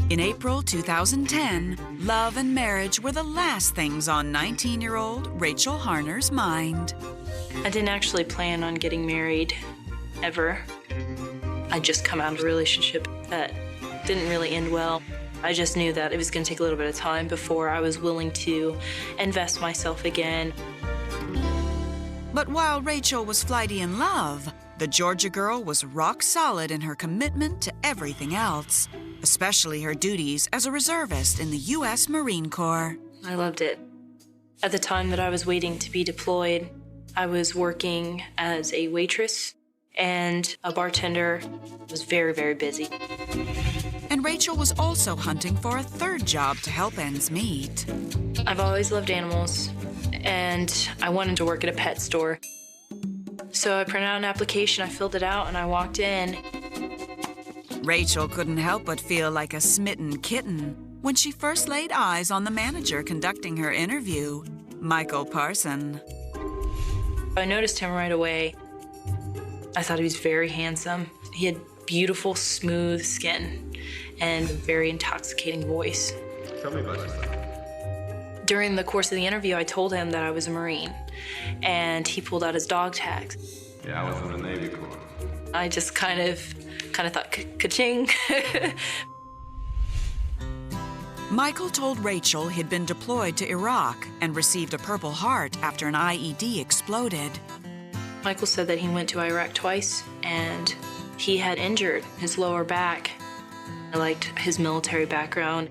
In April 2010, love and marriage were the last things on 19-year-old Rachel Harner's mind. I didn't actually plan on getting married, ever. I'd just come out of a relationship that didn't really end well. I just knew that it was going to take a little bit of time before I was willing to invest myself again. But while Rachel was flighty in love, the Georgia girl was rock solid in her commitment to everything else, especially her duties as a reservist in the U.S. Marine Corps. I loved it. At the time that I was waiting to be deployed, I was working as a waitress and a bartender. I was very, very busy. And Rachel was also hunting for a third job to help ends meet. I've always loved animals, and I wanted to work at a pet store. So I printed out an application, I filled it out, and I walked in. Rachel couldn't help but feel like a smitten kitten when she first laid eyes on the manager conducting her interview, Michael Parson. I noticed him right away. I thought he was very handsome. He had beautiful, smooth skin and a very intoxicating voice. Tell me about yourself. During the course of the interview, I told him that I was a Marine, and he pulled out his dog tags. Yeah, I was in the Navy Corps. I just kind of thought, ka-ching. Michael told Rachel he'd been deployed to Iraq and received a Purple Heart after an IED exploded. Michael said that he went to Iraq twice, and he had injured his lower back. I liked his military background.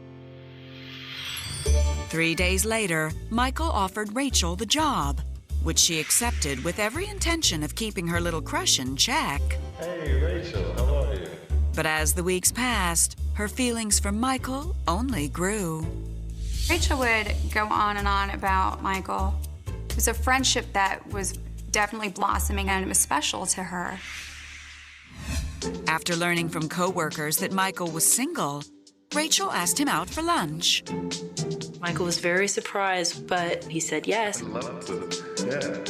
3 days later, Michael offered Rachel the job, which she accepted with every intention of keeping her little crush in check. Hey, Rachel, how are you? But as the weeks passed, her feelings for Michael only grew. Rachel would go on and on about Michael. It was a friendship that was definitely blossoming, and it was special to her. After learning from coworkers that Michael was single, Rachel asked him out for lunch. Michael was very surprised, but he said yes. I'd love to, yeah.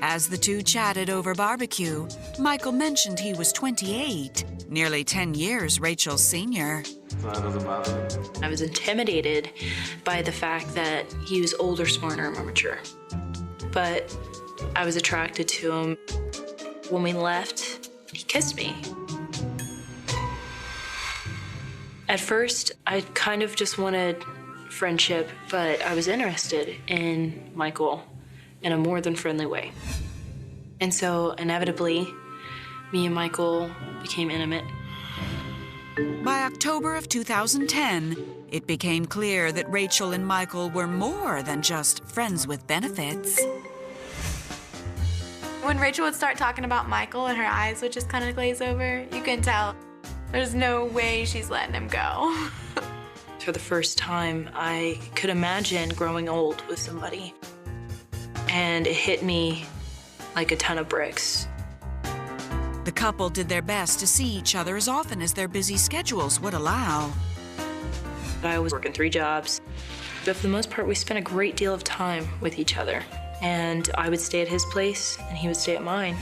As the two chatted over barbecue, Michael mentioned he was 28, nearly 10 years Rachel's senior. I was intimidated by the fact that he was older, smarter, and more mature. But I was attracted to him. When we left, he kissed me. At first, I kind of just wanted friendship, but I was interested in Michael in a more than friendly way. And so, inevitably, me and Michael became intimate. By October of 2010, it became clear that Rachel and Michael were more than just friends with benefits. When Rachel would start talking about Michael and her eyes would just kind of glaze over, you can tell there's no way she's letting him go. For the first time, I could imagine growing old with somebody. And it hit me like a ton of bricks. The couple did their best to see each other as often as their busy schedules would allow. I was working 3 jobs. But for the most part, we spent a great deal of time with each other. And I would stay at his place, and he would stay at mine.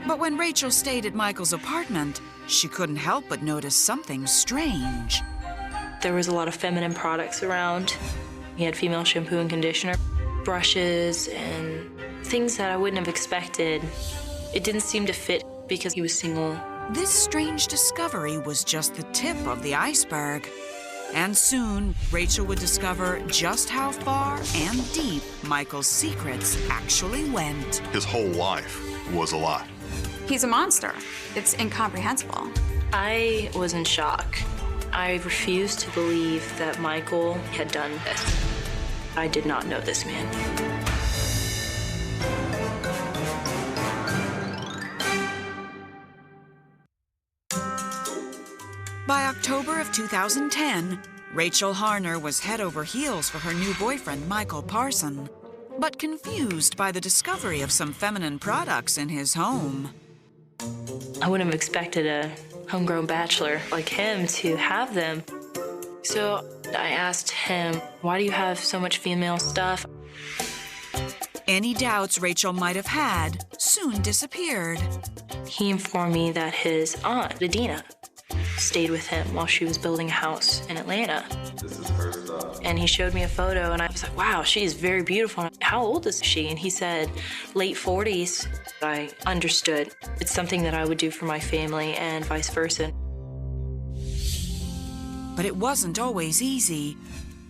But when Rachel stayed at Michael's apartment, she couldn't help but notice something strange. There was a lot of feminine products around. He had female shampoo and conditioner, brushes, and things that I wouldn't have expected. It didn't seem to fit because he was single. This strange discovery was just the tip of the iceberg. And soon, Rachel would discover just how far and deep Michael's secrets actually went. His whole life was a lie. He's a monster. It's incomprehensible. I was in shock. I refused to believe that Michael had done this. I did not know this man. By October of 2010, Rachel Harner was head over heels for her new boyfriend, Michael Parson, but confused by the discovery of some feminine products in his home. I wouldn't have expected a homegrown bachelor like him to have them. So I asked him, why do you have so much female stuff? Any doubts Rachel might have had soon disappeared. He informed me that his aunt, Adina, stayed with him while she was building a house in Atlanta. This is her stuff. And he showed me a photo, and I was like, wow, she is very beautiful. How old is she? And he said, late 40s. I understood. It's something that I would do for my family and vice versa. But it wasn't always easy.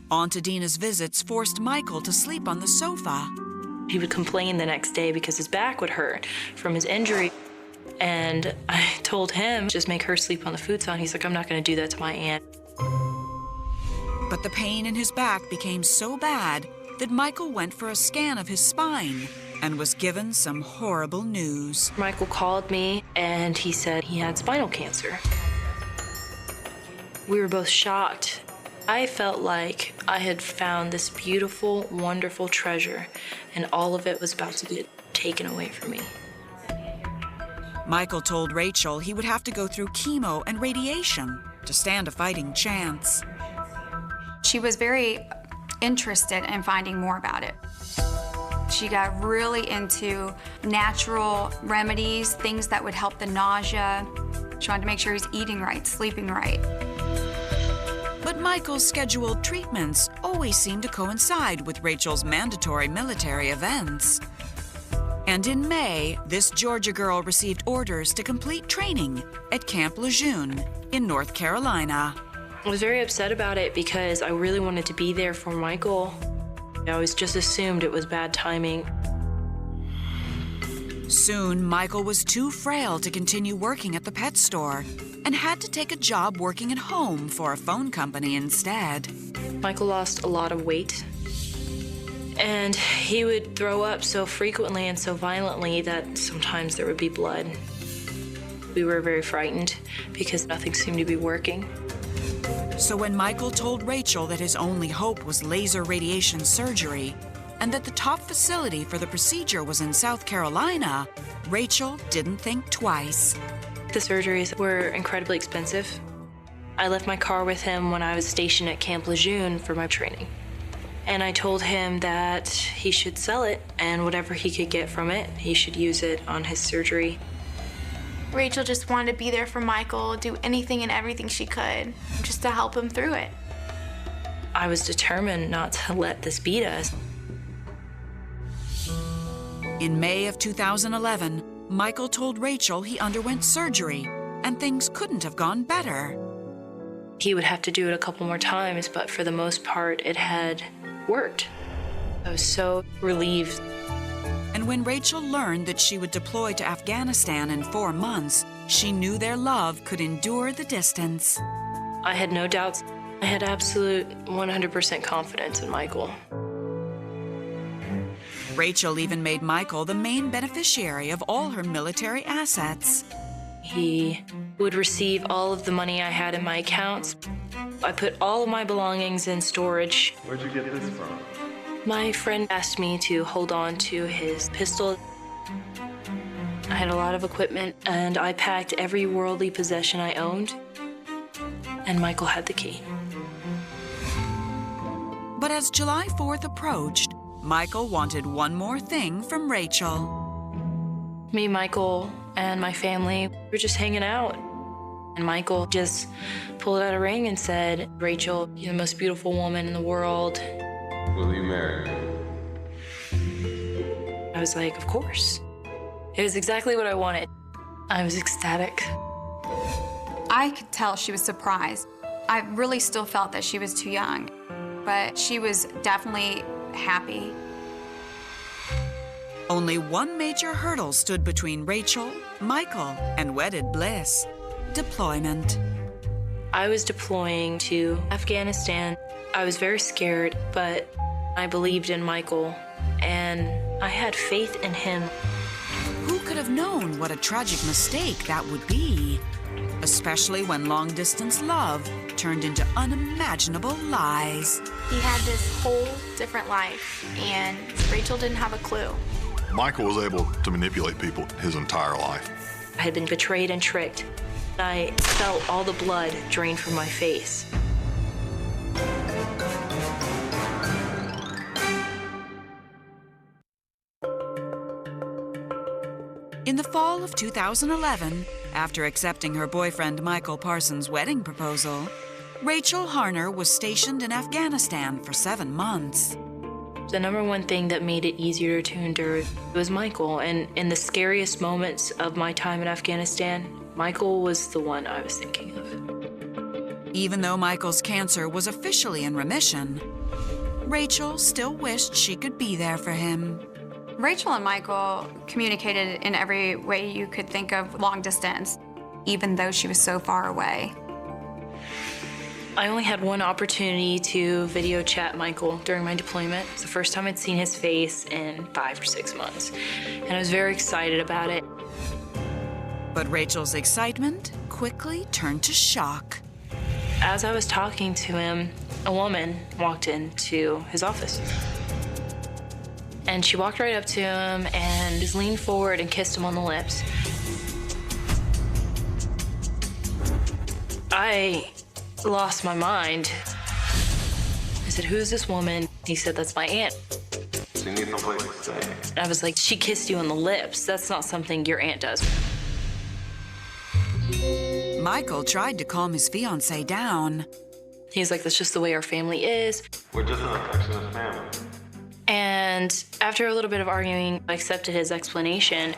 Aunt Adina's visits forced Michael to sleep on the sofa. He would complain the next day because his back would hurt from his injury. And I told him, just make her sleep on the futon. He's like, I'm not going to do that to my aunt. But the pain in his back became so bad that Michael went for a scan of his spine and was given some horrible news. Michael called me, and he said he had spinal cancer. We were both shocked. I felt like I had found this beautiful, wonderful treasure, and all of it was about to get taken away from me. Michael told Rachel he would have to go through chemo and radiation to stand a fighting chance. She was very interested in finding more about it. She got really into natural remedies, things that would help the nausea. She wanted to make sure he's eating right, sleeping right. But Michael's scheduled treatments always seemed to coincide with Rachel's mandatory military events. And in May, this Georgia girl received orders to complete training at Camp Lejeune in North Carolina. I was very upset about it because I really wanted to be there for Michael. I always just assumed it was bad timing. Soon, Michael was too frail to continue working at the pet store and had to take a job working at home for a phone company instead. Michael lost a lot of weight, and he would throw up so frequently and so violently that sometimes there would be blood. We were very frightened because nothing seemed to be working. So when Michael told Rachel that his only hope was laser radiation surgery and that the top facility for the procedure was in South Carolina, Rachel didn't think twice. The surgeries were incredibly expensive. I left my car with him when I was stationed at Camp Lejeune for my training. And I told him that he should sell it, and whatever he could get from it, he should use it on his surgery. Rachel just wanted to be there for Michael, do anything and everything she could, just to help him through it. I was determined not to let this beat us. In May of 2011, Michael told Rachel he underwent surgery and things couldn't have gone better. He would have to do it a couple more times, but for the most part, it had worked. I was so relieved. And when Rachel learned that she would deploy to Afghanistan in 4 months, she knew their love could endure the distance. I had no doubts. I had absolute 100% confidence in Michael. Rachel even made Michael the main beneficiary of all her military assets. He would receive all of the money I had in my accounts. I put all of my belongings in storage. Where'd you get this from? My friend asked me to hold on to his pistol. I had a lot of equipment, and I packed every worldly possession I owned, and Michael had the key. But as July 4th approached, Michael wanted one more thing from Rachel. Me, Michael, and my family were just hanging out. And Michael just pulled out a ring and said, Rachel, you're the most beautiful woman in the world. Will you marry me? I was like, of course. It was exactly what I wanted. I was ecstatic. I could tell she was surprised. I really still felt that she was too young, but she was definitely happy. Only one major hurdle stood between Rachel, Michael, and wedded bliss: deployment. I was deploying to Afghanistan. I was very scared, but I believed in Michael, and I had faith in him. Who could have known what a tragic mistake that would be? Especially when long-distance love turned into unimaginable lies. He had this whole different life, and Rachel didn't have a clue. Michael was able to manipulate people his entire life. I had been betrayed and tricked. I felt all the blood drain from my face. In the fall of 2011, After accepting her boyfriend Michael Parsons' wedding proposal, Rachel Harner was stationed in Afghanistan for 7 months. The number one thing that made it easier to endure was Michael. And in the scariest moments of my time in Afghanistan, Michael was the one I was thinking of. Even though Michael's cancer was officially in remission, Rachel still wished she could be there for him. Rachel and Michael communicated in every way you could think of long distance, even though she was so far away. I only had one opportunity to video chat Michael during my deployment. It's the first time I'd seen his face in 5 or 6 months, and I was very excited about it. But Rachel's excitement quickly turned to shock. As I was talking to him, a woman walked into his office. And she walked right up to him and just leaned forward and kissed him on the lips. I lost my mind. I said, "Who's this woman?" He said, "That's my aunt." So you need someplace to stay. I was like, "She kissed you on the lips. That's not something your aunt does." Michael tried to calm his fiancée down. He's like, "That's just the way our family is." We're just an affectionate family. And after a little bit of arguing, I accepted his explanation.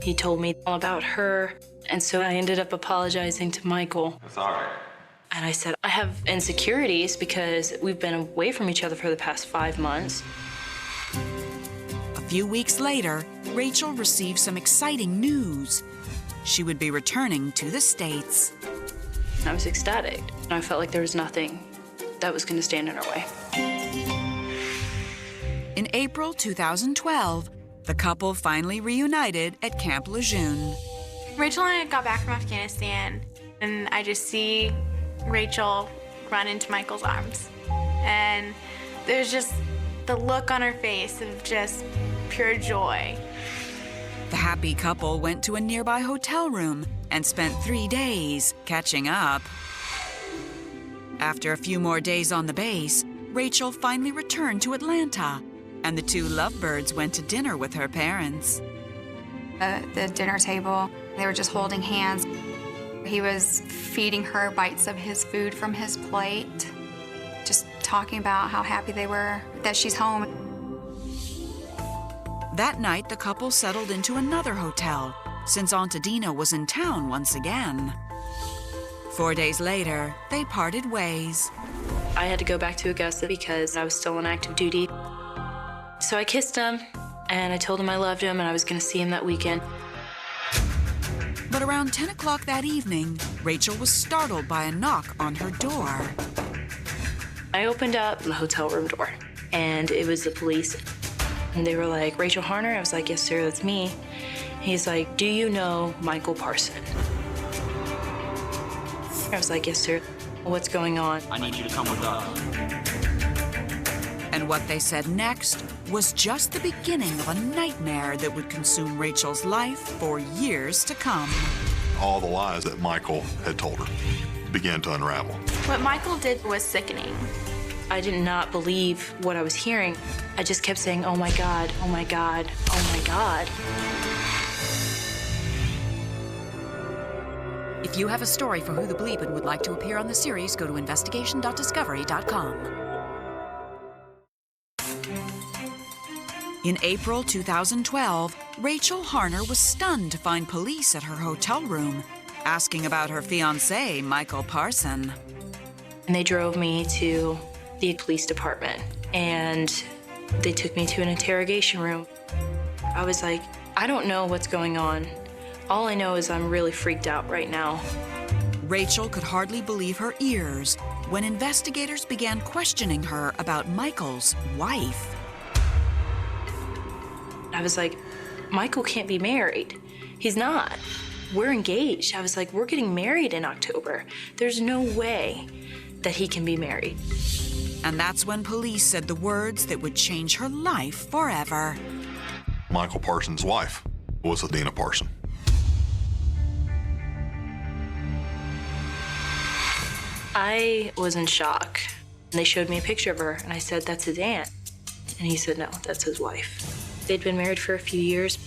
He told me all about her, and so I ended up apologizing to Michael. It's all right. And I said, I have insecurities because we've been away from each other for the past 5 months. A few weeks later, Rachel received some exciting news. She would be returning to the States. I was ecstatic. I felt like there was nothing that was going to stand in our way. In April 2012, the couple finally reunited at Camp Lejeune. Rachel and I got back from Afghanistan, and I just see Rachel run into Michael's arms. And there's just the look on her face of just pure joy. The happy couple went to a nearby hotel room and spent 3 days catching up. After a few more days on the base, Rachel finally returned to Atlanta, and the two lovebirds went to dinner with her parents. At the dinner table, they were just holding hands. He was feeding her bites of his food from his plate, just talking about how happy they were that she's home. That night, the couple settled into another hotel, since Aunt Adina was in town once again. 4 days later, they parted ways. I had to go back to Augusta because I was still on active duty. So I kissed him, and I told him I loved him and I was going to see him that weekend. But around 10 o'clock that evening, Rachel was startled by a knock on her door. I opened up the hotel room door, and it was the police. And they were like, "Rachel Harner?" I was like, "Yes, sir, that's me." He's like, "Do you know Michael Parson?" I was like, "Yes, sir. What's going on?" I need you to come with us. And what they said next was just the beginning of a nightmare that would consume Rachel's life for years to come. All the lies that Michael had told her began to unravel. What Michael did was sickening. I did not believe what I was hearing. I just kept saying, "Oh my God, oh my God, oh my God." If you have a story for Who the Bleep and would like to appear on the series, go to investigation.discovery.com. In April 2012, Rachel Harner was stunned to find police at her hotel room, asking about her fiancé, Michael Parson. And they drove me to the police department, and they took me to an interrogation room. I was like, I don't know what's going on. All I know is I'm really freaked out right now. Rachel could hardly believe her ears when investigators began questioning her about Michael's wife. I was like, Michael can't be married. He's not. We're engaged. I was like, we're getting married in October. There's no way that he can be married. And that's when police said the words that would change her life forever. Michael Parson's wife was Adina Parson. I was in shock. They showed me a picture of her, and I said, "That's his aunt." And he said, "No, that's his wife." They'd been married for a few years.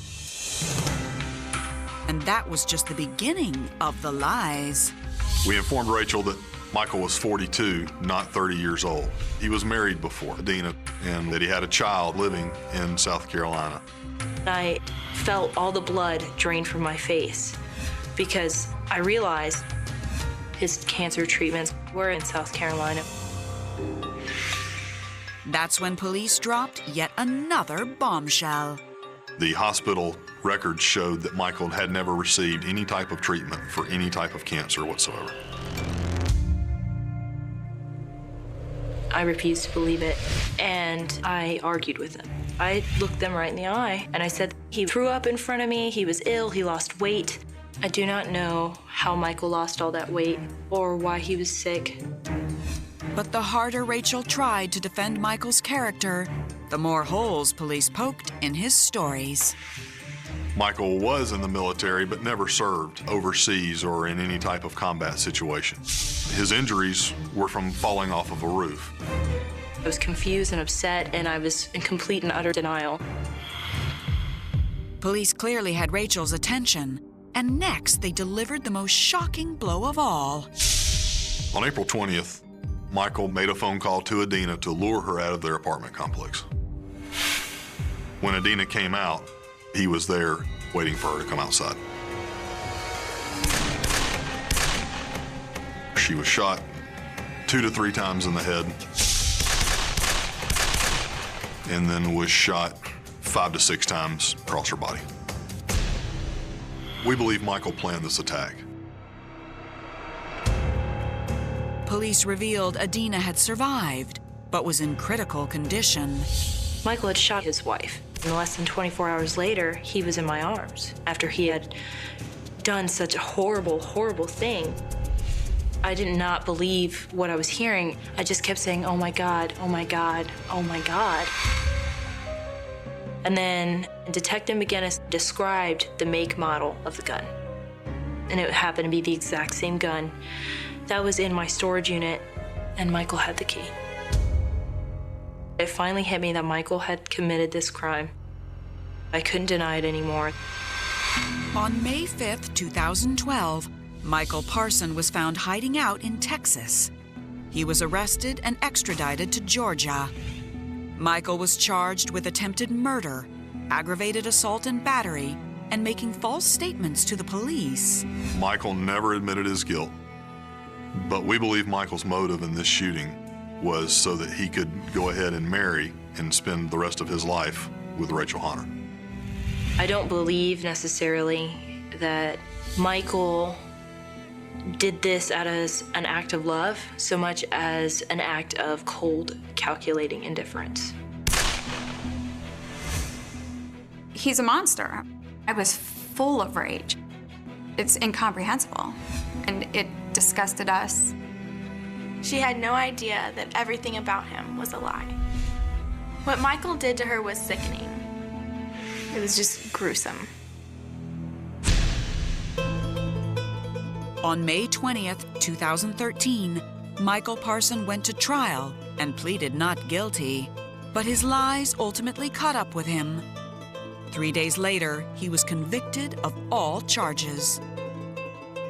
And that was just the beginning of the lies. We informed Rachel that Michael was 42, not 30 years old. He was married before Adina, and that he had a child living in South Carolina. I felt all the blood drain from my face because I realized his cancer treatments were in South Carolina. That's when police dropped yet another bombshell. The hospital records showed that Michael had never received any type of treatment for any type of cancer whatsoever. I refused to believe it, and I argued with him. I looked them right in the eye, and I said, he threw up in front of me, he was ill, he lost weight. I do not know how Michael lost all that weight or why he was sick. But the harder Rachel tried to defend Michael's character, the more holes police poked in his stories. Michael was in the military but never served overseas or in any type of combat situation. His injuries were from falling off of a roof. I was confused and upset, and I was in complete and utter denial. Police clearly had Rachel's attention, and next they delivered the most shocking blow of all. On April 20th, Michael made a phone call to Adina to lure her out of their apartment complex. When Adina came out, he was there waiting for her to come outside. She was shot 2 to 3 times in the head, and then was shot 5 to 6 times across her body. We believe Michael planned this attack. Police revealed Adina had survived, but was in critical condition. Michael had shot his wife. And less than 24 hours later, he was in my arms after he had done such a horrible, horrible thing. I did not believe what I was hearing. I just kept saying, oh my God, oh my God, oh my God. And then Detective McGinnis described the make model of the gun. And it happened to be the exact same gun that was in my storage unit, and Michael had the key. It finally hit me that Michael had committed this crime. I couldn't deny it anymore. On May 5th, 2012, Michael Parson was found hiding out in Texas. He was arrested and extradited to Georgia. Michael was charged with attempted murder, aggravated assault and battery, and making false statements to the police. Michael never admitted his guilt, but we believe Michael's motive in this shooting was so that he could go ahead and marry and spend the rest of his life with Rachel Hunter. I don't believe necessarily that Michael did this as an act of love so much as an act of cold, calculating indifference. He's a monster. I was full of rage. It's incomprehensible, and it disgusted us. She had no idea that everything about him was a lie. What Michael did to her was sickening. It was just gruesome. On May 20th, 2013, Michael Parson went to trial and pleaded not guilty, but his lies ultimately caught up with him. 3 days later, he was convicted of all charges.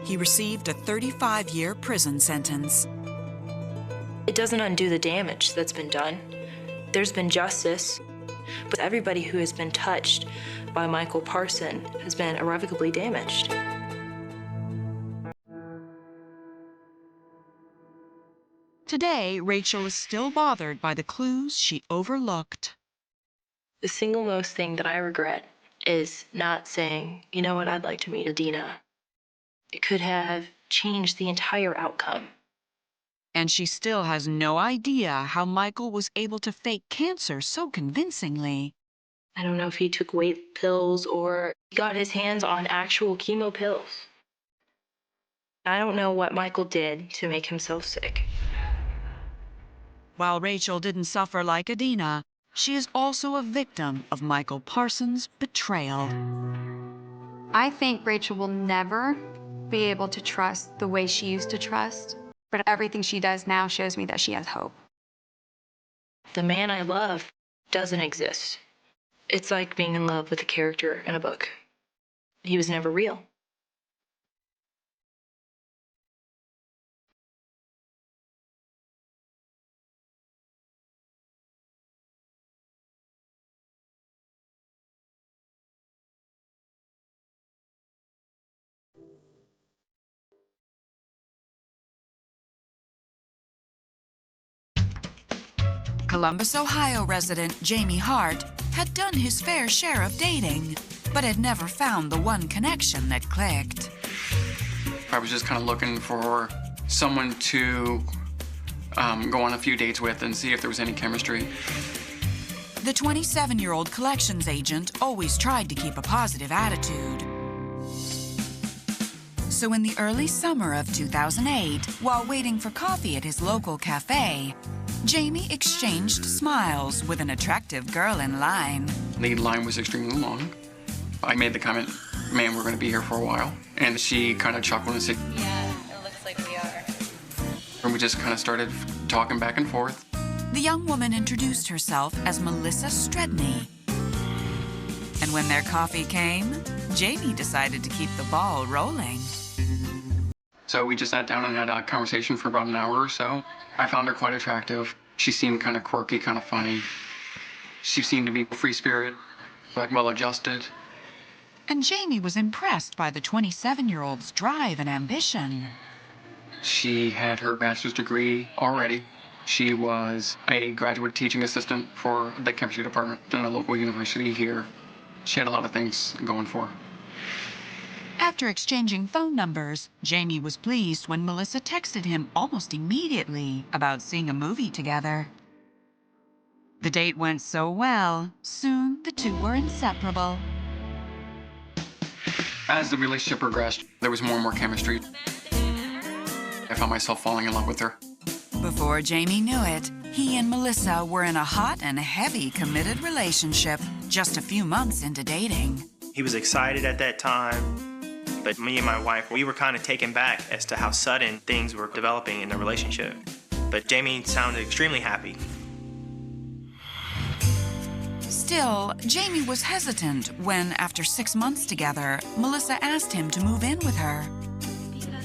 He received a 35-year prison sentence. It doesn't undo the damage that's been done. There's been justice, but everybody who has been touched by Michael Parson has been irrevocably damaged. Today, Rachel is still bothered by the clues she overlooked. The single most thing that I regret is not saying, you know what, I'd like to meet Adina. It could have changed the entire outcome. And she still has no idea how Michael was able to fake cancer so convincingly. I don't know if he took weight pills or he got his hands on actual chemo pills. I don't know what Michael did to make himself sick. While Rachel didn't suffer like Adina, she is also a victim of Michael Parson's betrayal. I think Rachel will never be able to trust the way she used to trust, but everything she does now shows me that she has hope. The man I love doesn't exist. It's like being in love with a character in a book. he was never real. Columbus, Ohio resident Jamie Hart had done his fair share of dating, but had never found the one connection that clicked. I was just kind of looking for someone to go on a few dates with and see if there was any chemistry. The 27-year-old collections agent always tried to keep a positive attitude. So in the early summer of 2008, while waiting for coffee at his local cafe, Jamie exchanged smiles with an attractive girl in line. The line was extremely long. I made the comment, "Man, we're going to be here for a while." And she kind of chuckled and said, "Yeah, it looks like we are." And we just kind of started talking back and forth. The young woman introduced herself as Melissa Stredney. And when their coffee came, Jamie decided to keep the ball rolling. So we just sat down and had a conversation for about an hour or so. I found her quite attractive. She seemed kind of quirky, kind of funny. She seemed to be free spirit, like well-adjusted. And Jamie was impressed by the 27-year-old's drive and ambition. She had her bachelor's degree already. She was a graduate teaching assistant for the chemistry department in a local university here. She had a lot of things going for her. After exchanging phone numbers, Jamie was pleased when Melissa texted him almost immediately about seeing a movie together. The date went so well, soon the two were inseparable. As the relationship progressed, there was more and more chemistry. I found myself falling in love with her. Before Jamie knew it, he and Melissa were in a hot and heavy committed relationship just a few months into dating. He was excited at that time. But me and my wife, we were kind of taken back as to how sudden things were developing in the relationship. But Jamie sounded extremely happy. Still, Jamie was hesitant when, after 6 months together, Melissa asked him to move in with her. Because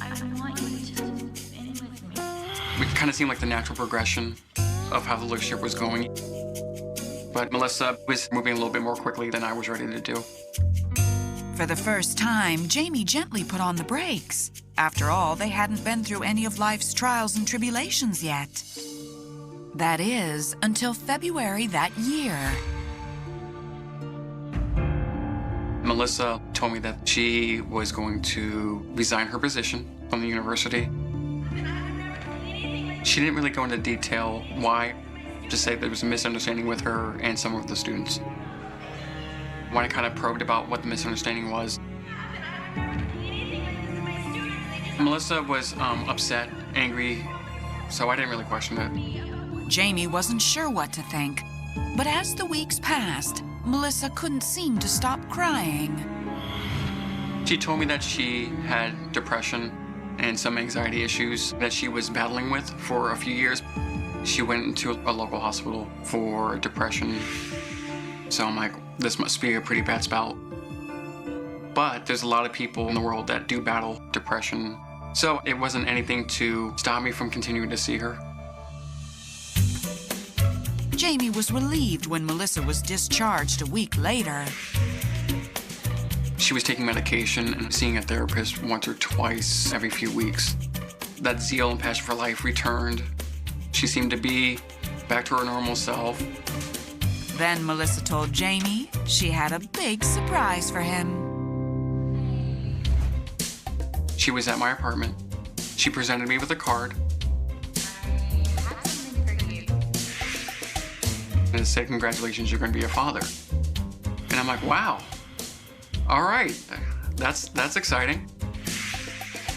I want you to move in with me. It kind of seemed like the natural progression of how the relationship was going. But Melissa was moving a little bit more quickly than I was ready to do. For the first time, Jamie gently put on the brakes. After all, they hadn't been through any of life's trials and tribulations yet. That is, until February that year. Melissa told me that she was going to resign her position from the university. She didn't really go into detail why, just say there was a misunderstanding with her and some of the students. When I kind of probed about what the misunderstanding was, Melissa was upset, angry, so I didn't really question it. Jamie wasn't sure what to think, but as the weeks passed, Melissa couldn't seem to stop crying. She told me that she had depression and some anxiety issues that she was battling with for a few years. She went into a local hospital for depression. So I'm like, this must be a pretty bad spell. But there's a lot of people in the world that do battle depression. So it wasn't anything to stop me from continuing to see her. Jamie was relieved when Melissa was discharged a week later. She was taking medication and seeing a therapist once or twice every few weeks. That zeal and passion for life returned. She seemed to be back to her normal self. Then Melissa told Jamie she had a big surprise for him. She was at my apartment. She presented me with a card. And it said, "Congratulations, you're going to be a father." And I'm like, wow. All right, that's exciting.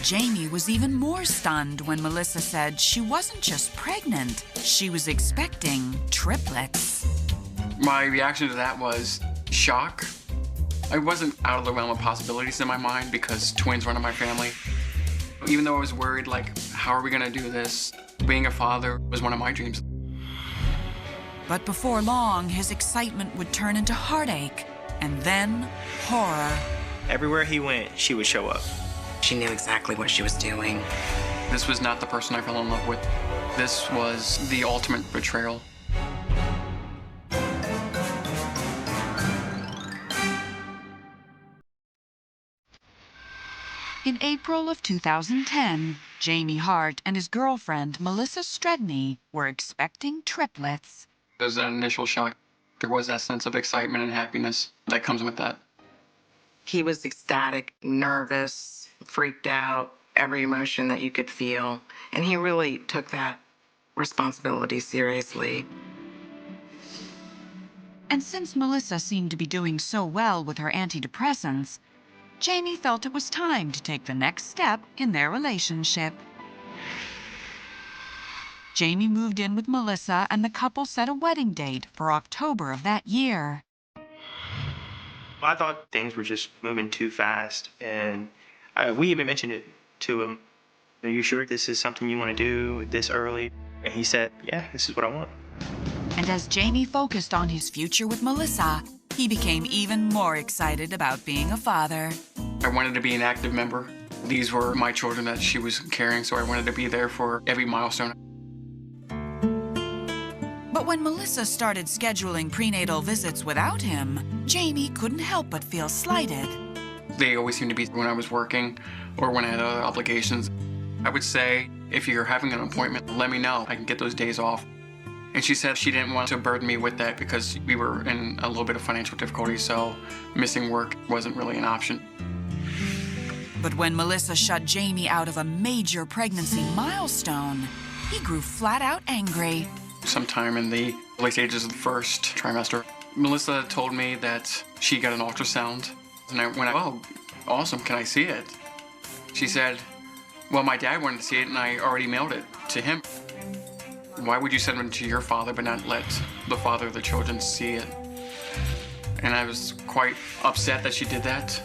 Jamie was even more stunned when Melissa said she wasn't just pregnant, she was expecting triplets. My reaction to that was shock. I wasn't out of the realm of possibilities in my mind because twins run in my family. Even though I was worried, like, how are we gonna do this? Being a father was one of my dreams. But before long, his excitement would turn into heartache and then horror. Everywhere he went, she would show up. She knew exactly what she was doing. This was not the person I fell in love with. This was the ultimate betrayal. In April of 2010, Jamie Hart and his girlfriend, Melissa Stredney, were expecting triplets. There's that initial shock. There was that sense of excitement and happiness that comes with that. He was ecstatic, nervous, freaked out, every emotion that you could feel. And he really took that responsibility seriously. And since Melissa seemed to be doing so well with her antidepressants, Jamie felt it was time to take the next step in their relationship. Jamie moved in with Melissa, and the couple set a wedding date for October of that year. I thought things were just moving too fast, and we even mentioned it to him. Are you sure this is something you want to do this early? And he said, yeah, this is what I want. And as Jamie focused on his future with Melissa, he became even more excited about being a father. I wanted to be an active member. These were my children that she was carrying, so I wanted to be there for every milestone. But when Melissa started scheduling prenatal visits without him, Jamie couldn't help but feel slighted. They always seemed to be when I was working or when I had other obligations. I would say, if you're having an appointment, let me know. I can get those days off. And she said she didn't want to burden me with that because we were in a little bit of financial difficulty, so missing work wasn't really an option. But when Melissa shut Jamie out of a major pregnancy milestone, he grew flat out angry. Sometime in the late stages of the first trimester, Melissa told me that she got an ultrasound. And I went, oh, awesome, can I see it? She said, well, my dad wanted to see it and I already mailed it to him. Why would you send it to your father but not let the father of the children see it? And I was quite upset that she did that.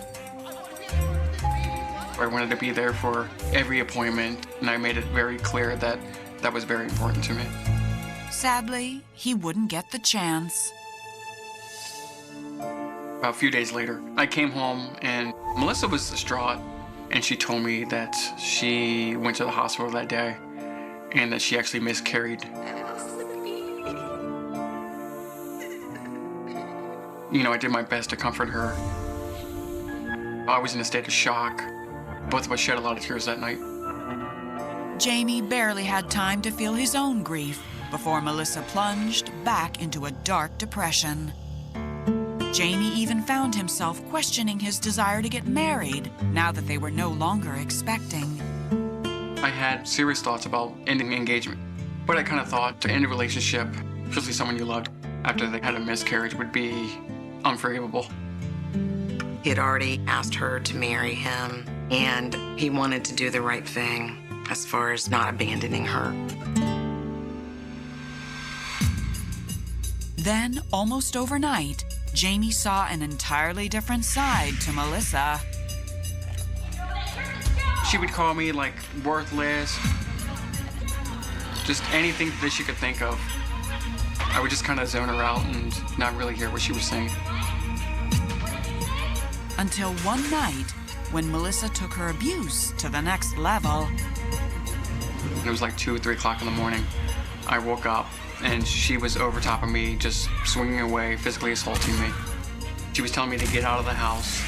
I wanted to be there for every appointment, and I made it very clear that that was very important to me. Sadly, he wouldn't get the chance. A few days later, I came home and Melissa was distraught, and she told me that she went to the hospital that day and that she actually miscarried. You know, I did my best to comfort her. I was in a state of shock. Both of us shed a lot of tears that night. Jamie barely had time to feel his own grief before Melissa plunged back into a dark depression. Jamie even found himself questioning his desire to get married now that they were no longer expecting. I had serious thoughts about ending engagement, but I kind of thought to end a relationship, especially someone you loved, after they had a miscarriage would be unforgivable. He had already asked her to marry him, and he wanted to do the right thing as far as not abandoning her. Then, almost overnight, Jamie saw an entirely different side to Melissa. She would call me, like, worthless. Just anything that she could think of. I would just kind of zone her out and not really hear what she was saying. Until one night, when Melissa took her abuse to the next level. It was like 2 or 3 o'clock in the morning. I woke up, and she was over top of me, just swinging away, physically assaulting me. She was telling me to get out of the house.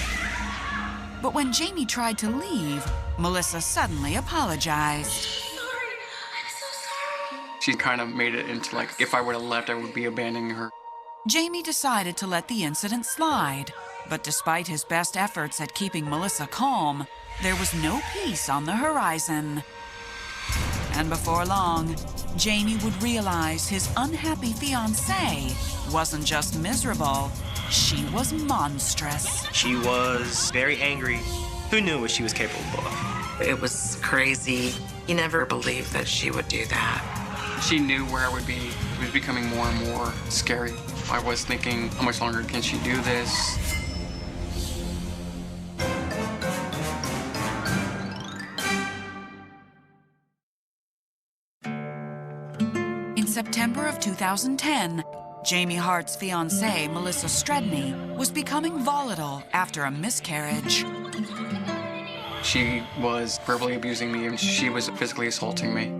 But when Jamie tried to leave, Melissa suddenly apologized. Sorry, I'm so sorry. She kind of made it into like, if I would have left, I would be abandoning her. Jamie decided to let the incident slide, but despite his best efforts at keeping Melissa calm, there was no peace on the horizon. And before long, Jamie would realize his unhappy fiancée wasn't just miserable, she was monstrous. She was very angry. Who knew what she was capable of? It was crazy. He never believed that she would do that. She knew where I would be. It was becoming more and more scary. I was thinking, how much longer can she do this? In September of 2010, Jamie Hart's fiancée, Melissa Stredney, was becoming volatile after a miscarriage. She was verbally abusing me and she was physically assaulting me.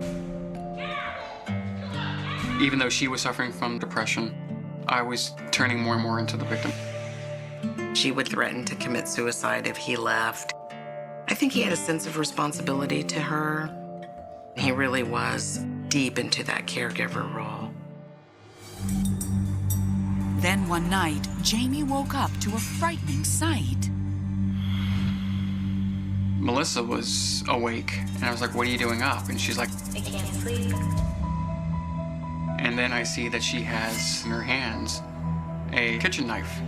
Even though she was suffering from depression, I was turning more and more into the victim. She would threaten to commit suicide if he left. I think he had a sense of responsibility to her. He really was deep into that caregiver role. Then one night, Jamie woke up to a frightening sight. Melissa was awake, and I was like, "What are you doing up?" And she's like, I can't sleep. and then I see that she has in her hands a kitchen knife.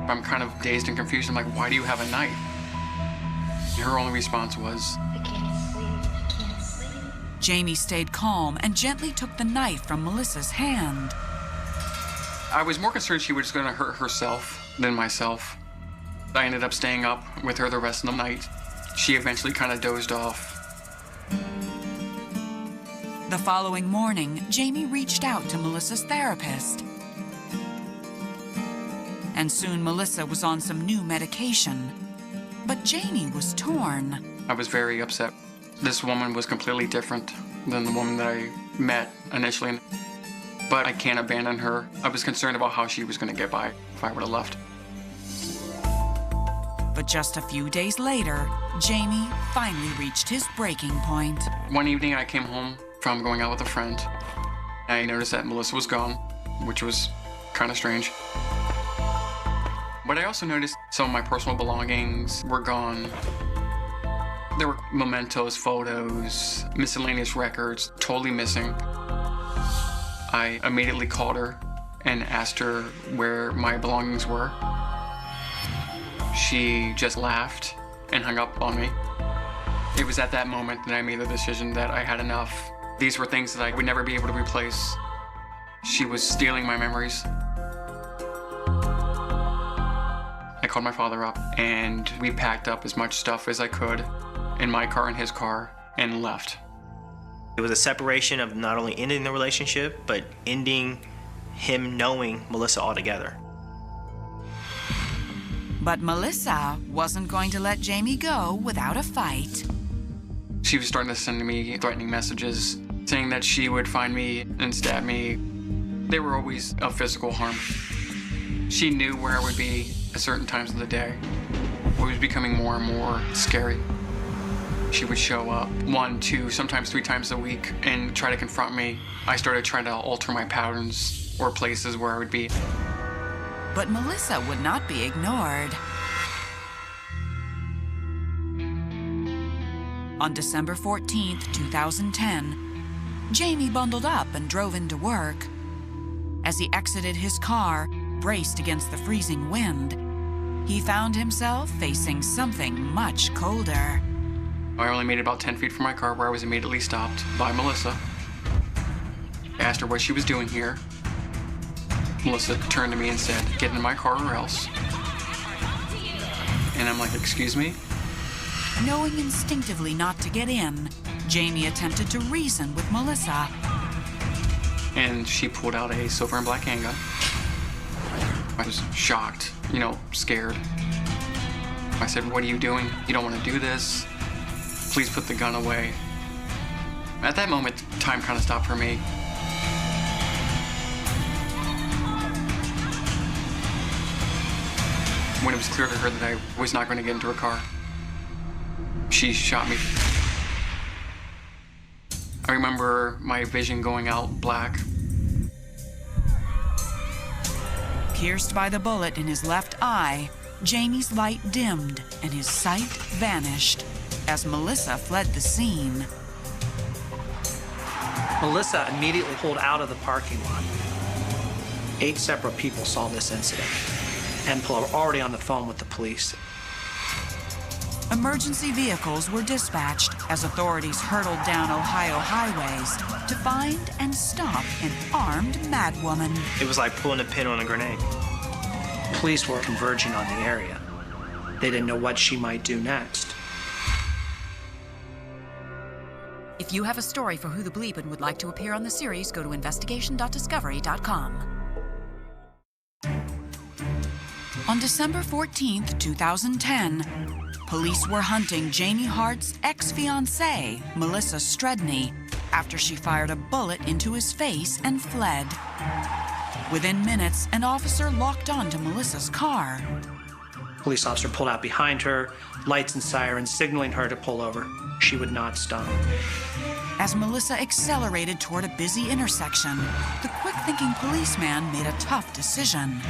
I'm kind of dazed and confused. I'm like, "Why do you have a knife?" And her only response was, I can't sleep. I can't sleep. Jamie stayed calm and gently took the knife from Melissa's hand. I was more concerned she was going to hurt herself than myself. I ended up staying up with her the rest of the night. She eventually kind of dozed off. The following morning, Jamie reached out to Melissa's therapist. And soon Melissa was on some new medication. But Jamie was torn. I was very upset. This woman was completely different than the woman that I met initially. But I can't abandon her. I was concerned about how she was going to get by if I would have left. But just a few days later, Jamie finally reached his breaking point. One evening I came home from going out with a friend. I noticed that Melissa was gone, which was kind of strange. But I also noticed some of my personal belongings were gone. There were mementos, photos, miscellaneous records, totally missing. I immediately called her and asked her where my belongings were. She just laughed and hung up on me. It was at that moment that I made the decision that I had enough. These were things that I would never be able to replace. She was stealing my memories. I called my father up and we packed up as much stuff as I could in my car and his car and left. It was a separation of not only ending the relationship, but ending him knowing Melissa altogether. But Melissa wasn't going to let Jamie go without a fight. She was starting to send me threatening messages, saying that she would find me and stab me. They were always of physical harm. She knew where I would be at certain times of the day. It was becoming more and more scary. She would show up 1, 2, sometimes 3 times a week and try to confront me. I started trying to alter my patterns or places where I would be. But Melissa would not be ignored. On December 14th, 2010, Jamie bundled up and drove into work. As he exited his car, braced against the freezing wind, he found himself facing something much colder. I only made it about 10 feet from my car where I was immediately stopped by Melissa. I asked her what she was doing here. Melissa turned to me and said, "Get in my car or else." And I'm like, "Excuse me?" Knowing instinctively not to get in, Jamie attempted to reason with Melissa. And she pulled out a silver and black handgun. I was shocked, scared. I said, "What are you doing? You don't want to do this. Please put the gun away." At that moment, time kind of stopped for me. When it was clear to her that I was not going to get into her car, she shot me. I remember my vision going out black. Pierced by the bullet in his left eye, Jamie's light dimmed and his sight vanished as Melissa fled the scene. Melissa immediately pulled out of the parking lot. 8 separate people saw this incident and were already on the phone with the police. Emergency vehicles were dispatched as authorities hurtled down Ohio highways to find and stop an armed madwoman. It was like pulling a pin on a grenade. Police were converging on the area. They didn't know what she might do next. If you have a story for Who the Bleep and would like to appear on the series, go to investigation.discovery.com. On December 14th, 2010, police were hunting Jamie Hart's ex-fiancée, Melissa Stredney, after she fired a bullet into his face and fled. Within minutes, an officer locked onto Melissa's car. Police officer pulled out behind her, lights and sirens signaling her to pull over. She would not stop. As Melissa accelerated toward a busy intersection, the quick-thinking policeman made a tough decision.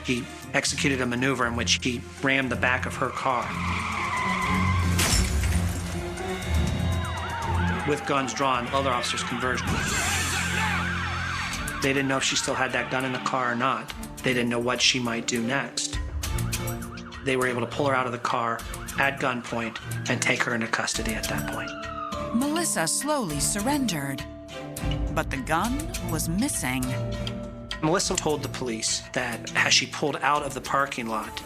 He executed a maneuver in which he rammed the back of her car. With guns drawn, other officers converged. They didn't know if she still had that gun in the car or not. They didn't know what she might do next. They were able to pull her out of the car at gunpoint and take her into custody at that point. Melissa slowly surrendered, but the gun was missing. Melissa told the police that as she pulled out of the parking lot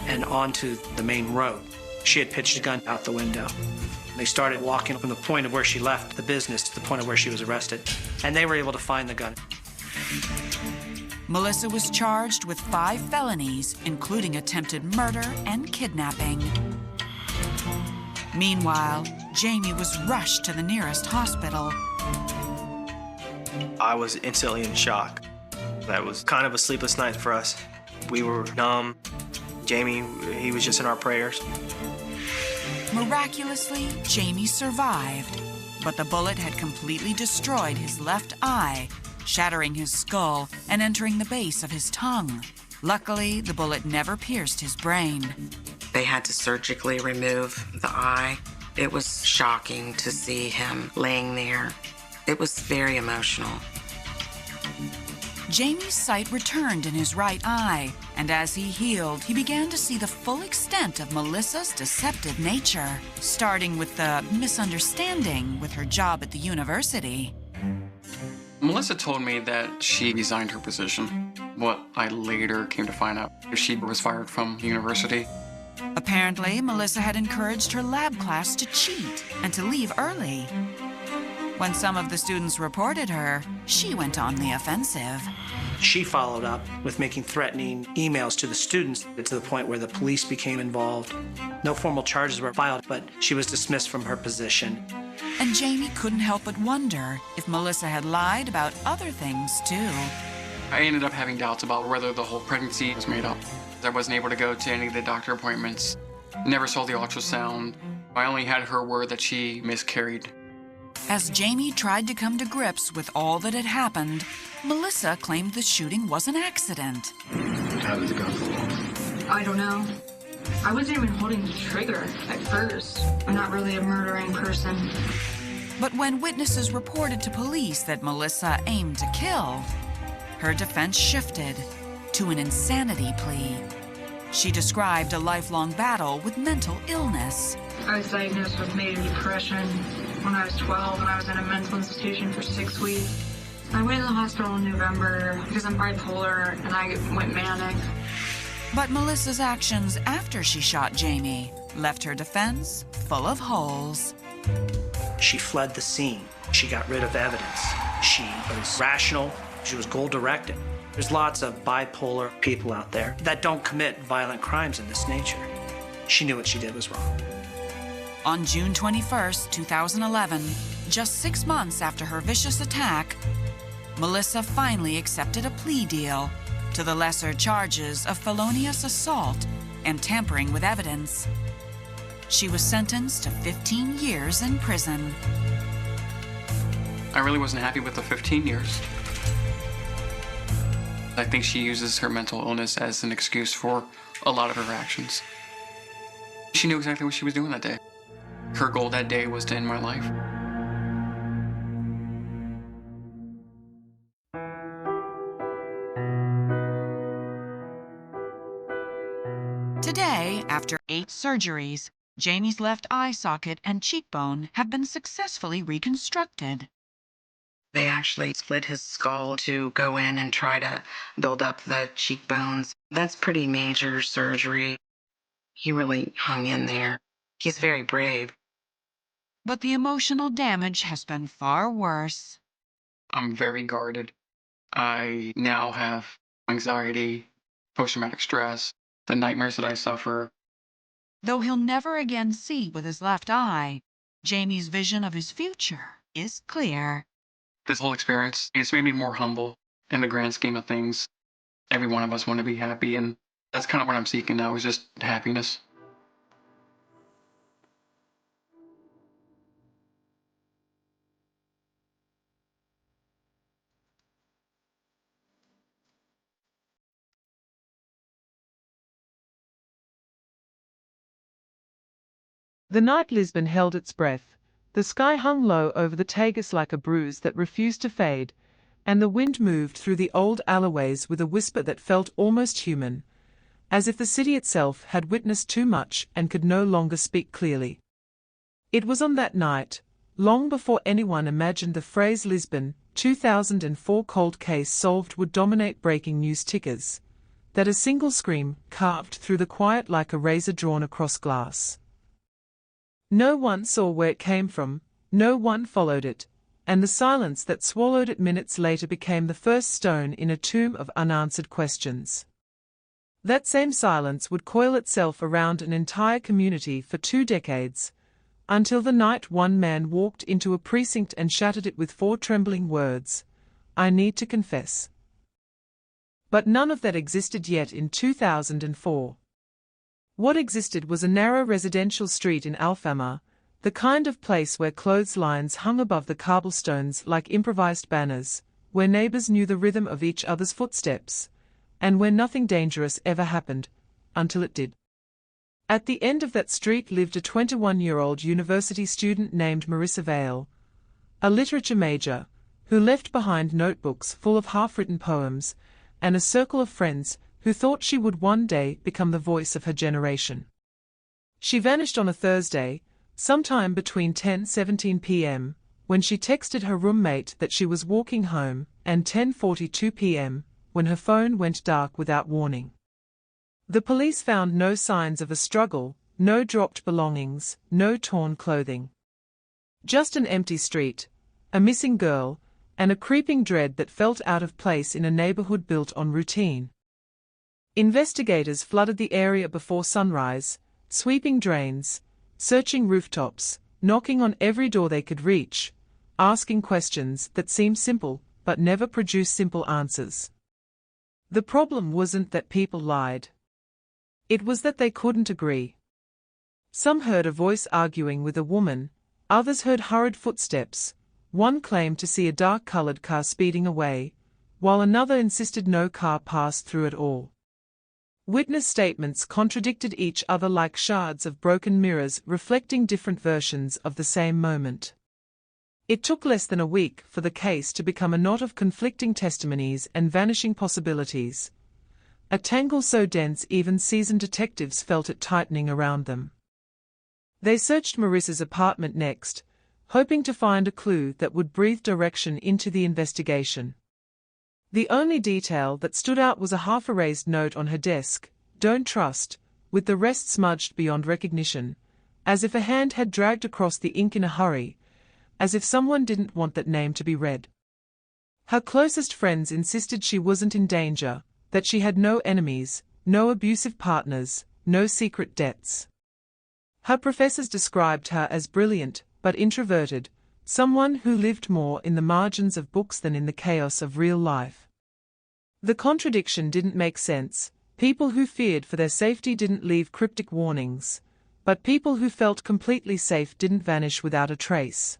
and onto the main road, she had pitched a gun out the window. They started walking from the point of where she left the business to the point of where she was arrested, and they were able to find the gun. Melissa was charged with 5 felonies, including attempted murder and kidnapping. Meanwhile, Jamie was rushed to the nearest hospital. I was instantly in shock. That was kind of a sleepless night for us. We were numb. Jamie, he was just in our prayers. Miraculously, Jamie survived, but the bullet had completely destroyed his left eye, shattering his skull and entering the base of his tongue. Luckily, the bullet never pierced his brain. They had to surgically remove the eye. It was shocking to see him laying there. It was very emotional. Jamie's sight returned in his right eye, and as he healed, he began to see the full extent of Melissa's deceptive nature, starting with the misunderstanding with her job at the university. Melissa told me that she resigned her position. What I later came to find out, she was fired from the university. Apparently, Melissa had encouraged her lab class to cheat and to leave early. When some of the students reported her, she went on the offensive. She followed up with making threatening emails to the students to the point where the police became involved. No formal charges were filed, but she was dismissed from her position. And Jamie couldn't help but wonder if Melissa had lied about other things, too. I ended up having doubts about whether the whole pregnancy was made up. I wasn't able to go to any of the doctor appointments. Never saw the ultrasound. I only had her word that she miscarried. As Jamie tried to come to grips with all that had happened, Melissa claimed the shooting was an accident. How did it go? I don't know. I wasn't even holding the trigger at first. I'm not really a murdering person. But when witnesses reported to police that Melissa aimed to kill, her defense shifted to an insanity plea. She described a lifelong battle with mental illness. I was diagnosed with major depression when I was 12 and I was in a mental institution for 6 weeks. I went to the hospital in November because I'm bipolar and I went manic. But Melissa's actions after she shot Jamie left her defense full of holes. She fled the scene. She got rid of evidence. She was rational. She was goal-directed. There's lots of bipolar people out there that don't commit violent crimes in this nature. She knew what she did was wrong. On June 21st, 2011, just 6 months after her vicious attack, Melissa finally accepted a plea deal to the lesser charges of felonious assault and tampering with evidence. She was sentenced to 15 years in prison. I really wasn't happy with the 15 years. I think she uses her mental illness as an excuse for a lot of her actions. She knew exactly what she was doing that day. Her goal that day was to end my life. Today, after 8 surgeries, Jamie's left eye socket and cheekbone have been successfully reconstructed. They actually split his skull to go in and try to build up the cheekbones. That's pretty major surgery. He really hung in there. He's very brave. But the emotional damage has been far worse. I'm very guarded. I now have anxiety, post-traumatic stress, the nightmares that I suffer. Though he'll never again see with his left eye, Jamie's vision of his future is clear. This whole experience, it's made me more humble in the grand scheme of things. Every one of us want to be happy, and that's kind of what I'm seeking now, is just happiness. The night Lisbon held its breath. The sky hung low over the Tagus like a bruise that refused to fade, and the wind moved through the old alleyways with a whisper that felt almost human, as if the city itself had witnessed too much and could no longer speak clearly. It was on that night, long before anyone imagined the phrase Lisbon 2004 cold case solved would dominate breaking news tickers, that a single scream carved through the quiet like a razor drawn across glass. No one saw where it came from, no one followed it, and the silence that swallowed it minutes later became the first stone in a tomb of unanswered questions. That same silence would coil itself around an entire community for 2 decades, until the night one man walked into a precinct and shattered it with 4 trembling words, "I need to confess." But none of that existed yet in 2004. What existed was a narrow residential street in Alfama, the kind of place where clotheslines hung above the cobblestones like improvised banners, where neighbors knew the rhythm of each other's footsteps, and where nothing dangerous ever happened, until it did. At the end of that street lived a 21-year-old university student named Marissa Vale, a literature major, who left behind notebooks full of half-written poems, and a circle of friends who thought she would one day become the voice of her generation. She vanished on a Thursday, sometime between 10:17 p.m., when she texted her roommate that she was walking home, and 10:42 p.m., when her phone went dark without warning. The police found no signs of a struggle, no dropped belongings, no torn clothing. Just an empty street, a missing girl, and a creeping dread that felt out of place in a neighborhood built on routine. Investigators flooded the area before sunrise, sweeping drains, searching rooftops, knocking on every door they could reach, asking questions that seemed simple but never produced simple answers. The problem wasn't that people lied. It was that they couldn't agree. Some heard a voice arguing with a woman, others heard hurried footsteps, one claimed to see a dark-colored car speeding away, while another insisted no car passed through at all. Witness statements contradicted each other like shards of broken mirrors reflecting different versions of the same moment. It took less than a week for the case to become a knot of conflicting testimonies and vanishing possibilities, a tangle so dense even seasoned detectives felt it tightening around them. They searched Marissa's apartment next, hoping to find a clue that would breathe direction into the investigation. The only detail that stood out was a half-erased note on her desk, "Don't trust," with the rest smudged beyond recognition, as if a hand had dragged across the ink in a hurry, as if someone didn't want that name to be read. Her closest friends insisted she wasn't in danger, that she had no enemies, no abusive partners, no secret debts. Her professors described her as brilliant, but introverted, someone who lived more in the margins of books than in the chaos of real life. The contradiction didn't make sense. People who feared for their safety didn't leave cryptic warnings, but people who felt completely safe didn't vanish without a trace.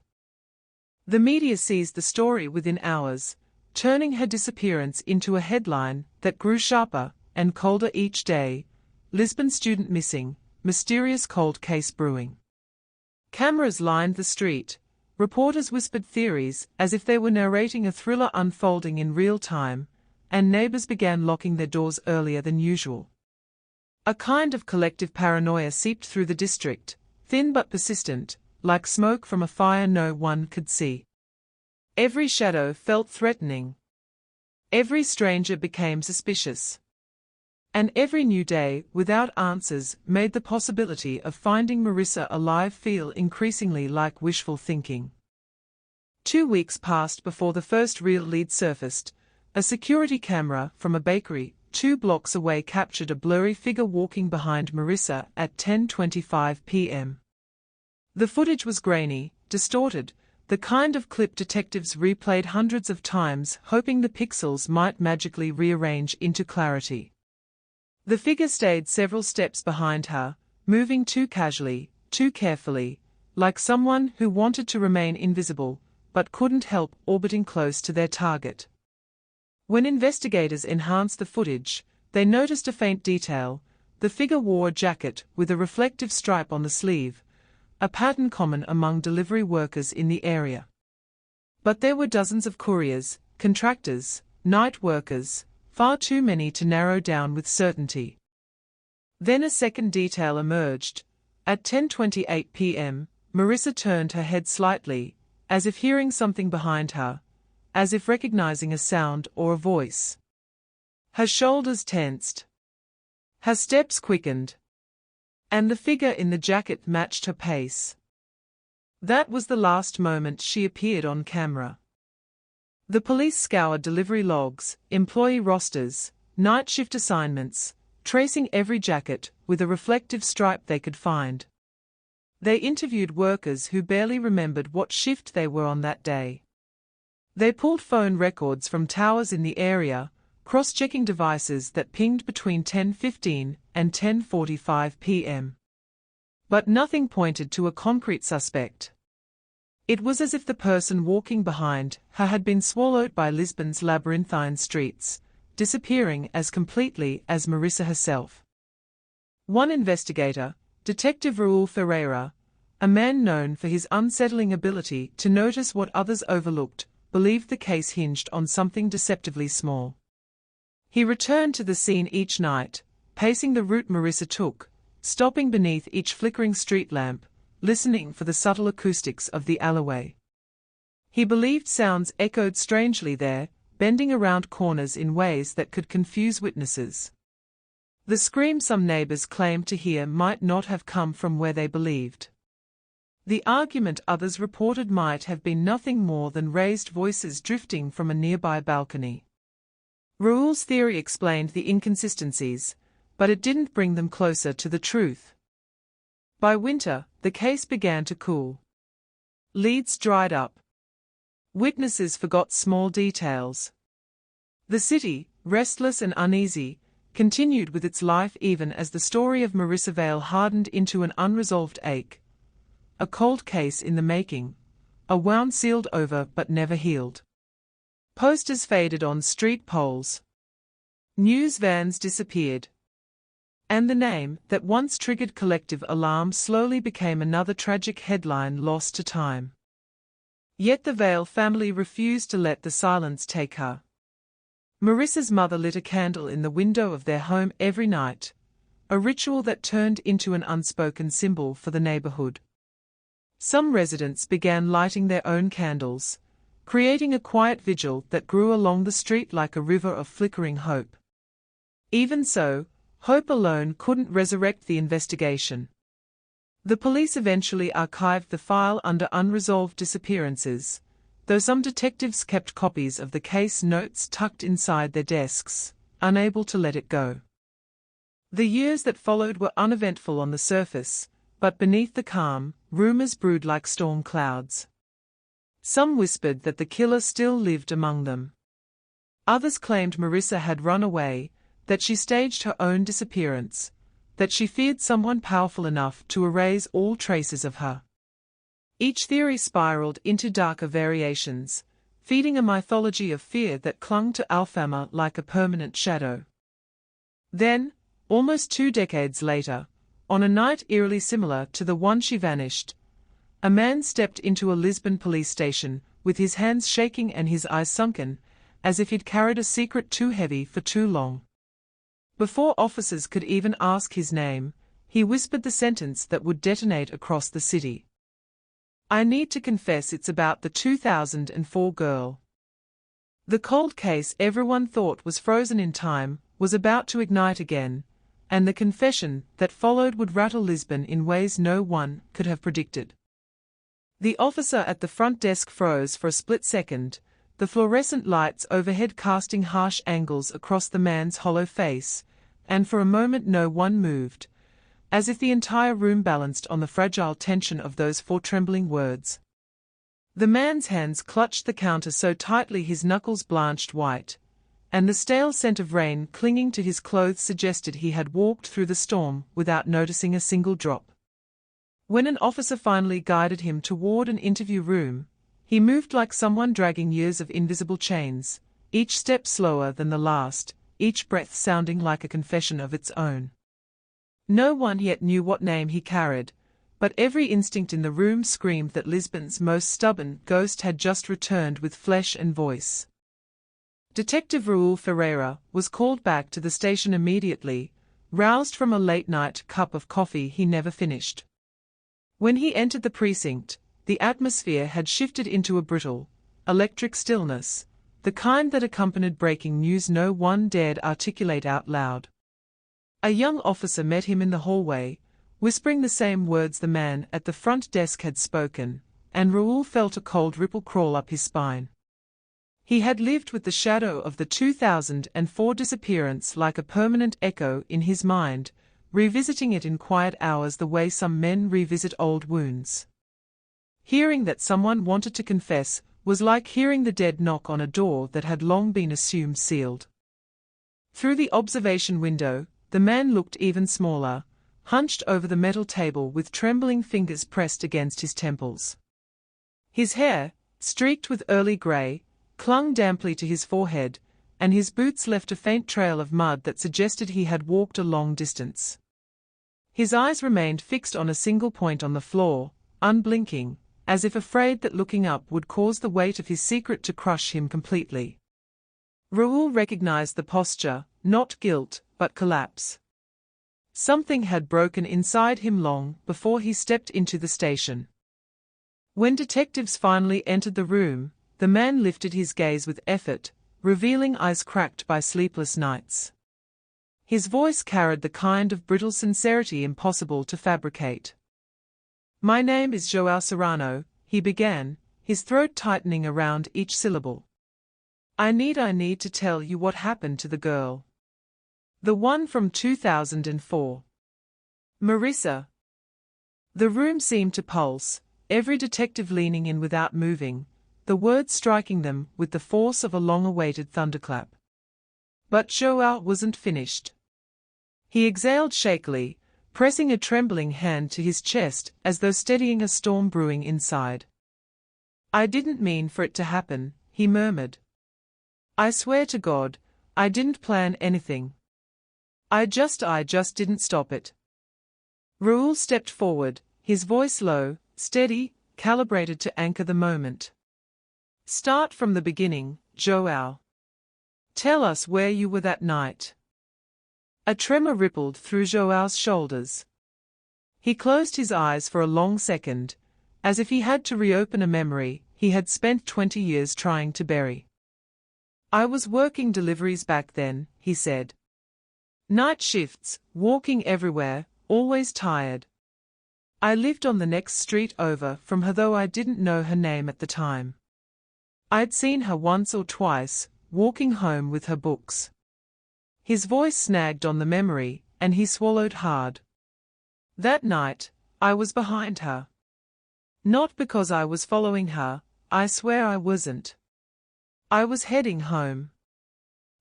The media seized the story within hours, turning her disappearance into a headline that grew sharper and colder each day: "Lisbon student missing, mysterious cold case brewing." Cameras lined the street. Reporters whispered theories as if they were narrating a thriller unfolding in real time, and neighbors began locking their doors earlier than usual. A kind of collective paranoia seeped through the district, thin but persistent, like smoke from a fire no one could see. Every shadow felt threatening. Every stranger became suspicious. And every new day, without answers, made the possibility of finding Marissa alive feel increasingly like wishful thinking. 2 weeks passed before the first real lead surfaced. A security camera from a bakery 2 blocks away captured a blurry figure walking behind Marissa at 10:25 p.m. The footage was grainy, distorted, the kind of clip detectives replayed hundreds of times, hoping the pixels might magically rearrange into clarity. The figure stayed several steps behind her, moving too casually, too carefully, like someone who wanted to remain invisible, but couldn't help orbiting close to their target. When investigators enhanced the footage, they noticed a faint detail. The figure wore a jacket with a reflective stripe on the sleeve, a pattern common among delivery workers in the area. But there were dozens of couriers, contractors, night workers, far too many to narrow down with certainty. Then a second detail emerged. At 10:28 p.m., Marissa turned her head slightly, as if hearing something behind her, as if recognizing a sound or a voice. Her shoulders tensed. Her steps quickened. And the figure in the jacket matched her pace. That was the last moment she appeared on camera. The police scoured delivery logs, employee rosters, night shift assignments, tracing every jacket with a reflective stripe they could find. They interviewed workers who barely remembered what shift they were on that day. They pulled phone records from towers in the area, cross-checking devices that pinged between 10:15 and 10:45 p.m. But nothing pointed to a concrete suspect. It was as if the person walking behind her had been swallowed by Lisbon's labyrinthine streets, disappearing as completely as Marissa herself. One investigator, Detective Raul Ferreira, a man known for his unsettling ability to notice what others overlooked, believed the case hinged on something deceptively small. He returned to the scene each night, pacing the route Marissa took, stopping beneath each flickering street lamp, listening for the subtle acoustics of the alleyway. He believed sounds echoed strangely there, bending around corners in ways that could confuse witnesses. The scream some neighbors claimed to hear might not have come from where they believed. The argument others reported might have been nothing more than raised voices drifting from a nearby balcony. Raoul's theory explained the inconsistencies, but it didn't bring them closer to the truth. By winter, the case began to cool. Leads dried up. Witnesses forgot small details. The city, restless and uneasy, continued with its life even as the story of Marissa Vale hardened into an unresolved ache. A cold case in the making, a wound sealed over but never healed. Posters faded on street poles. News vans disappeared. And the name that once triggered collective alarm slowly became another tragic headline lost to time. Yet the Vale family refused to let the silence take her. Marissa's mother lit a candle in the window of their home every night, a ritual that turned into an unspoken symbol for the neighborhood. Some residents began lighting their own candles, creating a quiet vigil that grew along the street like a river of flickering hope. Even so, hope alone couldn't resurrect the investigation. The police eventually archived the file under unresolved disappearances, though some detectives kept copies of the case notes tucked inside their desks, unable to let it go. The years that followed were uneventful on the surface, but beneath the calm, rumors brewed like storm clouds. Some whispered that the killer still lived among them. Others claimed Marissa had run away, that she staged her own disappearance, that she feared someone powerful enough to erase all traces of her. Each theory spiraled into darker variations, feeding a mythology of fear that clung to Alfama like a permanent shadow. Then, almost 2 decades later, on a night eerily similar to the one she vanished, a man stepped into a Lisbon police station, with his hands shaking and his eyes sunken, as if he'd carried a secret too heavy for too long. Before officers could even ask his name, he whispered the sentence that would detonate across the city. I need to confess it's about the 2004 girl. The cold case everyone thought was frozen in time was about to ignite again, and the confession that followed would rattle Lisbon in ways no one could have predicted. The officer at the front desk froze for a split second, the fluorescent lights overhead casting harsh angles across the man's hollow face, and for a moment no one moved, as if the entire room balanced on the fragile tension of those 4 trembling words. The man's hands clutched the counter so tightly his knuckles blanched white, and the stale scent of rain clinging to his clothes suggested he had walked through the storm without noticing a single drop. When an officer finally guided him toward an interview room, he moved like someone dragging years of invisible chains, each step slower than the last, each breath sounding like a confession of its own. No one yet knew what name he carried, but every instinct in the room screamed that Lisbon's most stubborn ghost had just returned with flesh and voice. Detective Raul Ferreira was called back to the station immediately, roused from a late-night cup of coffee he never finished. When he entered the precinct, the atmosphere had shifted into a brittle, electric stillness, the kind that accompanied breaking news no one dared articulate out loud. A young officer met him in the hallway, whispering the same words the man at the front desk had spoken, and Raul felt a cold ripple crawl up his spine. He had lived with the shadow of the 2004 disappearance like a permanent echo in his mind, revisiting it in quiet hours the way some men revisit old wounds. Hearing that someone wanted to confess was like hearing the dead knock on a door that had long been assumed sealed. Through the observation window, the man looked even smaller, hunched over the metal table with trembling fingers pressed against his temples. His hair, streaked with early grey, clung damply to his forehead, and his boots left a faint trail of mud that suggested he had walked a long distance. His eyes remained fixed on a single point on the floor, unblinking, as if afraid that looking up would cause the weight of his secret to crush him completely. Raul recognized the posture, not guilt, but collapse. Something had broken inside him long before he stepped into the station. When detectives finally entered the room, the man lifted his gaze with effort, revealing eyes cracked by sleepless nights. His voice carried the kind of brittle sincerity impossible to fabricate. "My name is João Serrano," he began, his throat tightening around each syllable. I need to tell you what happened to the girl. The one from 2004. Marissa." The room seemed to pulse, every detective leaning in without moving, the words striking them with the force of a long-awaited thunderclap. But João wasn't finished. He exhaled shakily, pressing a trembling hand to his chest as though steadying a storm brewing inside. "I didn't mean for it to happen," he murmured. "I swear to God, I didn't plan anything. I just didn't stop it." Raul stepped forward, his voice low, steady, calibrated to anchor the moment. "Start from the beginning, João. Tell us where you were that night." A tremor rippled through João's shoulders. He closed his eyes for a long second, as if he had to reopen a memory he had spent 20 years trying to bury. "I was working deliveries back then," he said. "Night shifts, walking everywhere, always tired. I lived on the next street over from her, though I didn't know her name at the time. I'd seen her once or twice, walking home with her books." His voice snagged on the memory, and he swallowed hard. "That night, I was behind her. Not because I was following her, I swear I wasn't. I was heading home.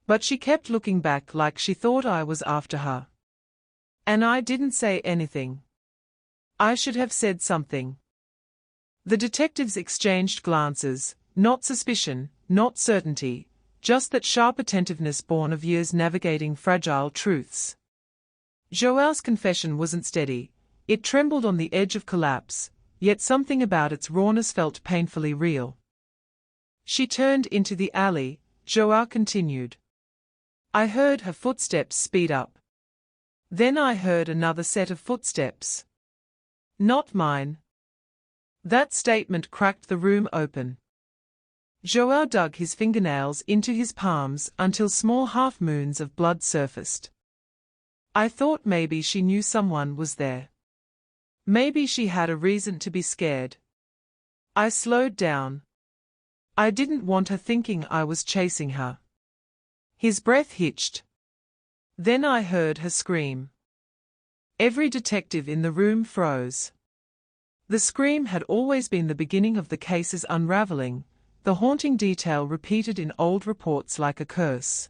But she kept looking back like she thought I was after her. And I didn't say anything. I should have said something." The detectives exchanged glances, not suspicion, not certainty, just that sharp attentiveness born of years navigating fragile truths. João's confession wasn't steady, it trembled on the edge of collapse, yet something about its rawness felt painfully real. "She turned into the alley," João continued. "I heard her footsteps speed up. Then I heard another set of footsteps. Not mine." That statement cracked the room open. Joel dug his fingernails into his palms until small half-moons of blood surfaced. I thought maybe she knew someone was there. Maybe she had a reason to be scared. I slowed down. I didn't want her thinking I was chasing her. His breath hitched. Then I heard her scream. Every detective in the room froze. The scream had always been the beginning of the case's unraveling, the haunting detail repeated in old reports like a curse.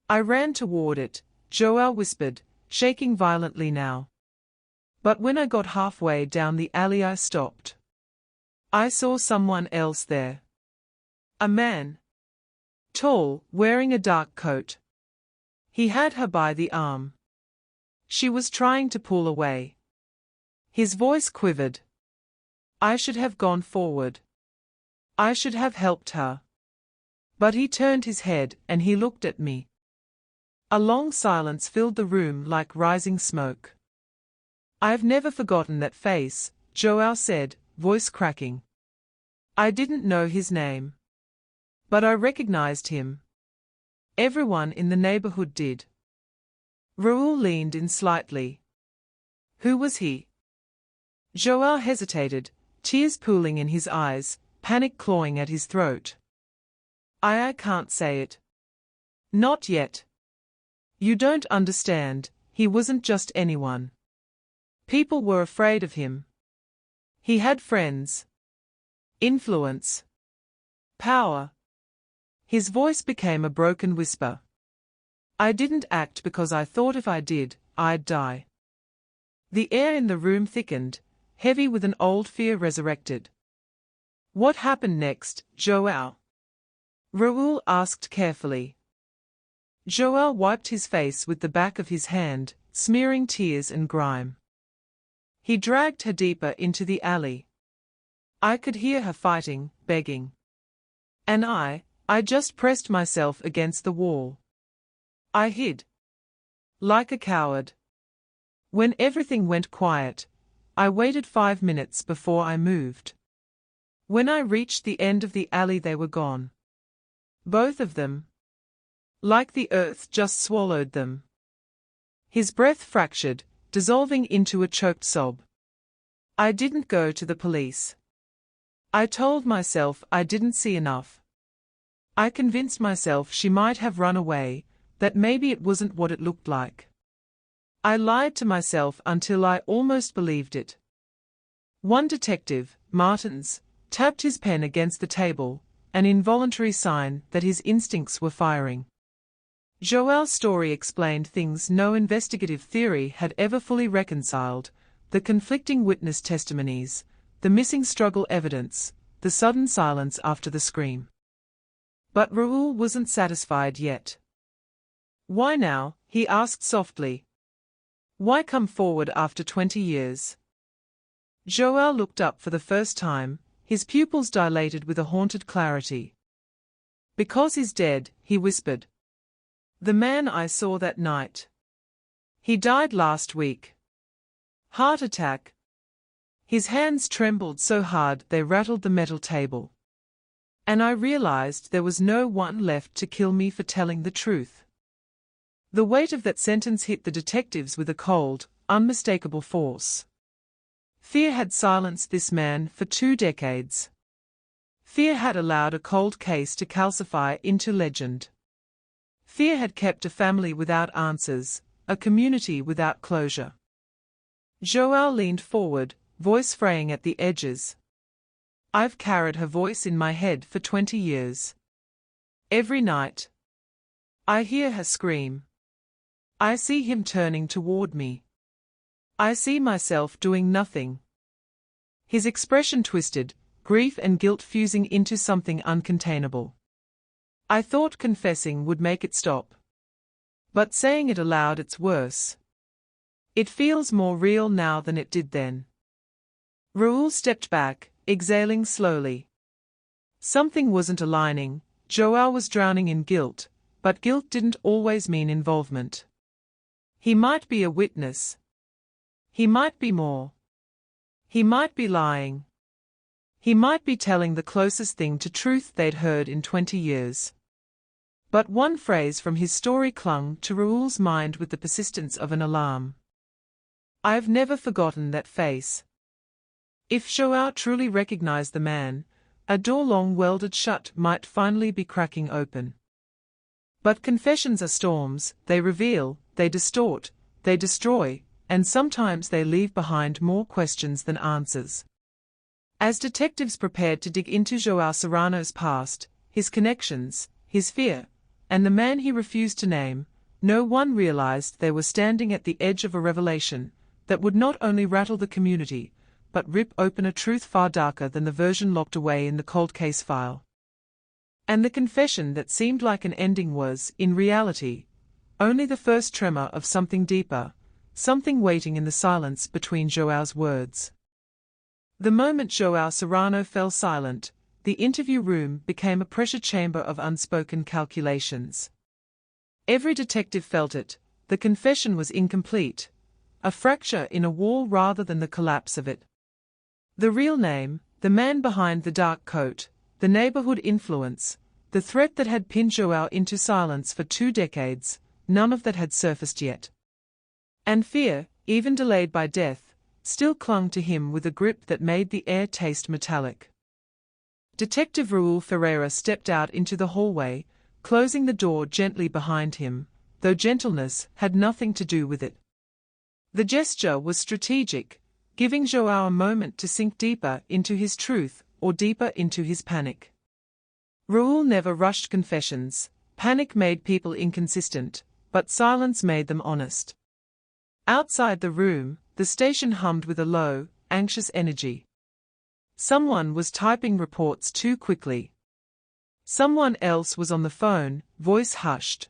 I ran toward it, Joel whispered, shaking violently now. But when I got halfway down the alley I stopped. I saw someone else there. A man. Tall, wearing a dark coat. He had her by the arm. She was trying to pull away. His voice quivered. I should have gone forward. I should have helped her. But he turned his head and he looked at me. A long silence filled the room like rising smoke. I've never forgotten that face, Joel said, voice cracking. I didn't know his name. But I recognized him. Everyone in the neighborhood did. Raoul leaned in slightly. Who was he? Joel hesitated, tears pooling in his eyes, panic clawing at his throat. I can't say it. Not yet. You don't understand, he wasn't just anyone. People were afraid of him. He had friends. Influence. Power. His voice became a broken whisper. I didn't act because I thought if I did, I'd die. The air in the room thickened, heavy with an old fear resurrected. What happened next, Joel? Raoul asked carefully. Joel wiped his face with the back of his hand, smearing tears and grime. He dragged her deeper into the alley. I could hear her fighting, begging. And I just pressed myself against the wall. I hid. Like a coward. When everything went quiet, I waited 5 minutes before I moved. When I reached the end of the alley they were gone. Both of them. Like the earth just swallowed them. His breath fractured, dissolving into a choked sob. I didn't go to the police. I told myself I didn't see enough. I convinced myself she might have run away, that maybe it wasn't what it looked like. I lied to myself until I almost believed it. One detective, Martins, tapped his pen against the table, an involuntary sign that his instincts were firing. Joel's story explained things no investigative theory had ever fully reconciled: the conflicting witness testimonies, the missing struggle evidence, the sudden silence after the scream. But Raoul wasn't satisfied yet. Why now? He asked softly. Why come forward after 20 years? Joel looked up for the first time, his pupils dilated with a haunted clarity. Because he's dead, he whispered. The man I saw that night. He died last week. Heart attack. His hands trembled so hard they rattled the metal table. And I realized there was no one left to kill me for telling the truth. The weight of that sentence hit the detectives with a cold, unmistakable force. Fear had silenced this man for 2 decades. Fear had allowed a cold case to calcify into legend. Fear had kept a family without answers, a community without closure. Joel leaned forward, voice fraying at the edges. I've carried her voice in my head for 20 years. Every night. I hear her scream. I see him turning toward me. I see myself doing nothing. His expression twisted, grief and guilt fusing into something uncontainable. I thought confessing would make it stop. But saying it aloud, it's worse. It feels more real now than it did then. Raoul stepped back, exhaling slowly. Something wasn't aligning. Joel was drowning in guilt, but guilt didn't always mean involvement. He might be a witness. He might be more. He might be lying. He might be telling the closest thing to truth they'd heard in 20 years. But one phrase from his story clung to Raoul's mind with the persistence of an alarm. "I've never forgotten that face." If Joao truly recognized the man, a door long welded shut might finally be cracking open. But confessions are storms, they reveal, they distort, they destroy, and sometimes they leave behind more questions than answers. As detectives prepared to dig into Joao Serrano's past, his connections, his fear, and the man he refused to name, no one realized they were standing at the edge of a revelation that would not only rattle the community, but rip open a truth far darker than the version locked away in the cold case file. And the confession that seemed like an ending was, in reality, only the first tremor of something deeper, something waiting in the silence between Joao's words. The moment Joao Serrano fell silent, the interview room became a pressure chamber of unspoken calculations. Every detective felt it, the confession was incomplete, a fracture in a wall rather than the collapse of it. The real name, the man behind the dark coat, the neighborhood influence, the threat that had pinned Joao into silence for 2 decades, none of that had surfaced yet. And fear, even delayed by death, still clung to him with a grip that made the air taste metallic. Detective Raul Ferreira stepped out into the hallway, closing the door gently behind him, though gentleness had nothing to do with it. The gesture was strategic, giving Joao a moment to sink deeper into his truth or deeper into his panic. Raul never rushed confessions. Panic made people inconsistent, but silence made them honest. Outside the room, the station hummed with a low, anxious energy. Someone was typing reports too quickly. Someone else was on the phone, voice hushed.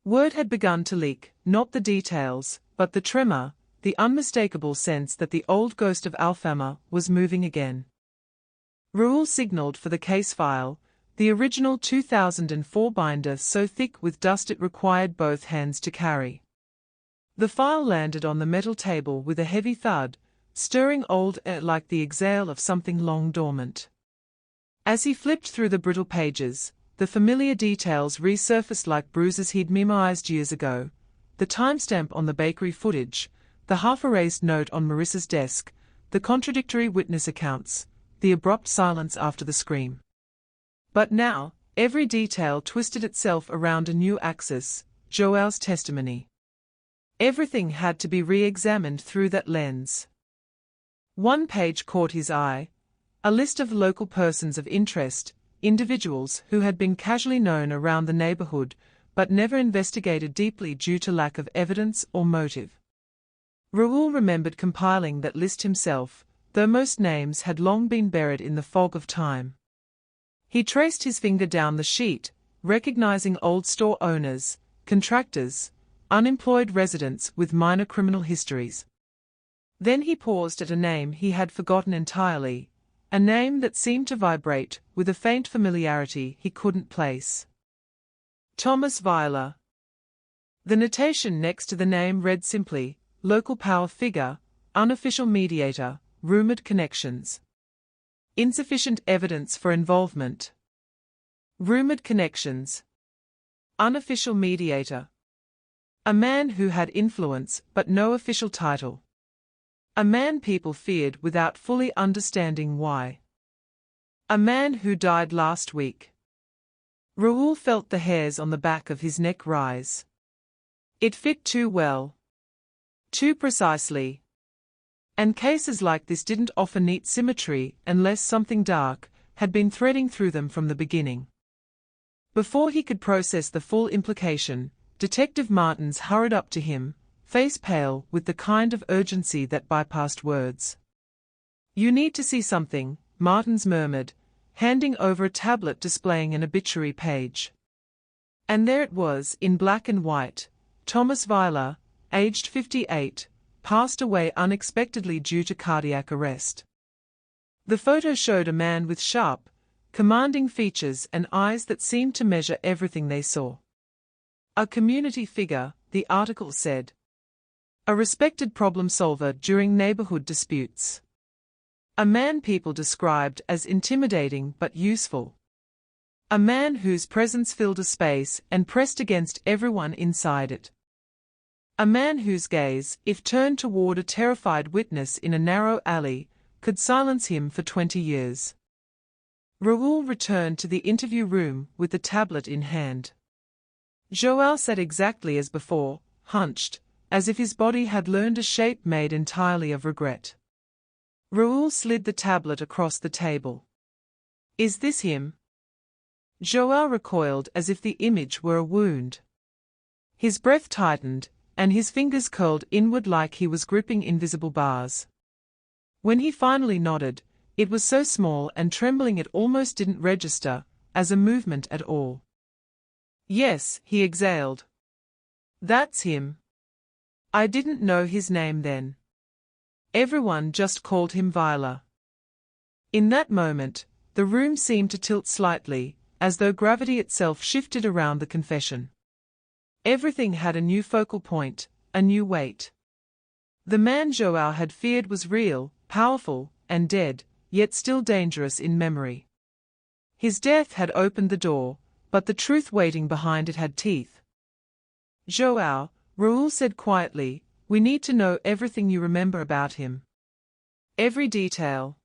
Word had begun to leak, not the details, but the tremor, the unmistakable sense that the old ghost of Alfama was moving again. Raul signaled for the case file, the original 2004 binder so thick with dust it required both hands to carry. The file landed on the metal table with a heavy thud, stirring old air like the exhale of something long dormant. As he flipped through the brittle pages, the familiar details resurfaced like bruises he'd memorized years ago, the timestamp on the bakery footage, the half-erased note on Marissa's desk, the contradictory witness accounts, the abrupt silence after the scream. But now, every detail twisted itself around a new axis, Joao's testimony. Everything had to be re-examined through that lens. One page caught his eye, a list of local persons of interest, individuals who had been casually known around the neighborhood, but never investigated deeply due to lack of evidence or motive. Raul remembered compiling that list himself, though most names had long been buried in the fog of time. He traced his finger down the sheet, recognizing old store owners, contractors, unemployed residents with minor criminal histories. Then he paused at a name he had forgotten entirely, a name that seemed to vibrate with a faint familiarity he couldn't place. Thomas Weiler. The notation next to the name read simply, local power figure, unofficial mediator, rumored connections. Insufficient evidence for involvement. Rumored connections. Unofficial mediator. A man who had influence but no official title. A man people feared without fully understanding why. A man who died last week. Raul felt the hairs on the back of his neck rise. It fit too well. Too precisely. And cases like this didn't offer neat symmetry unless something dark had been threading through them from the beginning. Before he could process the full implication, Detective Martins hurried up to him, face pale with the kind of urgency that bypassed words. "You need to see something," Martins murmured, handing over a tablet displaying an obituary page. And there it was, in black and white. Thomas Weiler, aged 58, passed away unexpectedly due to cardiac arrest. The photo showed a man with sharp, commanding features and eyes that seemed to measure everything they saw. A community figure, the article said. A respected problem solver during neighborhood disputes. A man people described as intimidating but useful. A man whose presence filled a space and pressed against everyone inside it. A man whose gaze, if turned toward a terrified witness in a narrow alley, could silence him for 20 years. Raoul returned to the interview room with the tablet in hand. Joël sat exactly as before, hunched, as if his body had learned a shape made entirely of regret. Raoul slid the tablet across the table. Is this him? Joël recoiled as if the image were a wound. His breath tightened, and his fingers curled inward like he was gripping invisible bars. When he finally nodded, it was so small and trembling it almost didn't register as a movement at all. Yes, he exhaled. That's him. I didn't know his name then. Everyone just called him Viola. In that moment, the room seemed to tilt slightly, as though gravity itself shifted around the confession. Everything had a new focal point, a new weight. The man Joël had feared was real, powerful, and dead, yet still dangerous in memory. His death had opened the door, but the truth waiting behind it had teeth. Joël, Raoul said quietly, we need to know everything you remember about him. Every detail.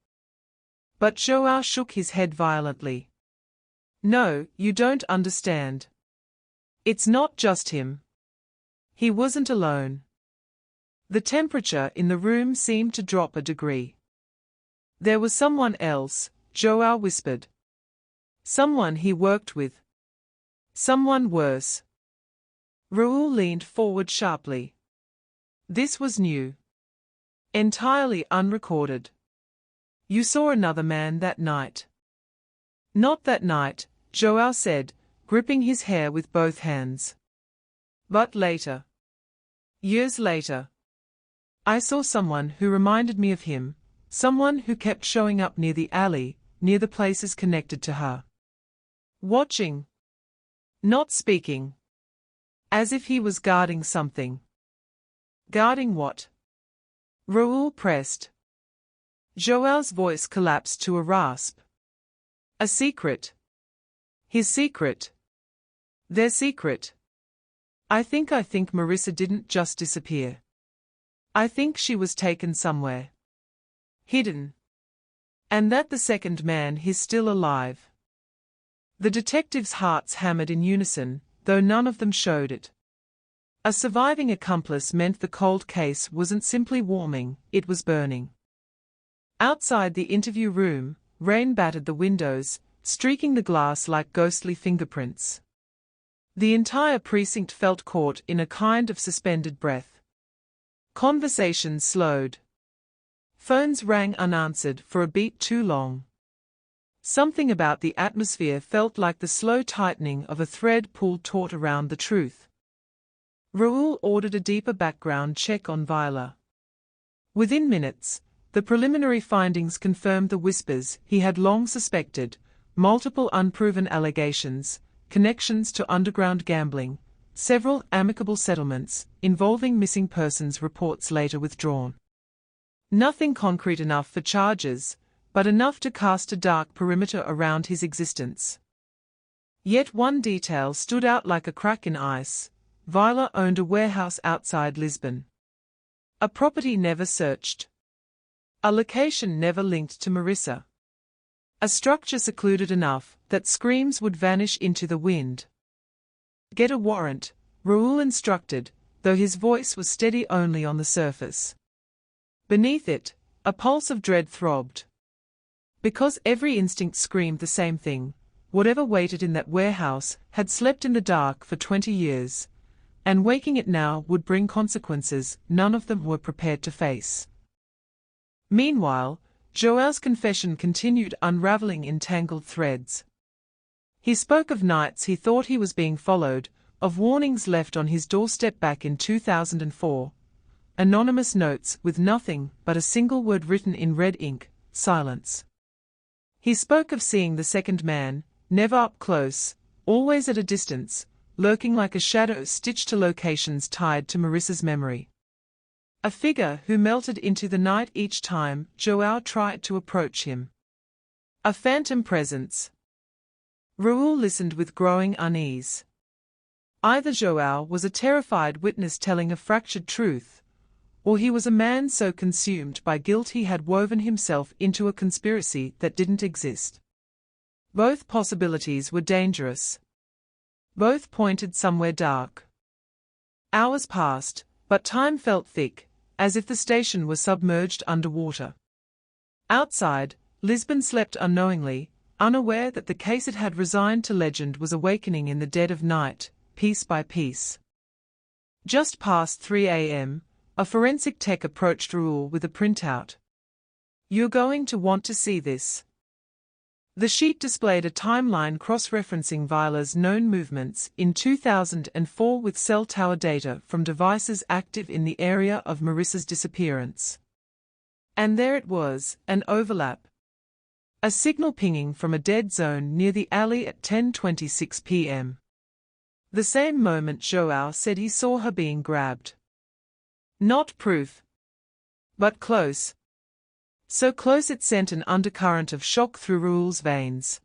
But Joël shook his head violently. No, you don't understand. It's not just him. He wasn't alone. The temperature in the room seemed to drop a degree. There was someone else, Joël whispered. Someone he worked with. Someone worse. Raoul leaned forward sharply. This was new. Entirely unrecorded. You saw another man that night. Not that night, Joël said, gripping his hair with both hands. But later. Years later. I saw someone who reminded me of him, someone who kept showing up near the alley, near the places connected to her. Watching. Not speaking. As if he was guarding something. Guarding what? Raoul pressed. Joël's voice collapsed to a rasp. A secret. His secret. Their secret. I think Marissa didn't just disappear. I think she was taken somewhere. Hidden. And that the second man is still alive. The detectives' hearts hammered in unison, though none of them showed it. A surviving accomplice meant the cold case wasn't simply warming, it was burning. Outside the interview room, rain battered the windows, streaking the glass like ghostly fingerprints. The entire precinct felt caught in a kind of suspended breath. Conversations slowed. Phones rang unanswered for a beat too long. Something about the atmosphere felt like the slow tightening of a thread pulled taut around the truth. Raoul ordered a deeper background check on Viola. Within minutes, the preliminary findings confirmed the whispers he had long suspected, multiple unproven allegations, connections to underground gambling, several amicable settlements involving missing persons reports later withdrawn. Nothing concrete enough for charges, but enough to cast a dark perimeter around his existence. Yet one detail stood out like a crack in ice. Viola owned a warehouse outside Lisbon. A property never searched. A location never linked to Marissa. A structure secluded enough that screams would vanish into the wind. Get a warrant, Raoul instructed, though his voice was steady only on the surface. Beneath it, a pulse of dread throbbed. Because every instinct screamed the same thing, whatever waited in that warehouse had slept in the dark for 20 years. And waking it now would bring consequences none of them were prepared to face. Meanwhile, Joël's confession continued unraveling in tangled threads. He spoke of nights he thought he was being followed, of warnings left on his doorstep back in 2004, anonymous notes with nothing but a single word written in red ink, silence. He spoke of seeing the second man, never up close, always at a distance, lurking like a shadow stitched to locations tied to Marissa's memory. A figure who melted into the night each time Joao tried to approach him. A phantom presence. Raoul listened with growing unease. Either Joao was a terrified witness telling a fractured truth, or he was a man so consumed by guilt he had woven himself into a conspiracy that didn't exist. Both possibilities were dangerous. Both pointed somewhere dark. Hours passed, but time felt thick, as if the station was submerged underwater. Outside, Lisbon slept unknowingly, unaware that the case it had resigned to legend was awakening in the dead of night, piece by piece. Just past 3 a.m., a forensic tech approached Raoul with a printout. "You're going to want to see this." The sheet displayed a timeline cross-referencing Viola's known movements in 2004 with cell tower data from devices active in the area of Marissa's disappearance. And there it was, an overlap. A signal pinging from a dead zone near the alley at 10:26 p.m. The same moment Joao said he saw her being grabbed. Not proof, but close. So close it sent an undercurrent of shock through Raoul's veins.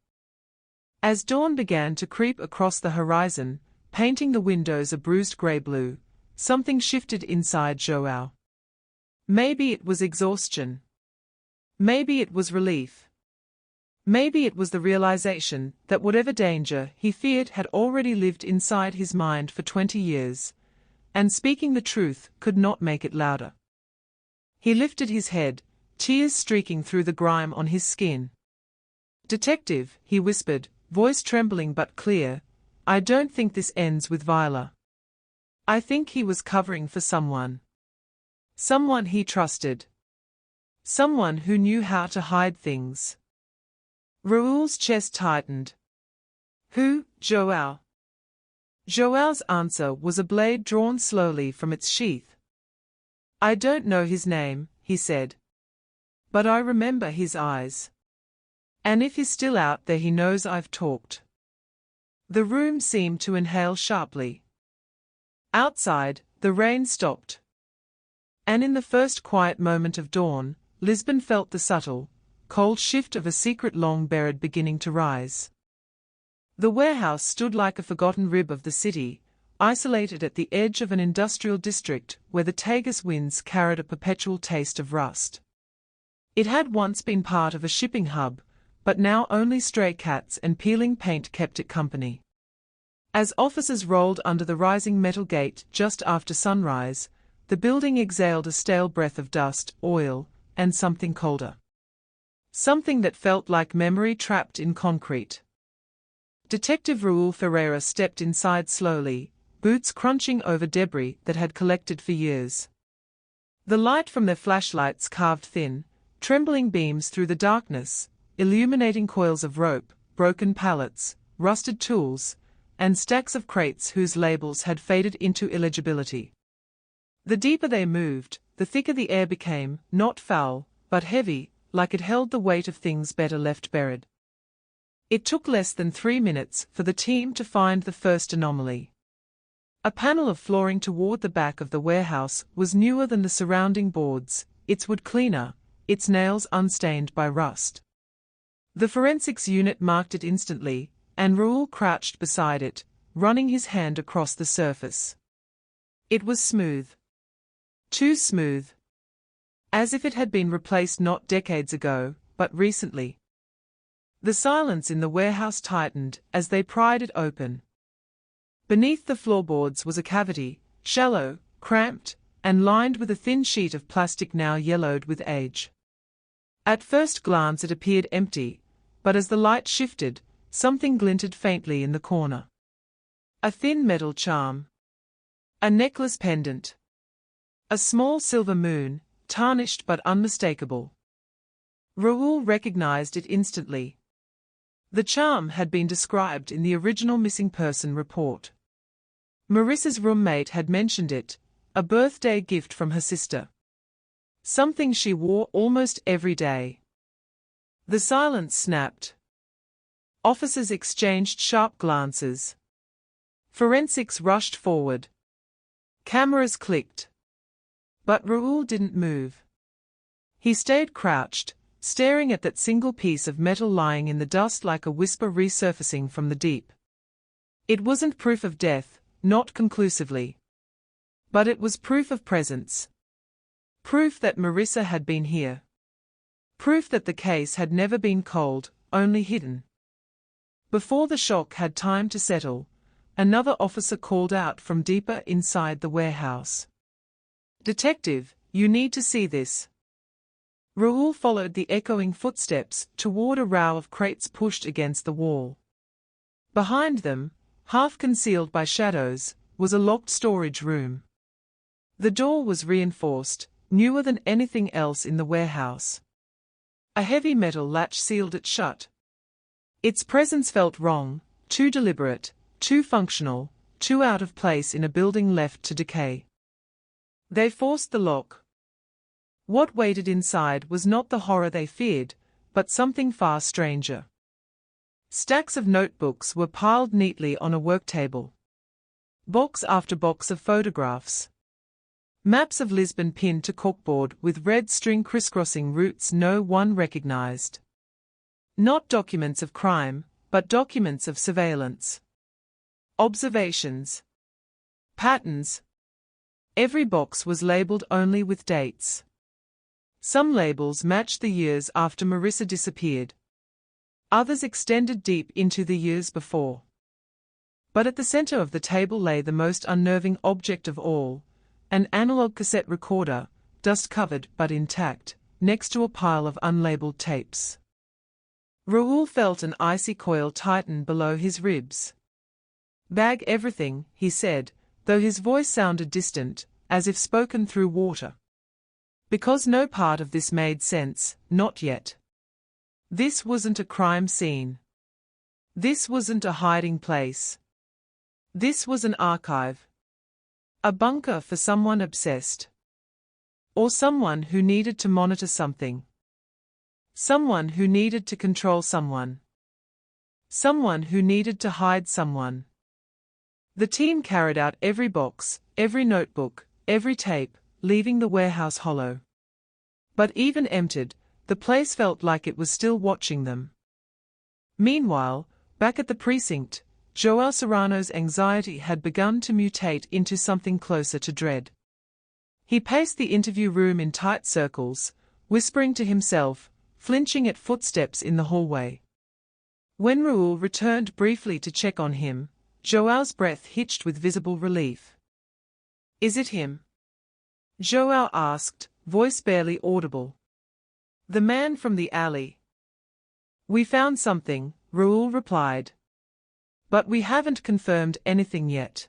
As dawn began to creep across the horizon, painting the windows a bruised grey-blue, something shifted inside Joao. Maybe it was exhaustion. Maybe it was relief. Maybe it was the realization that whatever danger he feared had already lived inside his mind for 20 years, and speaking the truth could not make it louder. He lifted his head, tears streaking through the grime on his skin. "Detective," he whispered, voice trembling but clear, "I don't think this ends with Viola. I think he was covering for someone. Someone he trusted. Someone who knew how to hide things." Raoul's chest tightened. "Who, Joao?" Joao's answer was a blade drawn slowly from its sheath. "I don't know his name," he said. "But I remember his eyes. And if he's still out there, he knows I've talked." The room seemed to inhale sharply. Outside, the rain stopped. And in the first quiet moment of dawn, Lisbon felt the subtle, cold shift of a secret long buried beginning to rise. The warehouse stood like a forgotten rib of the city, isolated at the edge of an industrial district where the Tagus winds carried a perpetual taste of rust. It had once been part of a shipping hub, but now only stray cats and peeling paint kept it company. As officers rolled under the rising metal gate just after sunrise, the building exhaled a stale breath of dust, oil, and something colder. Something that felt like memory trapped in concrete. Detective Raoul Ferreira stepped inside slowly, boots crunching over debris that had collected for years. The light from their flashlights carved thin, trembling beams through the darkness, illuminating coils of rope, broken pallets, rusted tools, and stacks of crates whose labels had faded into illegibility. The deeper they moved, the thicker the air became, not foul, but heavy, like it held the weight of things better left buried. It took less than 3 minutes for the team to find the first anomaly. A panel of flooring toward the back of the warehouse was newer than the surrounding boards, its wood cleaner, its nails unstained by rust. The forensics unit marked it instantly, and Raoul crouched beside it, running his hand across the surface. It was smooth. Too smooth. As if it had been replaced not decades ago, but recently. The silence in the warehouse tightened as they pried it open. Beneath the floorboards was a cavity, shallow, cramped, and lined with a thin sheet of plastic now yellowed with age. At first glance it appeared empty, but as the light shifted, something glinted faintly in the corner. A thin metal charm. A necklace pendant. A small silver moon, tarnished but unmistakable. Raoul recognized it instantly. The charm had been described in the original missing person report. Marissa's roommate had mentioned it, a birthday gift from her sister. Something she wore almost every day. The silence snapped. Officers exchanged sharp glances. Forensics rushed forward. Cameras clicked. But Raoul didn't move. He stayed crouched, staring at that single piece of metal lying in the dust like a whisper resurfacing from the deep. It wasn't proof of death, not conclusively. But it was proof of presence. Proof that Marissa had been here. Proof that the case had never been cold, only hidden. Before the shock had time to settle, another officer called out from deeper inside the warehouse. "Detective, you need to see this." Raoul followed the echoing footsteps toward a row of crates pushed against the wall. Behind them, half concealed by shadows, was a locked storage room. The door was reinforced, newer than anything else in the warehouse. A heavy metal latch sealed it shut. Its presence felt wrong, too deliberate, too functional, too out of place in a building left to decay. They forced the lock. What waited inside was not the horror they feared, but something far stranger. Stacks of notebooks were piled neatly on a work table. Box after box of photographs. Maps of Lisbon pinned to corkboard with red string crisscrossing routes no one recognized. Not documents of crime, but documents of surveillance. Observations. Patterns. Every box was labeled only with dates. Some labels matched the years after Marissa disappeared. Others extended deep into the years before. But at the center of the table lay the most unnerving object of all, an analog cassette recorder, dust-covered but intact, next to a pile of unlabeled tapes. Raoul felt an icy coil tighten below his ribs. "Bag everything," he said, though his voice sounded distant, as if spoken through water. Because no part of this made sense, not yet. This wasn't a crime scene. This wasn't a hiding place. This was an archive. A bunker for someone obsessed. Or someone who needed to monitor something. Someone who needed to control someone. Someone who needed to hide someone. The team carried out every box, every notebook, every tape, leaving the warehouse hollow. But even emptied, the place felt like it was still watching them. Meanwhile, back at the precinct, Joel Serrano's anxiety had begun to mutate into something closer to dread. He paced the interview room in tight circles, whispering to himself, flinching at footsteps in the hallway. When Raoul returned briefly to check on him, Joel's breath hitched with visible relief. "Is it him?" Joel asked, voice barely audible. "The man from the alley." "We found something," Raoul replied. "But we haven't confirmed anything yet."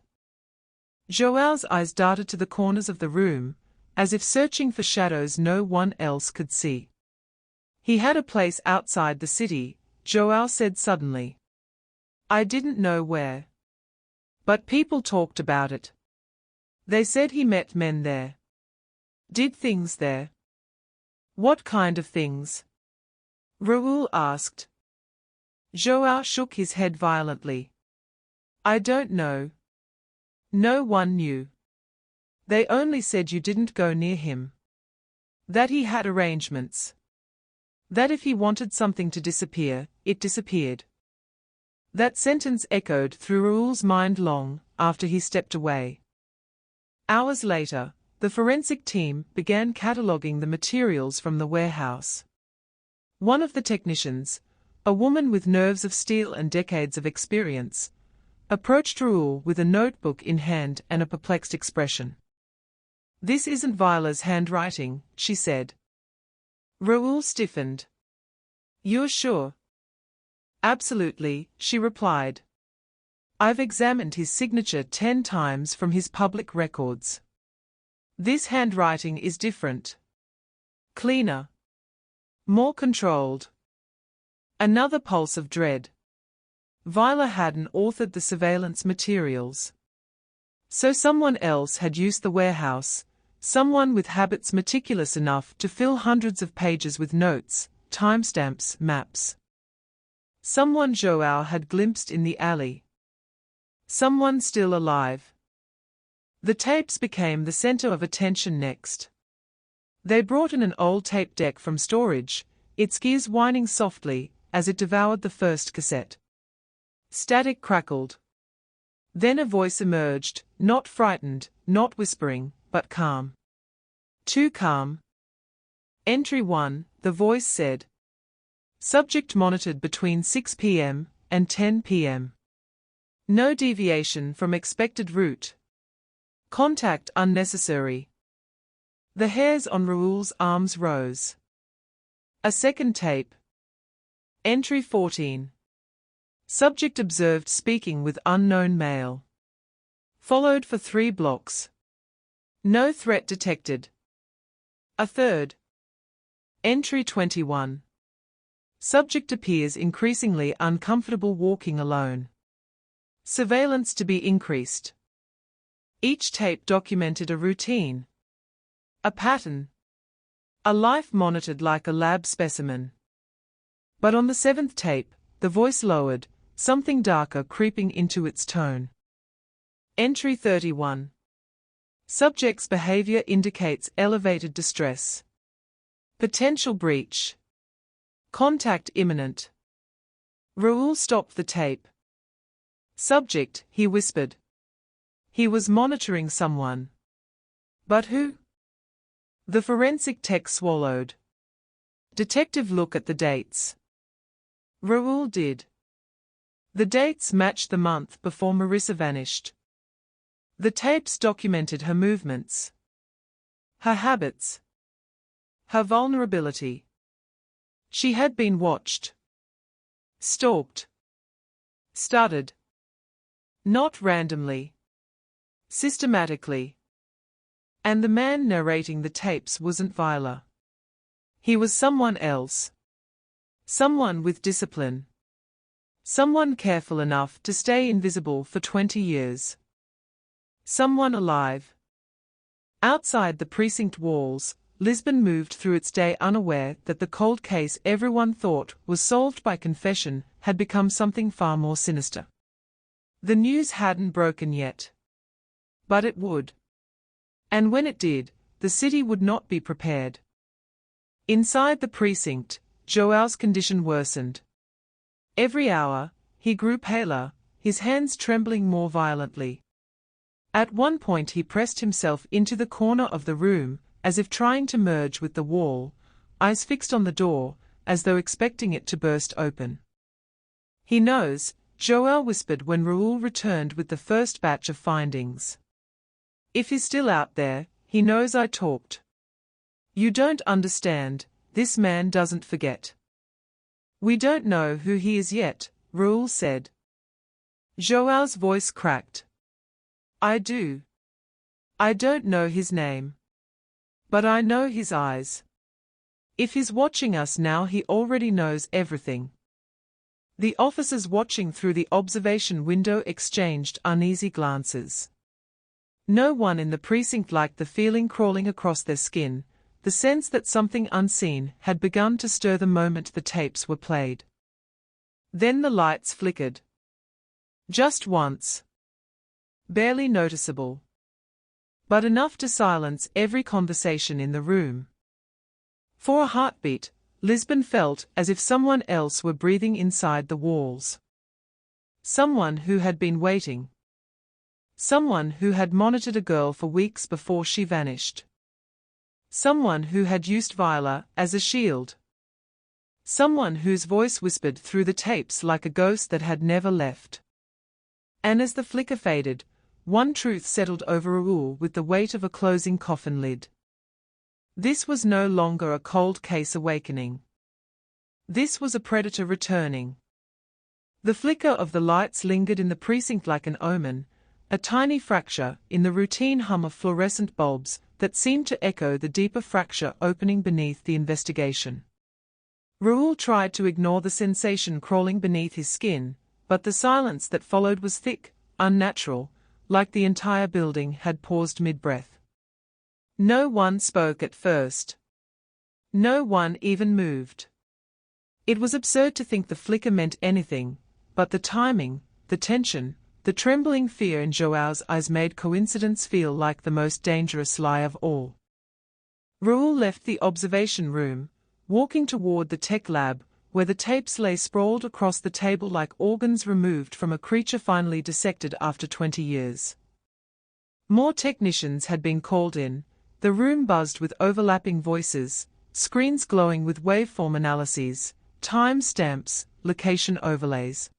Joel's eyes darted to the corners of the room, as if searching for shadows no one else could see. "He had a place outside the city," Joel said suddenly. "I didn't know where. But people talked about it. They said he met men there. Did things there." "What kind of things?" Raoul asked. Joel shook his head violently. "I don't know. No one knew. They only said you didn't go near him. That he had arrangements. That if he wanted something to disappear, it disappeared." That sentence echoed through Raoul's mind long after he stepped away. Hours later, the forensic team began cataloging the materials from the warehouse. One of the technicians, a woman with nerves of steel and decades of experience, approached Raoul with a notebook in hand and a perplexed expression. "This isn't Viola's handwriting," she said. Raoul stiffened. "You're sure?" "Absolutely," she replied. "I've examined his signature 10 times from his public records. This handwriting is different. Cleaner. More controlled." Another pulse of dread. Viola hadn't authored the surveillance materials. So someone else had used the warehouse, someone with habits meticulous enough to fill hundreds of pages with notes, timestamps, maps. Someone Joel had glimpsed in the alley. Someone still alive. The tapes became the center of attention next. They brought in an old tape deck from storage, its gears whining softly as it devoured the first cassette. Static crackled. Then a voice emerged, not frightened, not whispering, but calm. Too calm. Entry 1, the voice said. Subject monitored between 6 p.m. and 10 p.m. No deviation from expected route. Contact unnecessary. The hairs on Raoul's arms rose. A second tape. Entry 14. Subject observed speaking with unknown male. Followed for 3 blocks. No threat detected. A third. Entry 21. Subject appears increasingly uncomfortable walking alone. Surveillance to be increased. Each tape documented a routine. A pattern. A life monitored like a lab specimen. But on the 7th tape, the voice lowered, something darker creeping into its tone. Entry 31. Subject's behavior indicates elevated distress. Potential breach. Contact imminent. Raoul stopped the tape. Subject, he whispered. He was monitoring someone. But who? The forensic tech swallowed. Detective look at the dates. Raoul did. The dates matched the month before Marissa vanished. The tapes documented her movements, her habits, her vulnerability. She had been watched, stalked, studied. Not randomly, systematically. And the man narrating the tapes wasn't Viola. He was someone else. Someone with discipline. Someone careful enough to stay invisible for 20 years. Someone alive. Outside the precinct walls, Lisbon moved through its day unaware that the cold case everyone thought was solved by confession had become something far more sinister. The news hadn't broken yet. But it would. And when it did, the city would not be prepared. Inside the precinct, Joel's condition worsened. Every hour, he grew paler, his hands trembling more violently. At one point he pressed himself into the corner of the room, as if trying to merge with the wall, eyes fixed on the door, as though expecting it to burst open. He knows, Joel whispered when Raoul returned with the first batch of findings. If he's still out there, he knows I talked. You don't understand, this man doesn't forget. We don't know who he is yet, Raoul said. Joel's voice cracked. I do. I don't know his name. But I know his eyes. If he's watching us now, he already knows everything. The officers watching through the observation window exchanged uneasy glances. No one in the precinct liked the feeling crawling across their skin, the sense that something unseen had begun to stir the moment the tapes were played. Then the lights flickered. Just once. Barely noticeable. But enough to silence every conversation in the room. For a heartbeat, Lisbon felt as if someone else were breathing inside the walls. Someone who had been waiting. Someone who had monitored a girl for weeks before she vanished. Someone who had used Viola as a shield. Someone whose voice whispered through the tapes like a ghost that had never left. And as the flicker faded, one truth settled over Raoul with the weight of a closing coffin lid. This was no longer a cold case awakening. This was a predator returning. The flicker of the lights lingered in the precinct like an omen, a tiny fracture in the routine hum of fluorescent bulbs that seemed to echo the deeper fracture opening beneath the investigation. Raoul tried to ignore the sensation crawling beneath his skin, but the silence that followed was thick, unnatural, like the entire building had paused mid-breath. No one spoke at first. No one even moved. It was absurd to think the flicker meant anything, but the timing, the tension, The trembling fear in Joao's eyes made coincidence feel like the most dangerous lie of all. Raoul left the observation room, walking toward the tech lab, where the tapes lay sprawled across the table like organs removed from a creature finally dissected after 20 years. More technicians had been called in. The room buzzed with overlapping voices, screens glowing with waveform analyses, time stamps, location overlays.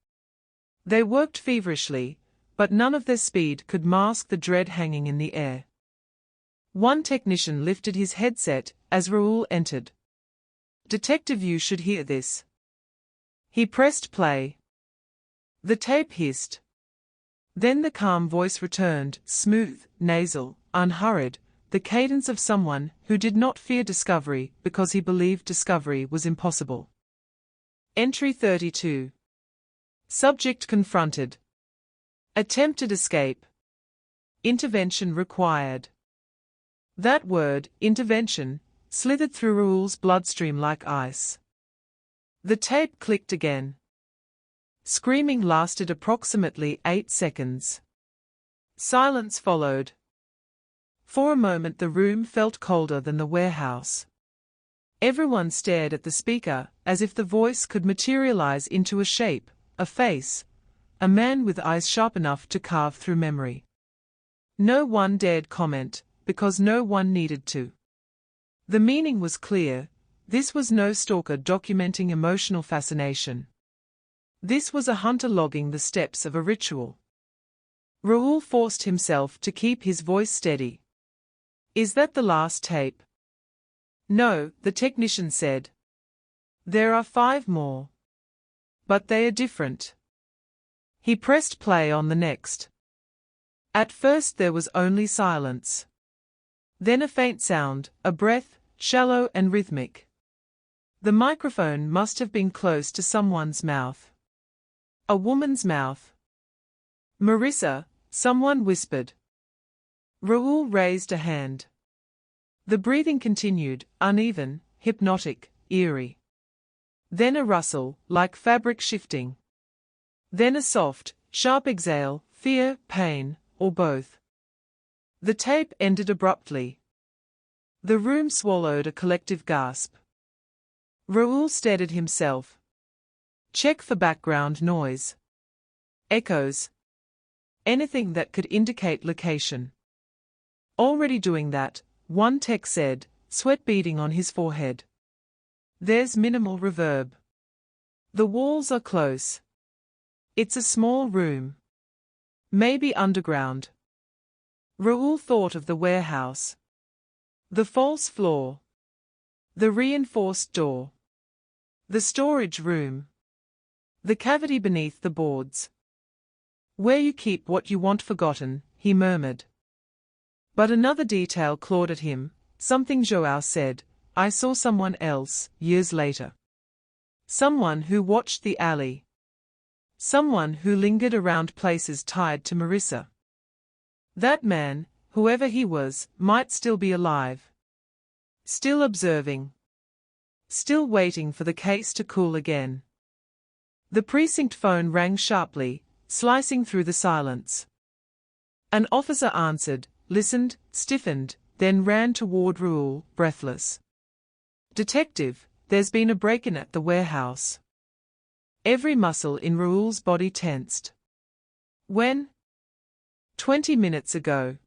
They worked feverishly, but none of their speed could mask the dread hanging in the air. One technician lifted his headset as Raoul entered. "Detective, you should hear this." He pressed play. The tape hissed. Then the calm voice returned, smooth, nasal, unhurried, the cadence of someone who did not fear discovery because he believed discovery was impossible. Entry 32. Subject confronted. Attempted escape. Intervention required. That word, intervention, slithered through Raoul's bloodstream like ice. The tape clicked again. Screaming lasted approximately 8 seconds. Silence followed. For a moment the room felt colder than the warehouse. Everyone stared at the speaker, as if the voice could materialize into a shape, a face, a man with eyes sharp enough to carve through memory. No one dared comment, because no one needed to. The meaning was clear. This was no stalker documenting emotional fascination. This was a hunter logging the steps of a ritual. Raoul forced himself to keep his voice steady. "Is that the last tape?" "No," the technician said. "There are 5 more. But they are different." He pressed play on the next. At first there was only silence. Then a faint sound, a breath, shallow and rhythmic. The microphone must have been close to someone's mouth. A woman's mouth. "Marissa," someone whispered. Raoul raised a hand. The breathing continued, uneven, hypnotic, eerie. Then a rustle, like fabric shifting. Then a soft, sharp exhale, fear, pain, or both. The tape ended abruptly. The room swallowed a collective gasp. Raoul stared at himself. Check for background noise. Echoes. Anything that could indicate location. Already doing that, one tech said, sweat beading on his forehead. There's minimal reverb. The walls are close. It's a small room. Maybe underground. Raoul thought of the warehouse. The false floor. The reinforced door. The storage room. The cavity beneath the boards. "Where you keep what you want forgotten," he murmured. But another detail clawed at him, something Joao said. "I saw someone else, years later. Someone who watched the alley. Someone who lingered around places tied to Marissa. That man, whoever he was, might still be alive. Still observing. Still waiting for the case to cool again." The precinct phone rang sharply, slicing through the silence. An officer answered, listened, stiffened, then ran toward Raoul, breathless. "Detective, there's been a break-in at the warehouse." Every muscle in Raoul's body tensed. "When?" 20 minutes ago.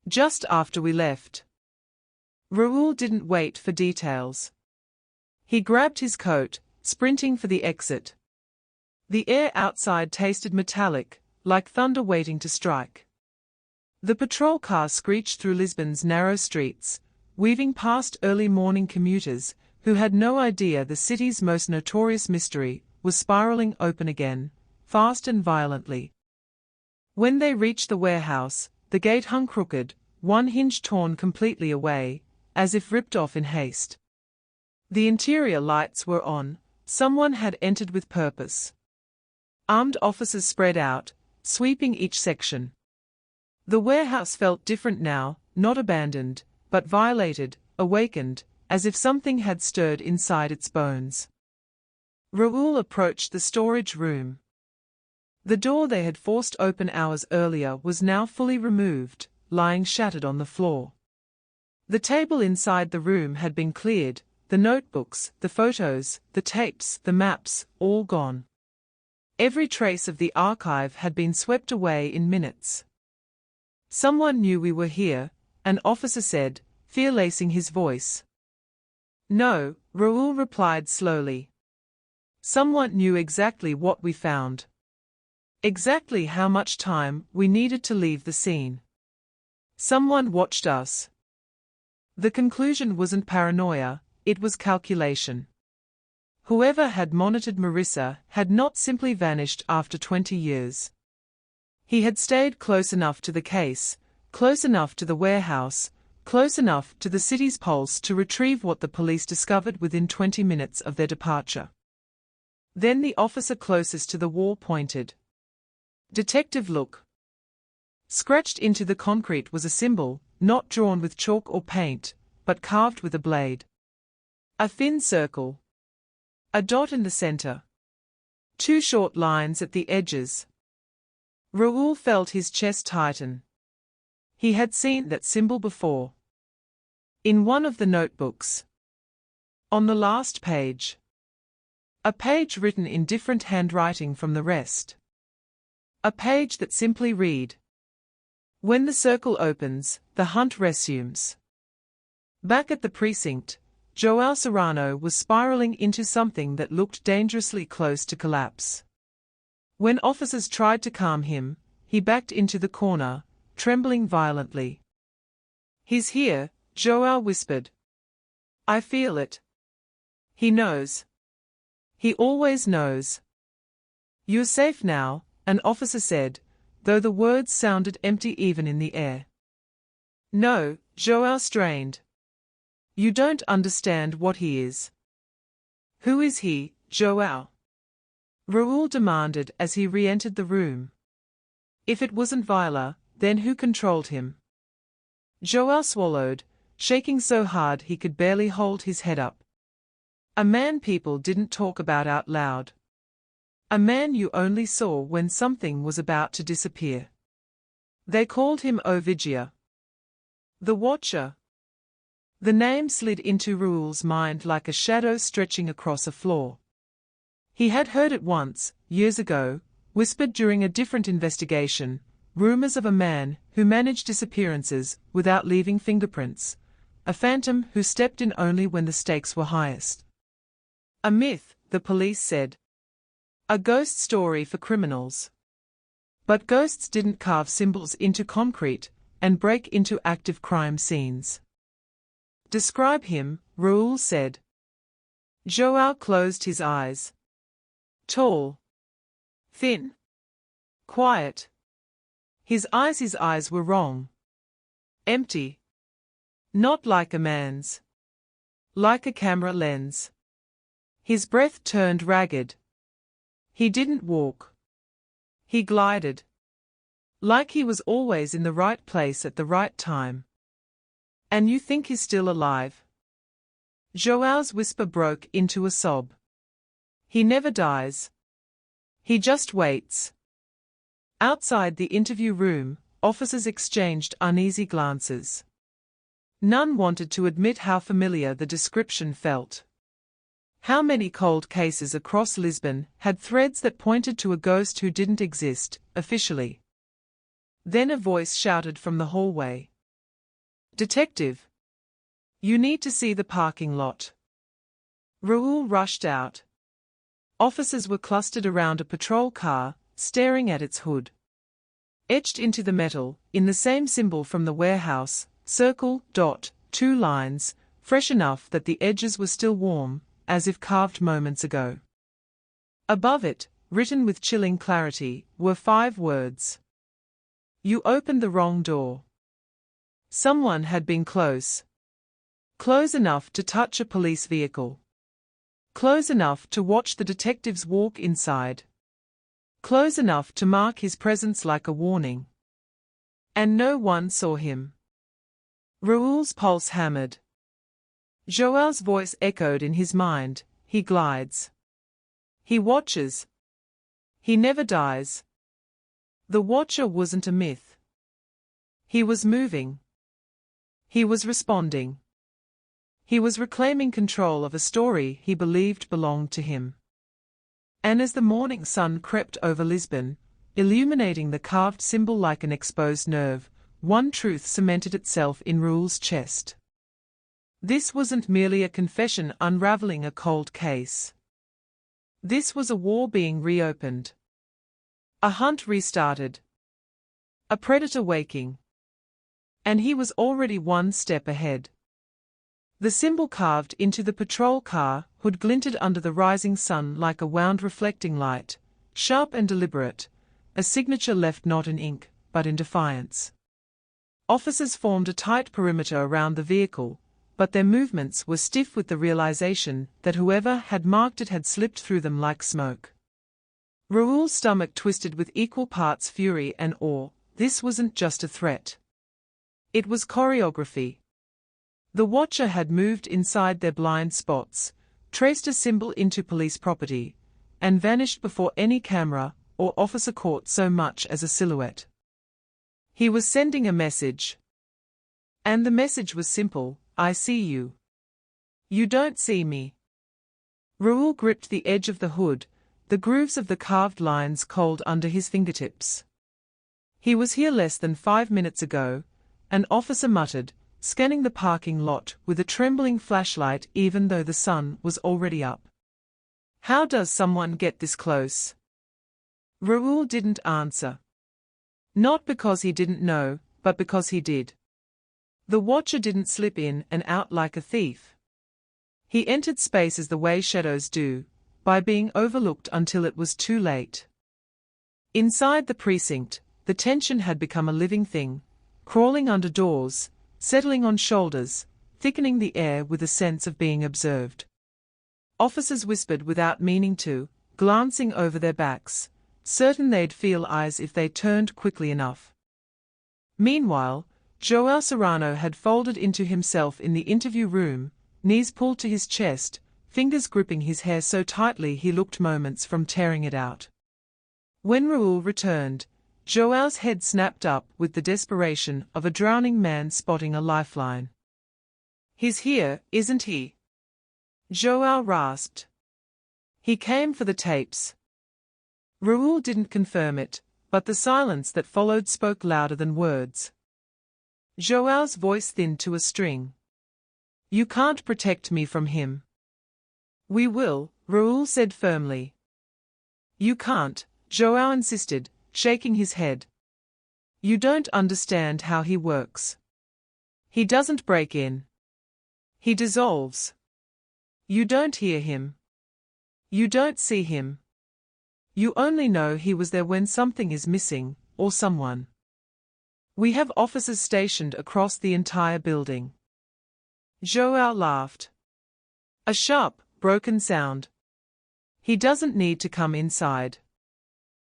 Just after we left." Raoul didn't wait for details. He grabbed his coat, sprinting for the exit. The air outside tasted metallic, like thunder waiting to strike. The patrol car screeched through Lisbon's narrow streets, weaving past early morning commuters who had no idea the city's most notorious mystery was spiraling open again, fast and violently. When they reached the warehouse, the gate hung crooked, one hinge torn completely away, as if ripped off in haste. The interior lights were on. Someone had entered with purpose. Armed officers spread out, sweeping each section. The warehouse felt different now, not abandoned, but violated, awakened, as if something had stirred inside its bones. Raoul approached the storage room. The door they had forced open hours earlier was now fully removed, lying shattered on the floor. The table inside the room had been cleared, the notebooks, the photos, the tapes, the maps, all gone. Every trace of the archive had been swept away in minutes. "Someone knew we were here," an officer said, fear lacing his voice. "No," Raoul replied slowly. "Someone knew exactly what we found. Exactly how much time we needed to leave the scene. Someone watched us." The conclusion wasn't paranoia, it was calculation. Whoever had monitored Marissa had not simply vanished after 20 years. He had stayed close enough to the case, close enough to the warehouse, close enough to the city's pulse to retrieve what the police discovered within 20 minutes of their departure. Then the officer closest to the wall pointed. "Detective, look." Scratched into the concrete was a symbol, not drawn with chalk or paint, but carved with a blade. A thin circle. A dot in the center. 2 short lines at the edges. Raoul felt his chest tighten. He had seen that symbol before. In one of the notebooks. On the last page. A page written in different handwriting from the rest. A page that simply read, "When the circle opens, the hunt resumes." Back at the precinct, João Serrano was spiraling into something that looked dangerously close to collapse. When officers tried to calm him, he backed into the corner, trembling violently. "He's here," João whispered. "I feel it. He knows. He always knows." "You're safe now," an officer said, though the words sounded empty even in the air. "No," João strained. "You don't understand what he is." "Who is he, João?" Raoul demanded as he re-entered the room. If it wasn't Viola, then who controlled him? João swallowed, shaking so hard he could barely hold his head up. A man people didn't talk about out loud. A man you only saw when something was about to disappear. They called him Ovidia. The Watcher. The name slid into Raoul's mind like a shadow stretching across a floor. He had heard it once, years ago, whispered during a different investigation, rumors of a man who managed disappearances without leaving fingerprints, a phantom who stepped in only when the stakes were highest. A myth, the police said. A ghost story for criminals. But ghosts didn't carve symbols into concrete and break into active crime scenes. "Describe him," Raoul said. João closed his eyes. Tall. Thin. Quiet. His eyes were wrong. Empty. Not like a man's. Like a camera lens. His breath turned ragged. He didn't walk. He glided. Like he was always in the right place at the right time. "And you think he's still alive?" João's whisper broke into a sob. "He never dies. He just waits." Outside the interview room, officers exchanged uneasy glances. None wanted to admit how familiar the description felt. How many cold cases across Lisbon had threads that pointed to a ghost who didn't exist, officially? Then a voice shouted from the hallway. "Detective! You need to see the parking lot." Raoul rushed out. Officers were clustered around a patrol car, staring at its hood. Etched into the metal, in the same symbol from the warehouse, circle, dot, 2 lines, fresh enough that the edges were still warm, as if carved moments ago. Above it, written with chilling clarity, were 5 words. "You opened the wrong door." Someone had been close. Close enough to touch a police vehicle. Close enough to watch the detectives walk inside. Close enough to mark his presence like a warning. And no one saw him. Raoul's pulse hammered. João's voice echoed in his mind, "He glides. He watches. He never dies." The Watcher wasn't a myth. He was moving. He was responding. He was reclaiming control of a story he believed belonged to him. And as the morning sun crept over Lisbon, illuminating the carved symbol like an exposed nerve, one truth cemented itself in Raoul's chest. This wasn't merely a confession unraveling a cold case. This was a war being reopened. A hunt restarted. A predator waking. And he was already one step ahead. The symbol carved into the patrol car hood glinted under the rising sun like a wound reflecting light, sharp and deliberate, a signature left not in ink, but in defiance. Officers formed a tight perimeter around the vehicle, but their movements were stiff with the realization that whoever had marked it had slipped through them like smoke. Raoul's stomach twisted with equal parts fury and awe. This wasn't just a threat. It was choreography. The Watcher had moved inside their blind spots, traced a symbol into police property, and vanished before any camera or officer caught so much as a silhouette. He was sending a message. And the message was simple: I see you. You don't see me. Raoul gripped the edge of the hood, the grooves of the carved lines cold under his fingertips. He was here less than 5 minutes ago, an officer muttered, scanning the parking lot with a trembling flashlight even though the sun was already up. How does someone get this close? Raoul didn't answer. Not because he didn't know, but because he did. The Watcher didn't slip in and out like a thief. He entered spaces the way shadows do, by being overlooked until it was too late. Inside the precinct, the tension had become a living thing, crawling under doors, settling on shoulders, thickening the air with a sense of being observed. Officers whispered without meaning to, glancing over their backs, certain they'd feel eyes if they turned quickly enough. Meanwhile, João Serrano had folded into himself in the interview room, knees pulled to his chest, fingers gripping his hair so tightly he looked moments from tearing it out. When Raoul returned, João's head snapped up with the desperation of a drowning man spotting a lifeline. He's here, isn't he? João rasped. He came for the tapes. Raoul didn't confirm it, but the silence that followed spoke louder than words. João's voice thinned to a string. You can't protect me from him. We will, Raoul said firmly. You can't, João insisted, shaking his head. You don't understand how he works. He doesn't break in. He dissolves. You don't hear him. You don't see him. You only know he was there when something is missing, or someone. We have officers stationed across the entire building. João laughed. A sharp, broken sound. He doesn't need to come inside.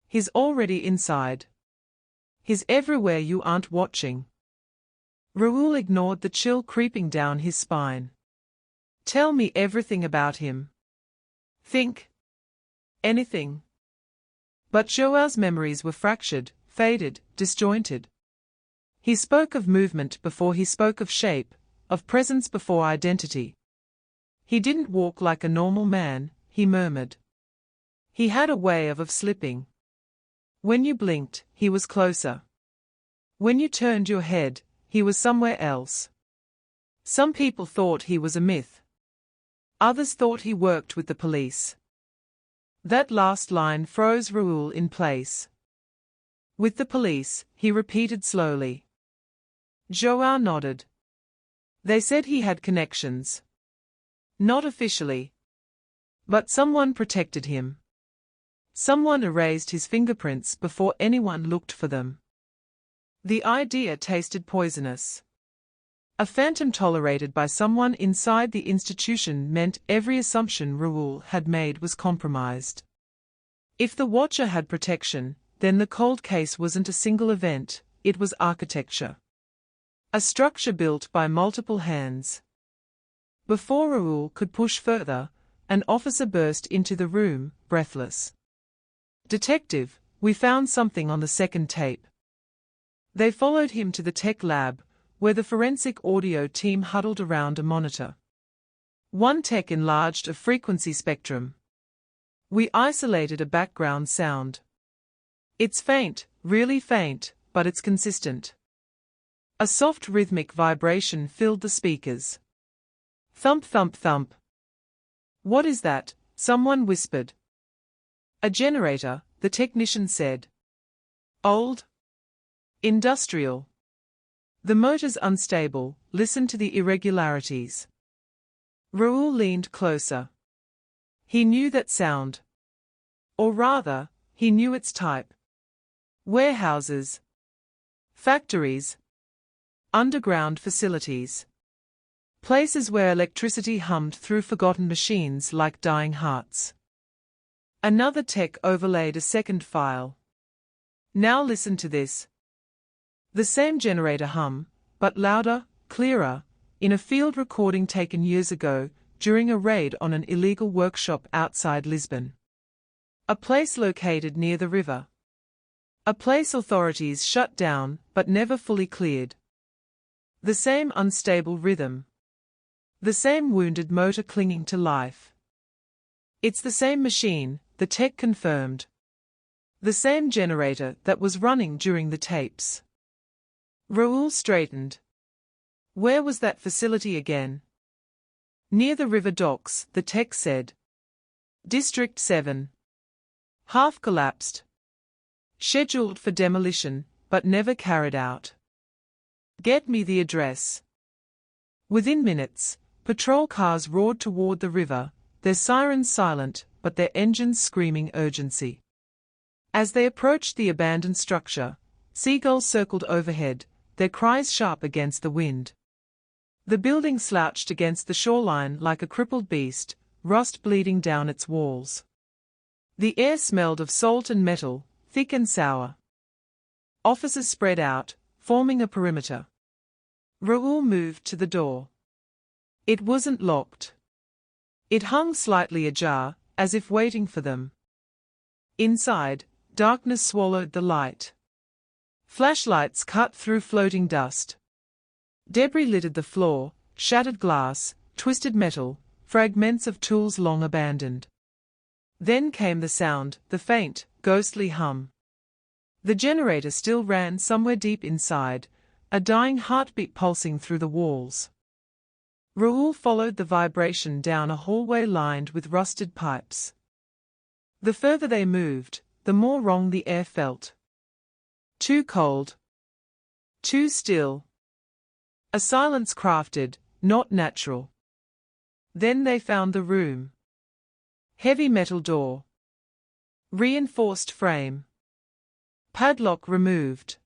He's already inside. He's everywhere you aren't watching. Raoul ignored the chill creeping down his spine. Tell me everything about him. Think. Anything. But João's memories were fractured, faded, disjointed. He spoke of movement before he spoke of shape, of presence before identity. He didn't walk like a normal man, he murmured. He had a way of slipping. When you blinked, he was closer. When you turned your head, he was somewhere else. Some people thought he was a myth. Others thought he worked with the police. That last line froze Raoul in place. With the police, he repeated slowly. João nodded. They said he had connections. Not officially. But someone protected him. Someone erased his fingerprints before anyone looked for them. The idea tasted poisonous. A phantom tolerated by someone inside the institution meant every assumption Raoul had made was compromised. If the Watcher had protection, then the cold case wasn't a single event, it was architecture. A structure built by multiple hands. Before Raoul could push further, an officer burst into the room, breathless. Detective, we found something on the second tape. They followed him to the tech lab, where the forensic audio team huddled around a monitor. One tech enlarged a frequency spectrum. We isolated a background sound. It's faint, really faint, but it's consistent. A soft rhythmic vibration filled the speakers. Thump, thump, thump. What is that? Someone whispered. A generator, the technician said. Old? Industrial. The motor's unstable, listen to the irregularities. Raoul leaned closer. He knew that sound. Or rather, he knew its type. Warehouses. Factories. Underground facilities. Places where electricity hummed through forgotten machines like dying hearts. Another tech overlaid a second file. Now listen to this. The same generator hum, but louder, clearer, in a field recording taken years ago, during a raid on an illegal workshop outside Lisbon. A place located near the river. A place authorities shut down, but never fully cleared. The same unstable rhythm. The same wounded motor clinging to life. It's the same machine, the tech confirmed. The same generator that was running during the tapes. Raoul straightened. Where was that facility again? Near the river docks, the tech said. District 7. Half collapsed. Scheduled for demolition, but never carried out. Get me the address. Within minutes, patrol cars roared toward the river, their sirens silent, but their engines screaming urgency. As they approached the abandoned structure, seagulls circled overhead, their cries sharp against the wind. The building slouched against the shoreline like a crippled beast, rust bleeding down its walls. The air smelled of salt and metal, thick and sour. Officers spread out, forming a perimeter. Raoul moved to the door. It wasn't locked. It hung slightly ajar, as if waiting for them. Inside, darkness swallowed the light. Flashlights cut through floating dust. Debris littered the floor, shattered glass, twisted metal, fragments of tools long abandoned. Then came the sound, the faint, ghostly hum. The generator still ran somewhere deep inside, a dying heartbeat pulsing through the walls. Raoul followed the vibration down a hallway lined with rusted pipes. The further they moved, the more wrong the air felt. Too cold. Too still. A silence crafted, not natural. Then they found the room. Heavy metal door. Reinforced frame. Padlock removed.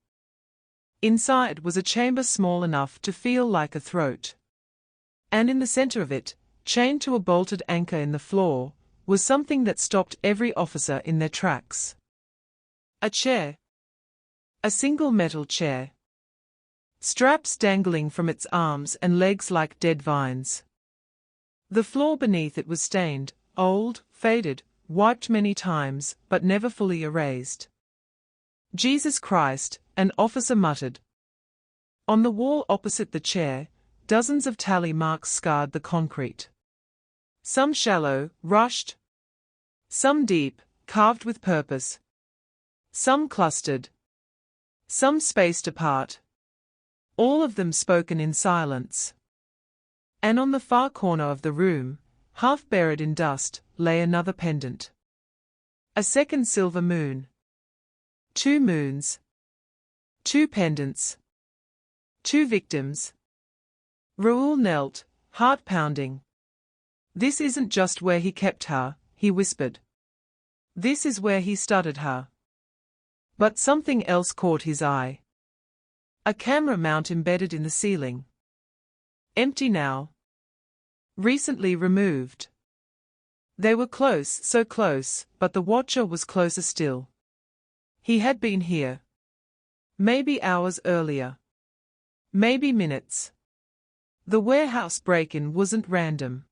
Inside was a chamber small enough to feel like a throat. And in the center of it, chained to a bolted anchor in the floor, was something that stopped every officer in their tracks. A chair. A single metal chair. Straps dangling from its arms and legs like dead vines. The floor beneath it was stained, old, faded, wiped many times, but never fully erased. Jesus Christ, an officer muttered. On the wall opposite the chair, dozens of tally marks scarred the concrete. Some shallow, rushed. Some deep, carved with purpose. Some clustered. Some spaced apart. All of them spoken in silence. And on the far corner of the room, half buried in dust, lay another pendant. A second silver moon. 2 moons. 2 pendants. 2 victims. Raoul knelt, heart pounding. This isn't just where he kept her, he whispered. This is where he studied her. But something else caught his eye. A camera mount embedded in the ceiling. Empty now. Recently removed. They were close, so close, but the watcher was closer still. He had been here. Maybe hours earlier. Maybe minutes. The warehouse break-in wasn't random.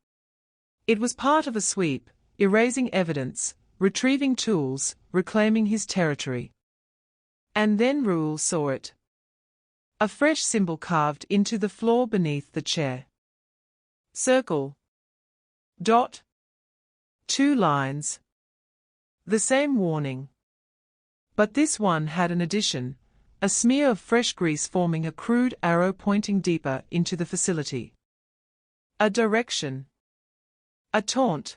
It was part of a sweep, erasing evidence, retrieving tools, reclaiming his territory. And then Raoul saw it. A fresh symbol carved into the floor beneath the chair. Circle. Dot. 2 lines. The same warning. But this one had an addition, a smear of fresh grease forming a crude arrow pointing deeper into the facility. A direction. A taunt.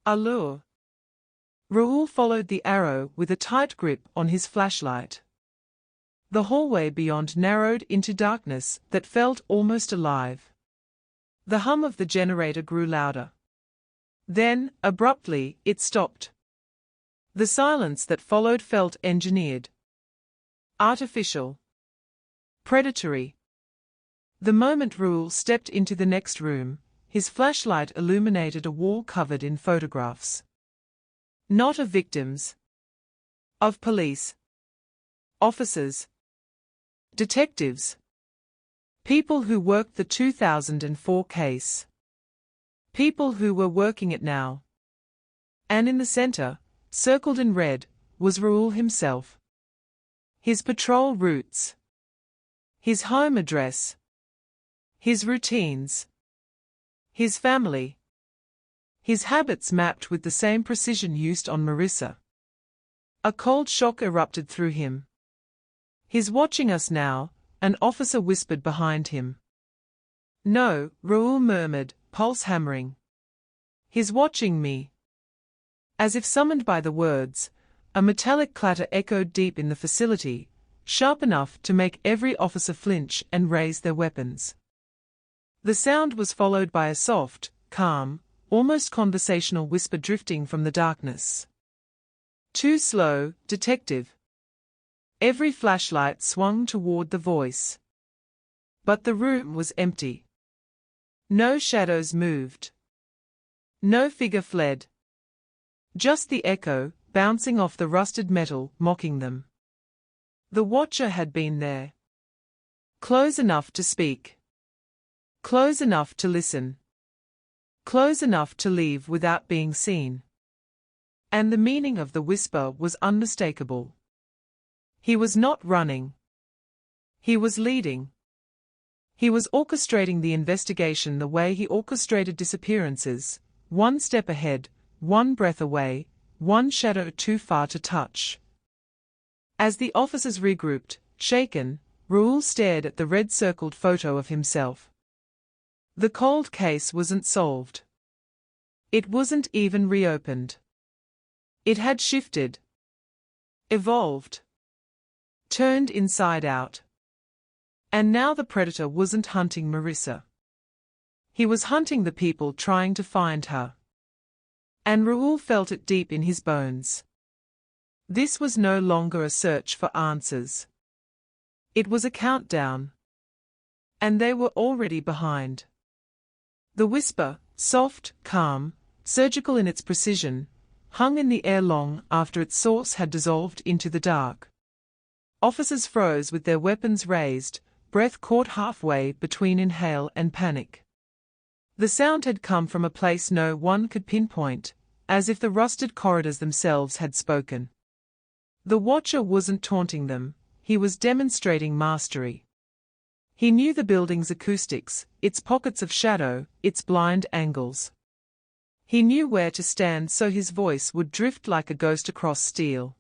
A lure. Raoul followed the arrow with a tight grip on his flashlight. The hallway beyond narrowed into darkness that felt almost alive. The hum of the generator grew louder. Then, abruptly, it stopped. The silence that followed felt engineered. Artificial. Predatory. The moment Raoul stepped into the next room, his flashlight illuminated a wall covered in photographs. Not of victims. Of police. Officers. Detectives. People who worked the 2004 case. People who were working it now. And in the center, circled in red, was Raoul himself. His patrol routes. His home address. His routines. His family. His habits mapped with the same precision used on Marissa. A cold shock erupted through him. "He's watching us now," an officer whispered behind him. "No," Raoul murmured, pulse hammering. "He's watching me." As if summoned by the words, a metallic clatter echoed deep in the facility, sharp enough to make every officer flinch and raise their weapons. The sound was followed by a soft, calm, almost conversational whisper drifting from the darkness. "Too slow, detective." Every flashlight swung toward the voice. But the room was empty. No shadows moved. No figure fled. Just the echo, bouncing off the rusted metal, mocking them. The watcher had been there. Close enough to speak. Close enough to listen. Close enough to leave without being seen. And the meaning of the whisper was unmistakable. He was not running. He was leading. He was orchestrating the investigation the way he orchestrated disappearances, one step ahead, one breath away, one shadow too far to touch. As the officers regrouped, shaken, Raoul stared at the red-circled photo of himself. The cold case wasn't solved. It wasn't even reopened. It had shifted. Evolved. Turned inside out. And now the predator wasn't hunting Marissa. He was hunting the people trying to find her. And Raoul felt it deep in his bones. This was no longer a search for answers. It was a countdown. And they were already behind. The whisper, soft, calm, surgical in its precision, hung in the air long after its source had dissolved into the dark. Officers froze with their weapons raised, breath caught halfway between inhale and panic. The sound had come from a place no one could pinpoint, as if the rusted corridors themselves had spoken. The watcher wasn't taunting them, he was demonstrating mastery. He knew the building's acoustics, its pockets of shadow, its blind angles. He knew where to stand so his voice would drift like a ghost across steel.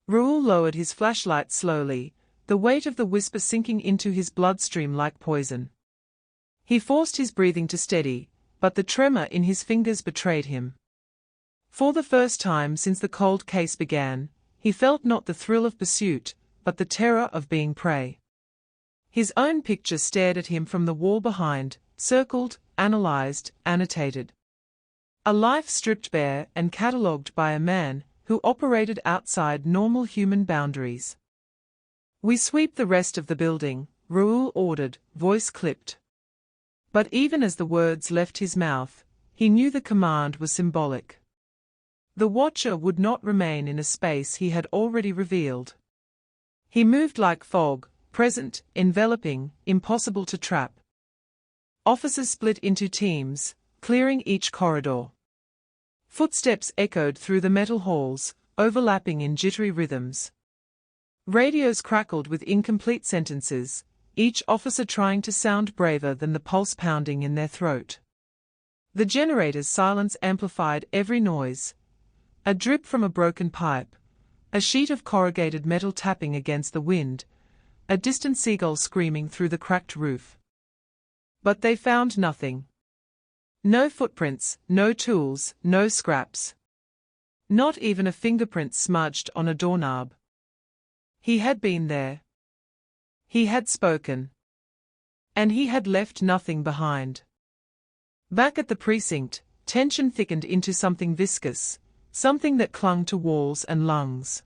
Raoul lowered his flashlight slowly, the weight of the whisper sinking into his bloodstream like poison. He forced his breathing to steady, but the tremor in his fingers betrayed him. For the first time since the cold case began, he felt not the thrill of pursuit, but the terror of being prey. His own picture stared at him from the wall behind, circled, analyzed, annotated. A life stripped bare and catalogued by a man who operated outside normal human boundaries. "We sweep the rest of the building," Raoul ordered, voice clipped. But even as the words left his mouth, he knew the command was symbolic. The watcher would not remain in a space he had already revealed. He moved like fog, present, enveloping, impossible to trap. Officers split into teams, clearing each corridor. Footsteps echoed through the metal halls, overlapping in jittery rhythms. Radios crackled with incomplete sentences, each officer trying to sound braver than the pulse pounding in their throat. The generator's silence amplified every noise. A drip from a broken pipe, a sheet of corrugated metal tapping against the wind, a distant seagull screaming through the cracked roof. But they found nothing. No footprints, no tools, no scraps. Not even a fingerprint smudged on a doorknob. He had been there. He had spoken. And he had left nothing behind. Back at the precinct, tension thickened into something viscous, something that clung to walls and lungs.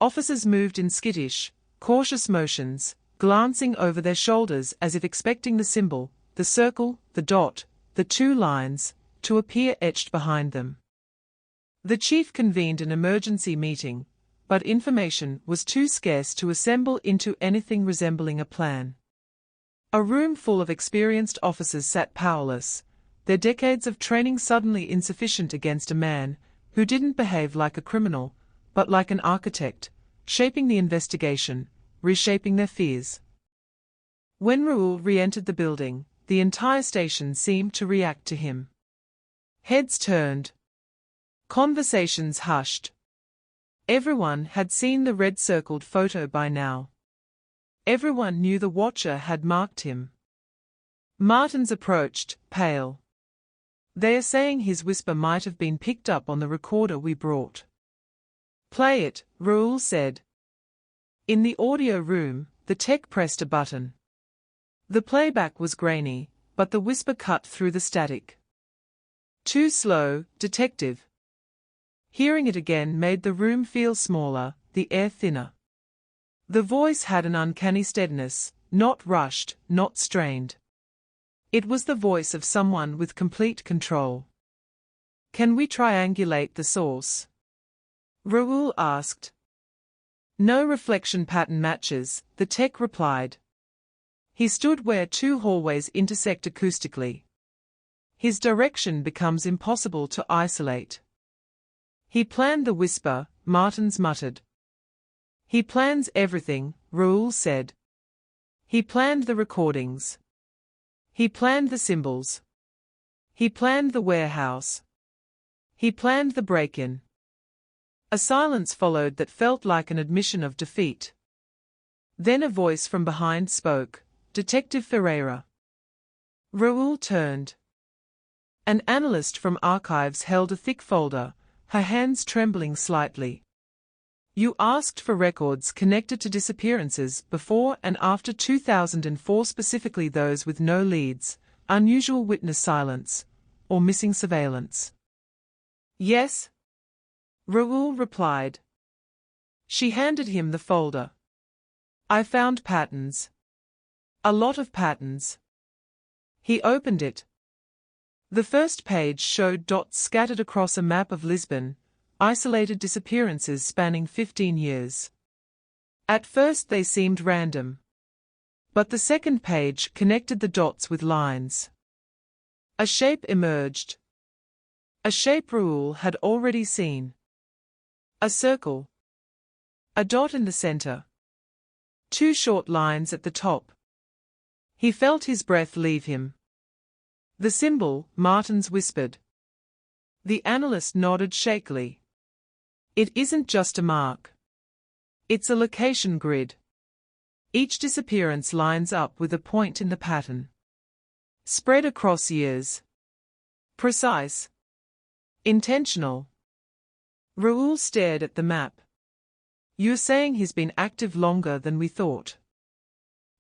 Officers moved in skittish, cautious motions, glancing over their shoulders as if expecting the symbol, the circle, the dot, the two lines, to appear etched behind them. The chief convened an emergency meeting, but information was too scarce to assemble into anything resembling a plan. A room full of experienced officers sat powerless, their decades of training suddenly insufficient against a man who didn't behave like a criminal, but like an architect, shaping the investigation, reshaping their fears. When Raoul re-entered the building, the entire station seemed to react to him. Heads turned. Conversations hushed. Everyone had seen the red-circled photo by now. Everyone knew the watcher had marked him. Martins approached, pale. "They are saying his whisper might have been picked up on the recorder we brought." "Play it," Raoul said. In the audio room, the tech pressed a button. The playback was grainy, but the whisper cut through the static. "Too slow, detective." Hearing it again made the room feel smaller, the air thinner. The voice had an uncanny steadiness, not rushed, not strained. It was the voice of someone with complete control. "Can we triangulate the source?" Raoul asked. "No reflection pattern matches," the tech replied. He stood where two hallways intersect acoustically. His direction becomes impossible to isolate. "He planned the whisper," Martins muttered. "He plans everything," Raoul said. "He planned the recordings. He planned the symbols. He planned the warehouse. He planned the break-in." A silence followed that felt like an admission of defeat. Then a voice from behind spoke, "Detective Ferreira." Raoul turned. An analyst from archives held a thick folder, her hands trembling slightly. "You asked for records connected to disappearances before and after 2004, specifically those with no leads, unusual witness silence, or missing surveillance." "Yes," Raoul replied. She handed him the folder. "I found patterns. A lot of patterns." He opened it. The first page showed dots scattered across a map of Lisbon, isolated disappearances spanning 15 years. At first they seemed random. But the second page connected the dots with lines. A shape emerged. A shape Raoul had already seen. A circle. A dot in the center. Two short lines at the top. He felt his breath leave him. "The symbol," Martins whispered. The analyst nodded shakily. "It isn't just a mark. It's a location grid. Each disappearance lines up with a point in the pattern. Spread across years. Precise. Intentional." Raoul stared at the map. "You're saying he's been active longer than we thought?"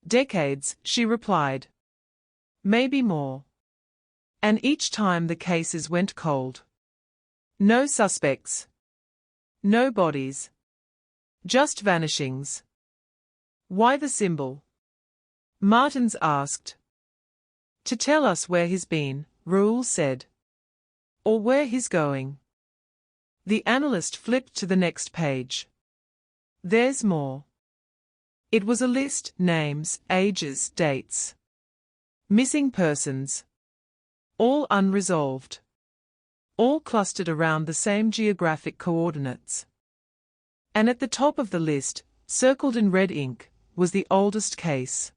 "Decades," she replied. "Maybe more. And each time the cases went cold. No suspects. No bodies. Just vanishings." "Why the symbol?" Martins asked. "To tell us where he's been," Raoul said. "Or where he's going." The analyst flipped to the next page. "There's more." It was a list, names, ages, dates. Missing persons. All unresolved. all clustered around the same geographic coordinates. And at the top of the list, circled in red ink, was the oldest case.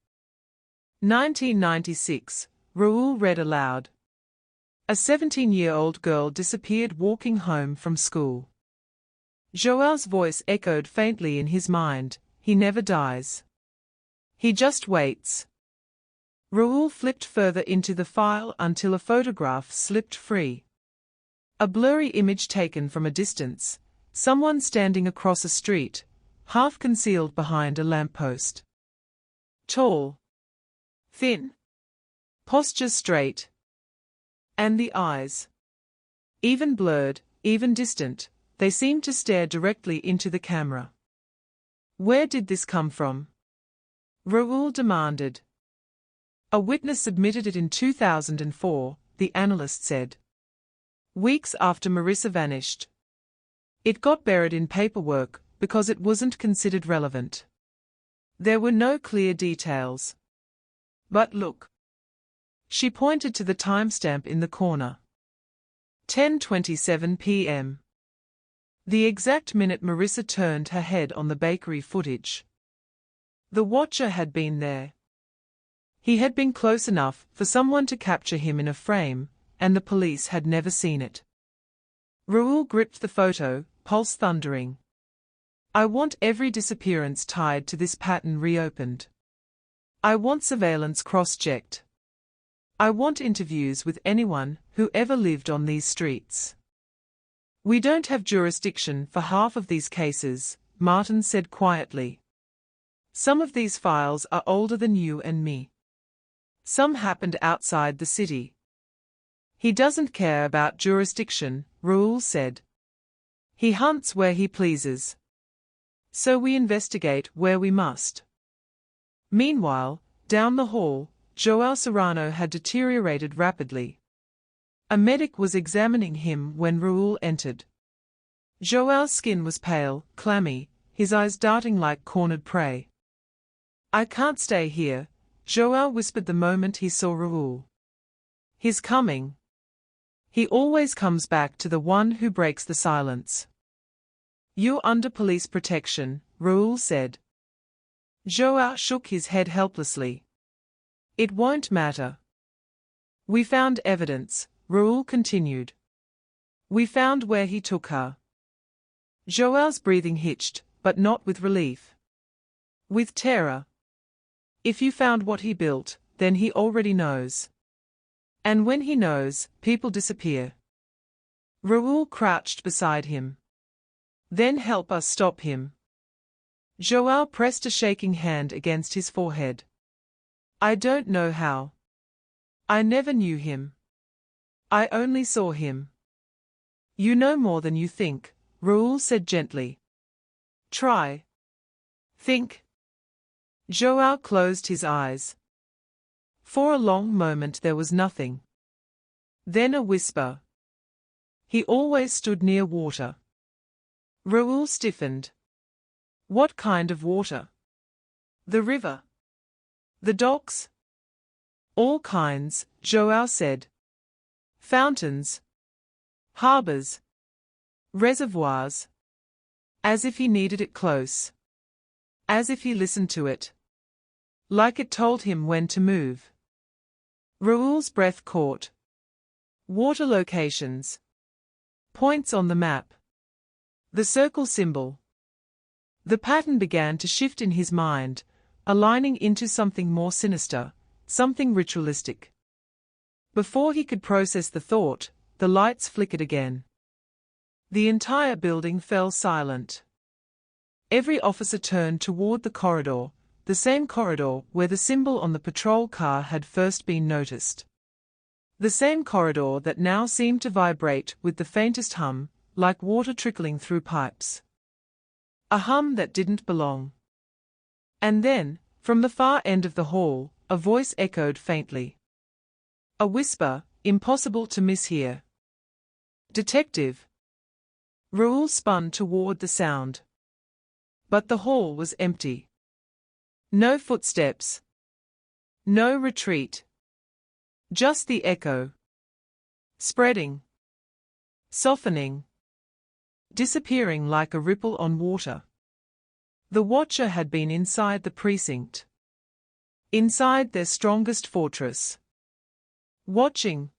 1996, Raoul read aloud. A 17-year-old girl disappeared walking home from school. Joel's voice echoed faintly in his mind. He never dies. He just waits. Raoul flipped further into the file until a photograph slipped free. A blurry image taken from a distance, someone standing across a street, half concealed behind a lamppost. Tall. Thin. Posture straight. And the eyes. Even blurred, even distant, they seemed to stare directly into the camera. Where did this come from? Raoul demanded. A witness submitted it in 2004, the analyst said. Weeks after Marissa vanished. It got buried in paperwork because it wasn't considered relevant. There were no clear details. But look. She pointed to the timestamp in the corner. 10:27 p.m. The exact minute Marissa turned her head on the bakery footage. The watcher had been there. He had been close enough for someone to capture him in a frame, and the police had never seen it. Raoul gripped the photo, pulse thundering. I want every disappearance tied to this pattern reopened. I want surveillance cross-checked. I want interviews with anyone who ever lived on these streets. We don't have jurisdiction for half of these cases, Martin said quietly. Some of these files are older than you and me. Some happened outside the city. He doesn't care about jurisdiction, Raoul said. He hunts where he pleases. So we investigate where we must. Meanwhile, down the hall, Joel Serrano had deteriorated rapidly. A medic was examining him when Raoul entered. Joel's skin was pale, clammy, his eyes darting like cornered prey. I can't stay here, Joel whispered the moment he saw Raoul. He's coming. He always comes back to the one who breaks the silence. You're under police protection, Raoul said. Joel shook his head helplessly. It won't matter. We found evidence, Raoul continued. We found where he took her. Joel's breathing hitched, but not with relief. With terror. If you found what he built, then he already knows. And when he knows, people disappear. Raoul crouched beside him. Then help us stop him. Joel pressed a shaking hand against his forehead. I don't know how. I never knew him. I only saw him. You know more than you think, Raoul said gently. Try. Think. Joel closed his eyes. For a long moment there was nothing. Then a whisper. He always stood near water. Raoul stiffened. What kind of water? The river. The docks? All kinds, Joel said. Fountains. Harbors. Reservoirs. As if he needed it close. As if he listened to it. Like it told him when to move. Raoul's breath caught. Water locations. Points on the map. The circle symbol. The pattern began to shift in his mind, aligning into something more sinister, something ritualistic. Before he could process the thought, the lights flickered again. The entire building fell silent. Every officer turned toward the corridor, the same corridor where the symbol on the patrol car had first been noticed. The same corridor that now seemed to vibrate with the faintest hum, like water trickling through pipes. A hum that didn't belong. And then, from the far end of the hall, a voice echoed faintly. A whisper, impossible to mishear. Detective. Raoul spun toward the sound. But the hall was empty. No footsteps. No retreat. Just the echo. Spreading. softening, disappearing like a ripple on water. The watcher had been inside the precinct, inside their strongest fortress, watching,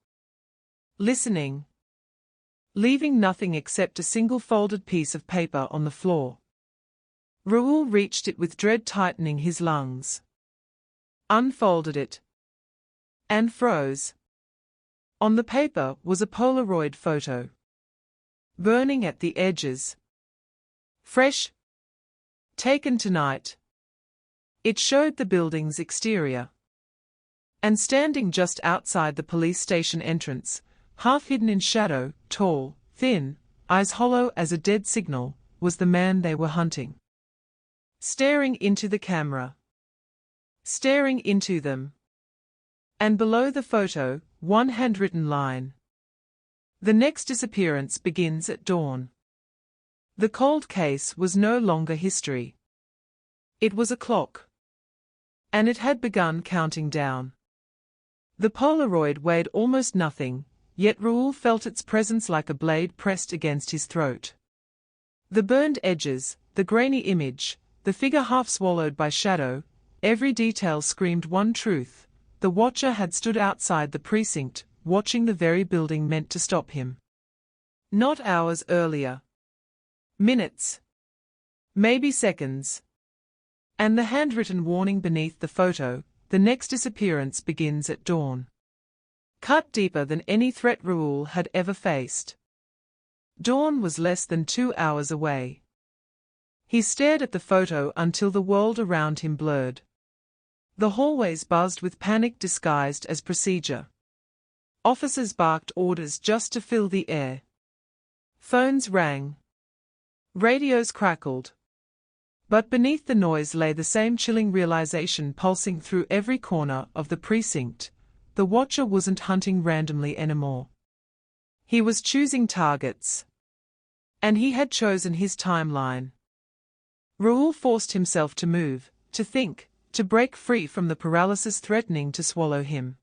listening, leaving nothing except a single folded piece of paper on the floor. Raoul reached it with dread tightening his lungs, unfolded it, and froze. On the paper was a Polaroid photo, burning at the edges. Fresh, taken tonight. It showed the building's exterior. And standing just outside the police station entrance, half hidden in shadow, tall, thin, eyes hollow as a dead signal, was the man they were hunting. Staring into the camera. Staring into them. And below the photo, one handwritten line. The next disappearance begins at dawn. The cold case was no longer history. It was a clock. And it had begun counting down. The Polaroid weighed almost nothing, yet Raoul felt its presence like a blade pressed against his throat. The burned edges, the grainy image, the figure half swallowed by shadow, every detail screamed one truth: the watcher had stood outside the precinct, watching the very building meant to stop him. Not hours earlier. Minutes. Maybe seconds. And the handwritten warning beneath the photo: the next disappearance begins at dawn. Cut deeper than any threat Raoul had ever faced. Dawn was less than 2 hours away. He stared at the photo until the world around him blurred. The hallways buzzed with panic disguised as procedure. Officers barked orders just to fill the air. Phones rang. Radios crackled. But beneath the noise lay the same chilling realization pulsing through every corner of the precinct: the watcher wasn't hunting randomly anymore. He was choosing targets. And he had chosen his timeline. Raoul forced himself to move, to think, to break free from the paralysis threatening to swallow him.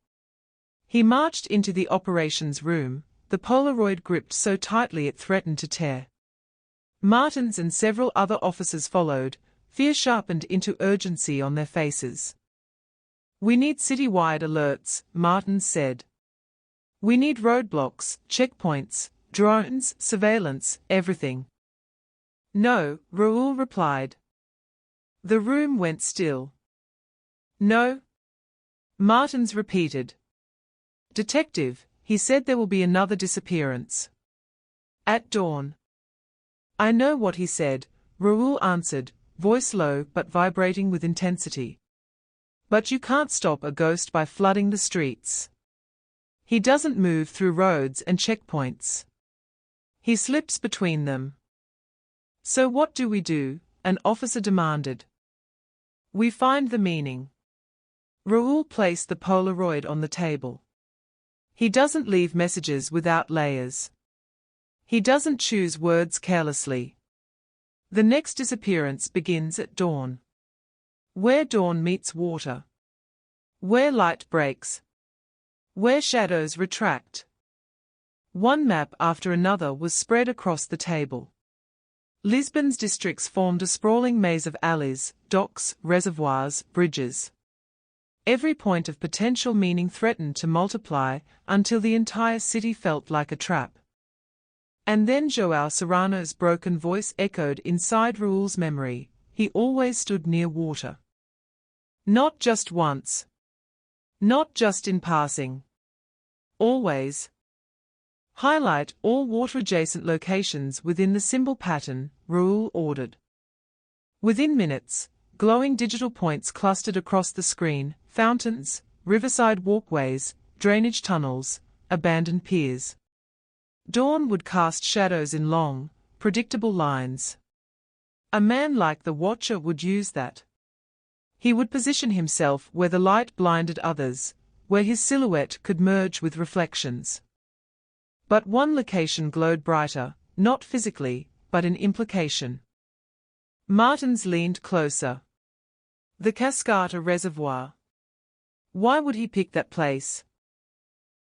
He marched into the operations room, the Polaroid gripped so tightly it threatened to tear. Martins and several other officers followed, fear sharpened into urgency on their faces. "We need citywide alerts," Martins said. "We need roadblocks, checkpoints, drones, surveillance, everything." "No," Raoul replied. The room went still. "No?" Martins repeated. "Detective," he said, "there will be another disappearance. At dawn." "I know what he said," Raoul answered, voice low but vibrating with intensity. "But you can't stop a ghost by flooding the streets. He doesn't move through roads and checkpoints. He slips between them." "So what do we do?" an officer demanded. "We find the meaning." Raoul placed the Polaroid on the table. He doesn't leave messages without layers. He doesn't choose words carelessly. The next disappearance begins at dawn. Where dawn meets water. Where light breaks. Where shadows retract. One map after another was spread across the table. Lisbon's districts formed a sprawling maze of alleys, docks, reservoirs, bridges. Every point of potential meaning threatened to multiply until the entire city felt like a trap. And then João Serrano's broken voice echoed inside Raoul's memory: he always stood near water. Not just once. Not just in passing. Always. Highlight all water-adjacent locations within the symbol pattern, Raoul ordered. Within minutes, glowing digital points clustered across the screen: fountains, riverside walkways, drainage tunnels, abandoned piers. Dawn would cast shadows in long, predictable lines. A man like the Watcher would use that. He would position himself where the light blinded others, where his silhouette could merge with reflections. But one location glowed brighter, not physically, but in implication. Martins leaned closer. The Cascata Reservoir. Why would he pick that place?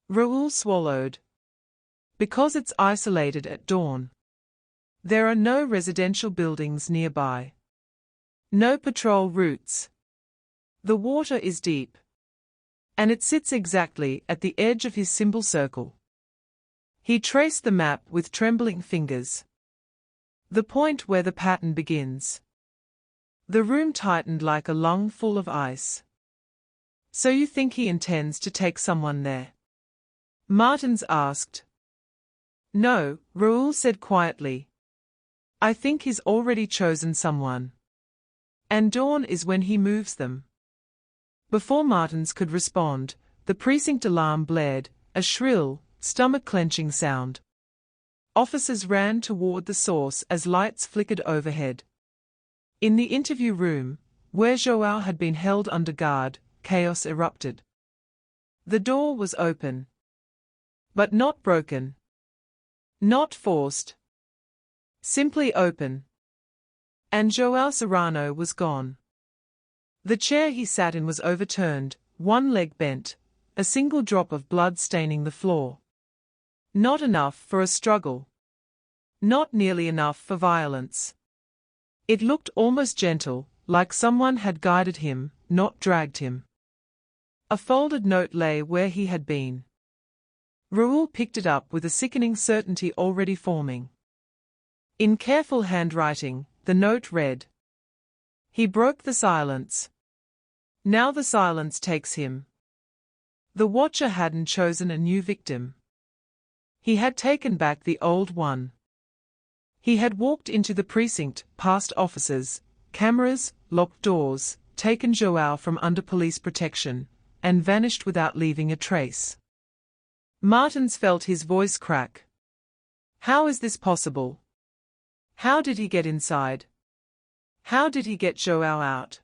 Raoul swallowed. Because it's isolated at dawn. There are no residential buildings nearby. No patrol routes. The water is deep. And it sits exactly at the edge of his symbol circle. He traced the map with trembling fingers. The point where the pattern begins. The room tightened like a lung full of ice. So you think he intends to take someone there? Martins asked. No, Raoul said quietly. I think he's already chosen someone. And dawn is when he moves them. Before Martins could respond, the precinct alarm blared, a shrill, stomach-clenching sound. Officers ran toward the source as lights flickered overhead. In the interview room, where Joao had been held under guard, chaos erupted. The door was open. But not broken. Not forced. Simply open. And Joao Serrano was gone. The chair he sat in was overturned, one leg bent, a single drop of blood staining the floor. Not enough for a struggle. Not nearly enough for violence. It looked almost gentle, like someone had guided him, not dragged him. A folded note lay where he had been. Raoul picked it up with a sickening certainty already forming. In careful handwriting, the note read. He broke the silence. Now the silence takes him. The watcher hadn't chosen a new victim. He had taken back the old one. He had walked into the precinct, past officers, cameras, locked doors, taken Joao from under police protection, and vanished without leaving a trace. Martins felt his voice crack. How is this possible? How did he get inside? How did he get Joao out?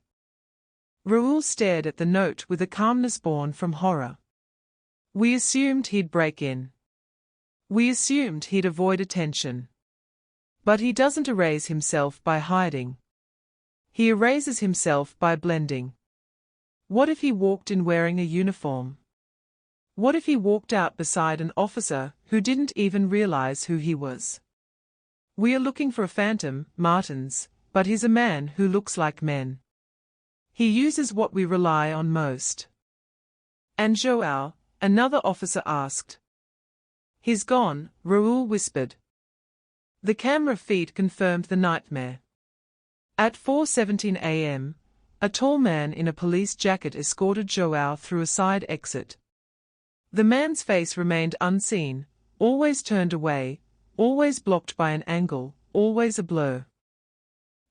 Raoul stared at the note with a calmness born from horror. We assumed he'd break in. We assumed he'd avoid attention. But he doesn't erase himself by hiding. He erases himself by blending. What if he walked in wearing a uniform? What if he walked out beside an officer who didn't even realize who he was? We are looking for a phantom, Martins, but he's a man who looks like men. He uses what we rely on most. And Joao, another officer asked. He's gone, Raoul whispered. The camera feed confirmed the nightmare. At 4:17 a.m., a tall man in a police jacket escorted Joao through a side exit. The man's face remained unseen, always turned away, always blocked by an angle, always a blur.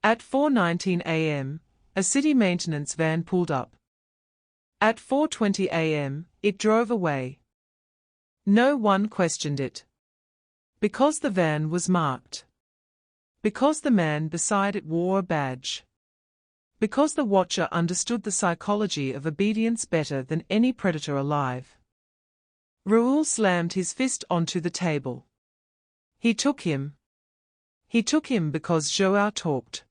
At 4:19 a.m., a city maintenance van pulled up. At 4:20 a.m., it drove away. No one questioned it. Because the van was marked. Because the man beside it wore a badge. Because the watcher understood the psychology of obedience better than any predator alive. Raoul slammed his fist onto the table. He took him. He took him because Joao talked.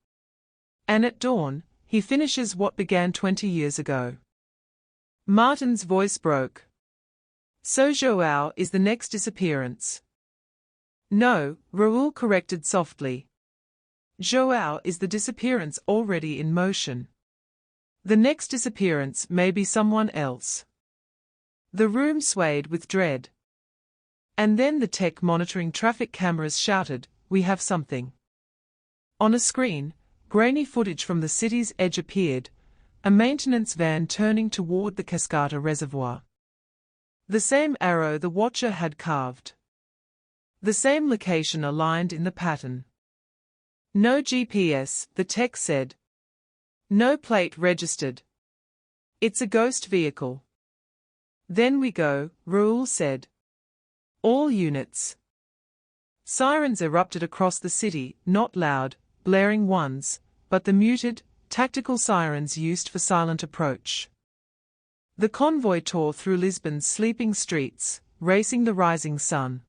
And at dawn, he finishes what began 20 years ago. Martin's voice broke. So Joao is the next disappearance. No, Raoul corrected softly. Joao is the disappearance already in motion. The next disappearance may be someone else. The room swayed with dread. And then the tech monitoring traffic cameras shouted, "We have something." On a screen, grainy footage from the city's edge appeared, a maintenance van turning toward the Cascata Reservoir. The same arrow the watcher had carved. The same location aligned in the pattern. No GPS, the tech said. No plate registered. It's a ghost vehicle. Then we go, Raoul said. All units. Sirens erupted across the city, not loud, blaring ones, but the muted, tactical sirens used for silent approach. The convoy tore through Lisbon's sleeping streets, racing the rising sun.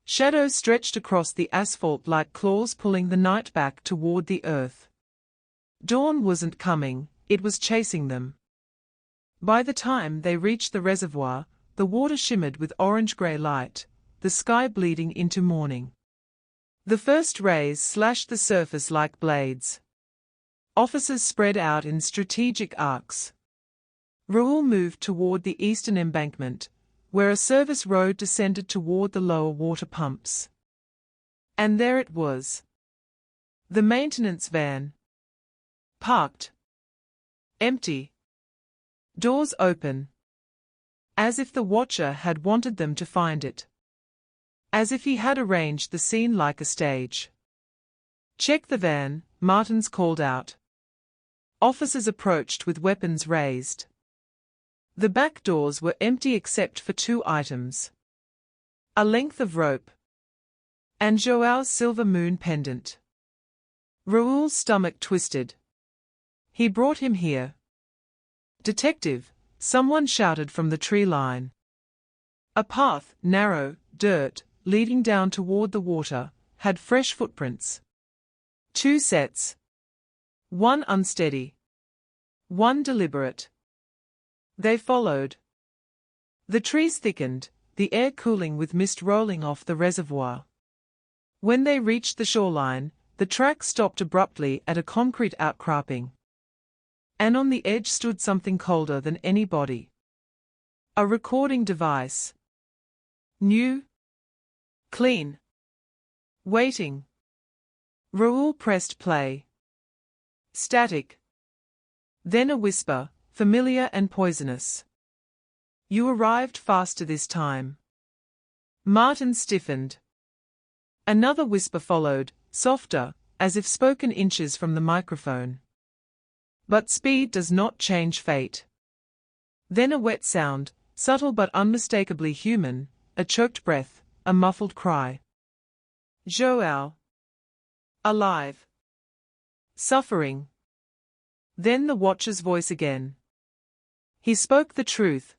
Shadows stretched across the asphalt like claws pulling the night back toward the earth. Dawn wasn't coming, it was chasing them. By the time they reached the reservoir, the water shimmered with orange-grey light, the the sky bleeding into morning. The first rays slashed the surface like blades. Officers spread out in strategic arcs. Raoul moved toward the eastern embankment, where a service road descended toward the lower water pumps. And there it was. The maintenance van. Parked. Empty. Doors open. As if the watcher had wanted them to find it. As if he had arranged the scene like a stage. "Check the van," Martins called out. Officers approached with weapons raised. The back doors were empty except for 2 items. A length of rope. And Joao's silver moon pendant. Raoul's stomach twisted. He brought him here. "Detective," someone shouted from the tree line. A path, narrow, dirt, leading down toward the water, had fresh footprints. 2 sets. One unsteady. One deliberate. They followed. The trees thickened, the air cooling with mist rolling off the reservoir. When they reached the shoreline, the track stopped abruptly at a concrete outcropping. And on the edge stood something colder than any body. A recording device. New. Clean. Waiting. Raoul pressed play. Static. Then a whisper, familiar and poisonous. "You arrived faster this time." Martin stiffened. Another whisper followed, softer, as if spoken inches from the microphone. "But speed does not change fate." Then a wet sound, subtle but unmistakably human, a choked breath, a muffled cry. Joao. Alive. Suffering. Then the watcher's voice again. He spoke the truth.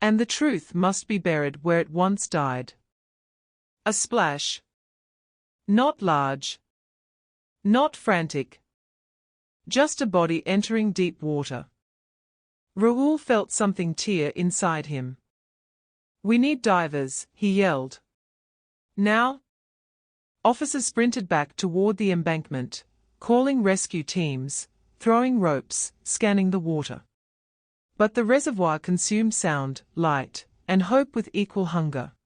And the truth must be buried where it once died. A splash. Not large. Not frantic. Just a body entering deep water. Raoul felt something tear inside him. "We need divers," he yelled. "Now?" Officers sprinted back toward the embankment, calling rescue teams, throwing ropes, scanning the water. But the reservoir consumed sound, light, and hope with equal hunger.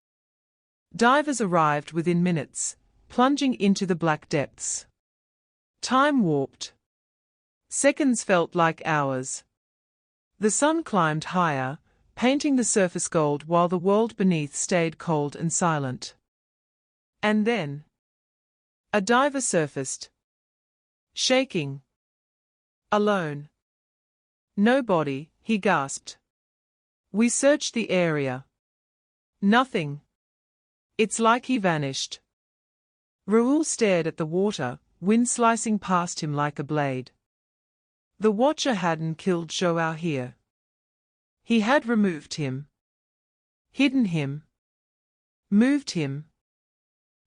Divers arrived within minutes, plunging into the black depths. Time warped. Seconds felt like hours. The sun climbed higher, painting the surface gold while the world beneath stayed cold and silent. And then a diver surfaced. Shaking. Alone. "No body," he gasped. "We searched the area. Nothing. It's like he vanished." Raoul stared at the water, wind slicing past him like a blade. The watcher hadn't killed Joao here. He had removed him. Hidden him. Moved him.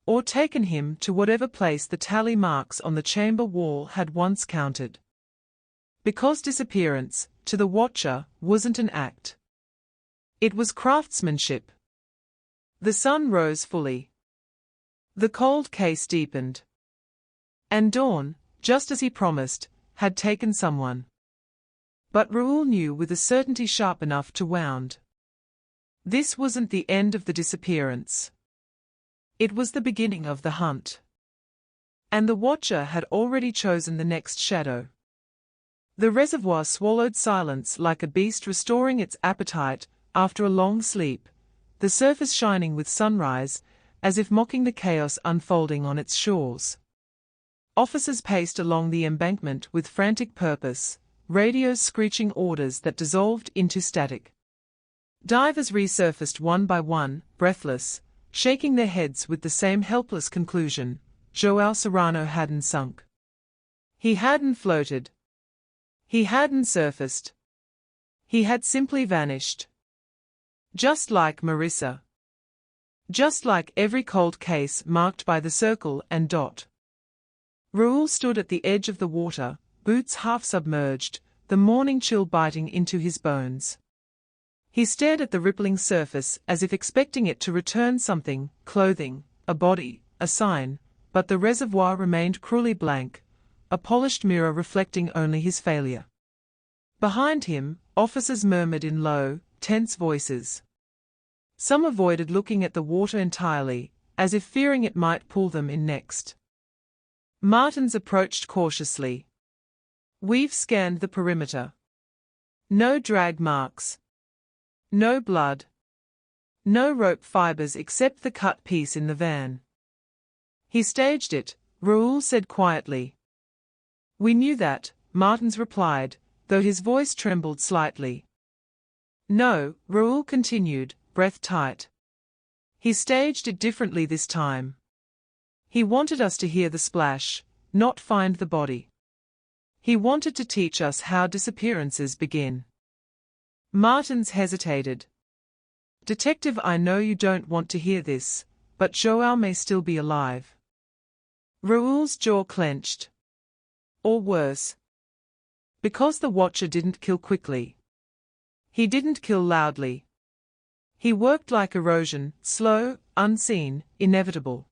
Or taken him to whatever place the tally marks on the chamber wall had once counted. Because disappearance, to the watcher, wasn't an act. It was craftsmanship. The sun rose fully. The cold case deepened. And dawn, just as he promised, had taken someone. But Raoul knew with a certainty sharp enough to wound. This wasn't the end of the disappearance. It was the beginning of the hunt. And the watcher had already chosen the next shadow. The reservoir swallowed silence like a beast restoring its appetite after a long sleep, the surface shining with sunrise, as if mocking the chaos unfolding on its shores. Officers paced along the embankment with frantic purpose, radios screeching orders that dissolved into static. Divers resurfaced one by one, breathless, shaking their heads with the same helpless conclusion: Joao Serrano hadn't sunk. He hadn't floated. He hadn't surfaced. He had simply vanished. Just like Marissa. Just like every cold case marked by the circle and dot. Raoul stood at the edge of the water, boots half submerged, the morning chill biting into his bones. He stared at the rippling surface as if expecting it to return something, clothing, a body, a sign, but the reservoir remained cruelly blank, a polished mirror reflecting only his failure. Behind him, officers murmured in low, tense voices. Some avoided looking at the water entirely, as if fearing it might pull them in next. Martins approached cautiously. "We've scanned the perimeter. No drag marks. No blood. No rope fibers except the cut piece in the van." "He staged it," Raoul said quietly. "We knew that," Martins replied, though his voice trembled slightly. "No," Raoul continued, breath tight. "He staged it differently this time. He wanted us to hear the splash, not find the body. He wanted to teach us how disappearances begin." Martins hesitated. "Detective, I know you don't want to hear this, but Joao may still be alive." Raoul's jaw clenched. "Or worse. Because the Watcher didn't kill quickly. He didn't kill loudly. He worked like erosion, slow, unseen, inevitable."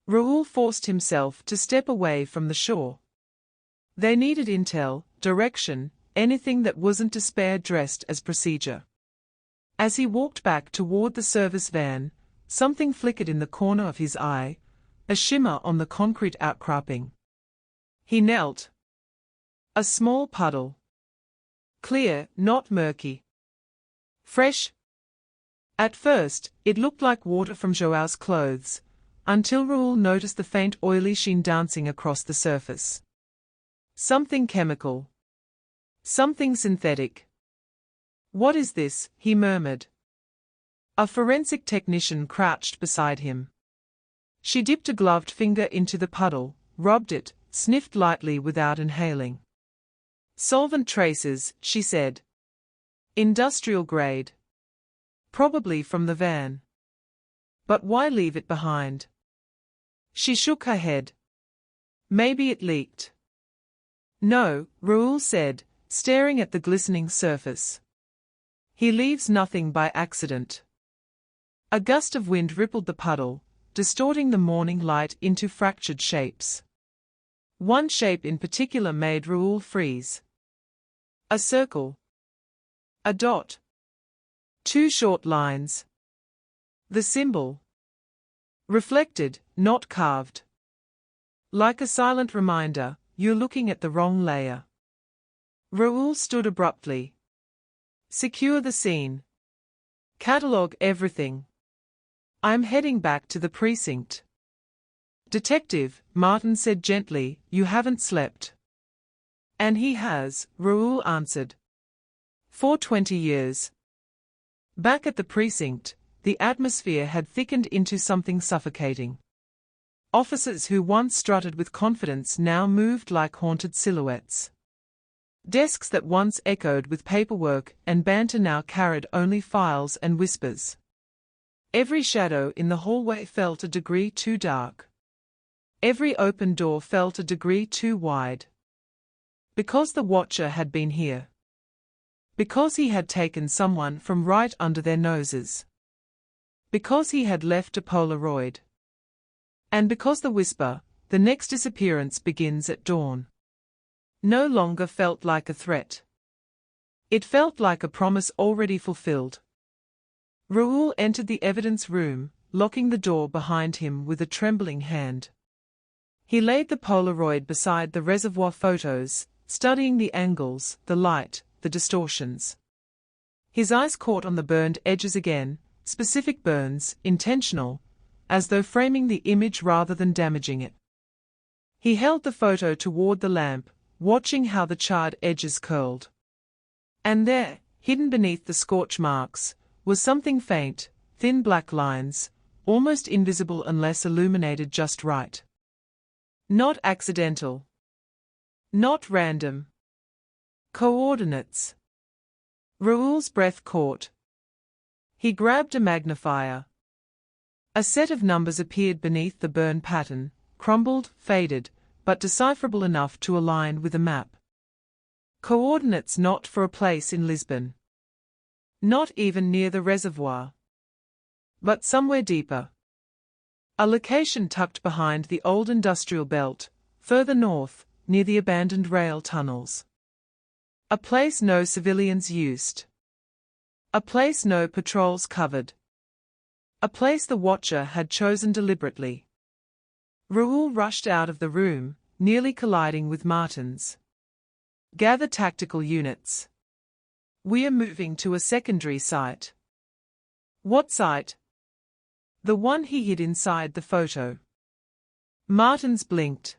Raoul forced himself to step away from the shore. They needed intel, direction, anything that wasn't despair dressed as procedure. As he walked back toward the service van, something flickered in the corner of his eye, a shimmer on the concrete outcropping. He knelt. A small puddle. Clear, not murky. Fresh. At first, it looked like water from Joao's clothes, until Raoul noticed the faint oily sheen dancing across the surface. Something chemical. Something synthetic. "What is this?" he murmured. A forensic technician crouched beside him. She dipped a gloved finger into the puddle, rubbed it, sniffed lightly without inhaling. "Solvent traces," she said. "Industrial grade. Probably from the van. But why leave it behind?" She shook her head. "Maybe it leaked." "No," Raoul said, staring at the glistening surface. "He leaves nothing by accident." A gust of wind rippled the puddle, distorting the morning light into fractured shapes. One shape in particular made Raoul freeze. A circle. A dot. Two short lines. The symbol. Reflected, not carved. Like a silent reminder, "You're looking at the wrong layer." Raoul stood abruptly. "Secure the scene. Catalogue everything. I'm heading back to the precinct." "Detective," Martin said gently, "you haven't slept." "And he has," Raoul answered. "For 20 years. Back at the precinct, the atmosphere had thickened into something suffocating. Officers who once strutted with confidence now moved like haunted silhouettes. Desks that once echoed with paperwork and banter now carried only files and whispers. Every shadow in the hallway felt a degree too dark. Every open door felt a degree too wide. Because the Watcher had been here. Because he had taken someone from right under their noses. Because he had left a Polaroid. And because the whisper, "The next disappearance begins at dawn," no longer felt like a threat. It felt like a promise already fulfilled. Raoul entered the evidence room, locking the door behind him with a trembling hand. He laid the Polaroid beside the reservoir photos, studying the angles, the light, the distortions. His eyes caught on the burned edges again, specific burns, intentional, as though framing the image rather than damaging it. He held the photo toward the lamp, watching how the charred edges curled. And there, hidden beneath the scorch marks, was something faint, thin black lines, almost invisible unless illuminated just right. Not accidental. Not random. Coordinates. Raoul's breath caught. He grabbed a magnifier. A set of numbers appeared beneath the burn pattern, crumbled, faded, but decipherable enough to align with a map. Coordinates not for a place in Lisbon. Not even near the reservoir. But somewhere deeper. A location tucked behind the old industrial belt, further north, near the abandoned rail tunnels. A place no civilians used. A place no patrols covered. A place the watcher had chosen deliberately. Raoul rushed out of the room, nearly colliding with Martins. Gather tactical units. We are moving to a secondary site. What site? The one he hid inside the photo. Martins blinked.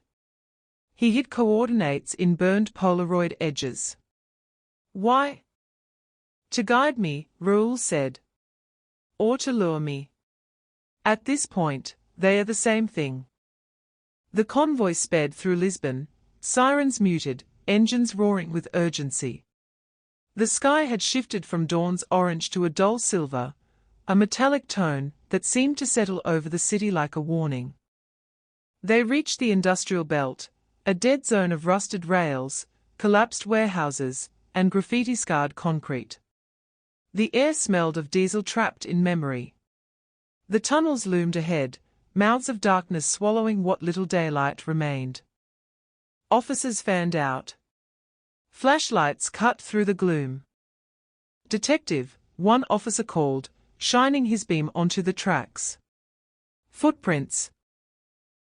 He hid coordinates in burned Polaroid edges. Why? To guide me, Raoul said. Or to lure me. At this point, they are the same thing. The convoy sped through Lisbon, sirens muted, engines roaring with urgency. The sky had shifted from dawn's orange to a dull silver, a metallic tone that seemed to settle over the city like a warning. They reached the industrial belt, a dead zone of rusted rails, collapsed warehouses, and graffiti-scarred concrete. The air smelled of diesel trapped in memory. The tunnels loomed ahead, mouths of darkness swallowing what little daylight remained. Officers fanned out. Flashlights cut through the gloom. Detective, one officer called, shining his beam onto the tracks. Footprints.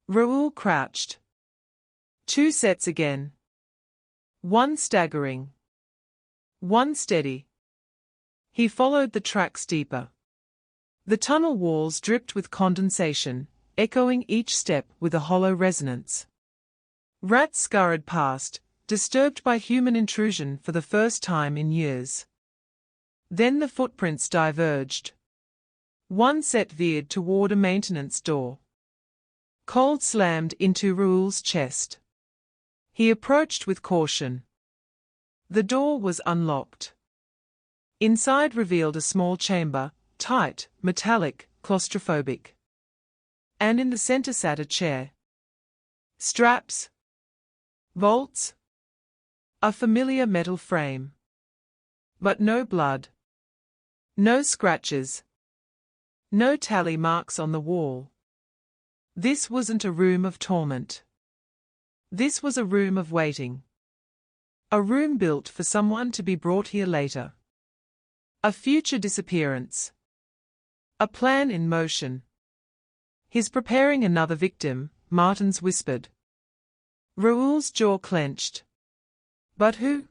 Raoul crouched. 2 sets again. 1 staggering. 1 steady. He followed the tracks deeper. The tunnel walls dripped with condensation, echoing each step with a hollow resonance. Rats scurried past, disturbed by human intrusion for the first time in years. Then the footprints diverged. 1 set veered toward a maintenance door. Cold slammed into Raoul's chest. He approached with caution. The door was unlocked. Inside revealed a small chamber, tight, metallic, claustrophobic. And in the center sat a chair. Straps. Bolts. A familiar metal frame. But no blood. No scratches. No tally marks on the wall. This wasn't a room of torment. This was a room of waiting. A room built for someone to be brought here later. A future disappearance. A plan in motion. He's preparing another victim, Martins whispered. Raoul's jaw clenched. But who?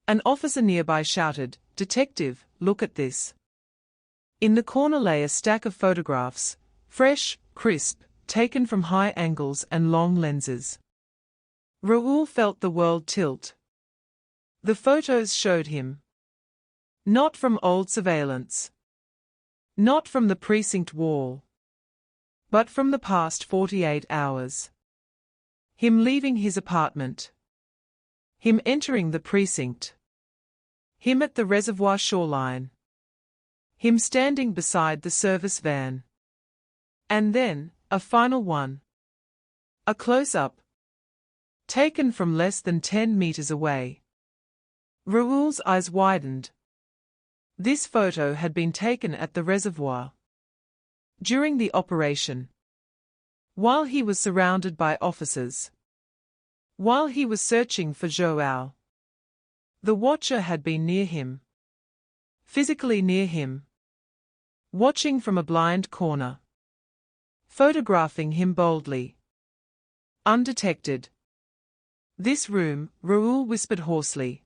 An officer nearby shouted, "Detective, look at this." In the corner lay a stack of photographs, fresh, crisp, taken from high angles and long lenses. Raoul felt the world tilt. The photos showed him. Not from old surveillance. Not from the precinct wall. But from the past 48 hours. Him leaving his apartment. Him entering the precinct. Him at the reservoir shoreline. Him standing beside the service van. And then, a final one. A close-up. Taken from less than 10 meters away. Raoul's eyes widened. This photo had been taken at the reservoir. During the operation. While he was surrounded by officers. While he was searching for Joao. The watcher had been near him. Physically near him. Watching from a blind corner. Photographing him boldly. Undetected. This room, Raoul whispered hoarsely.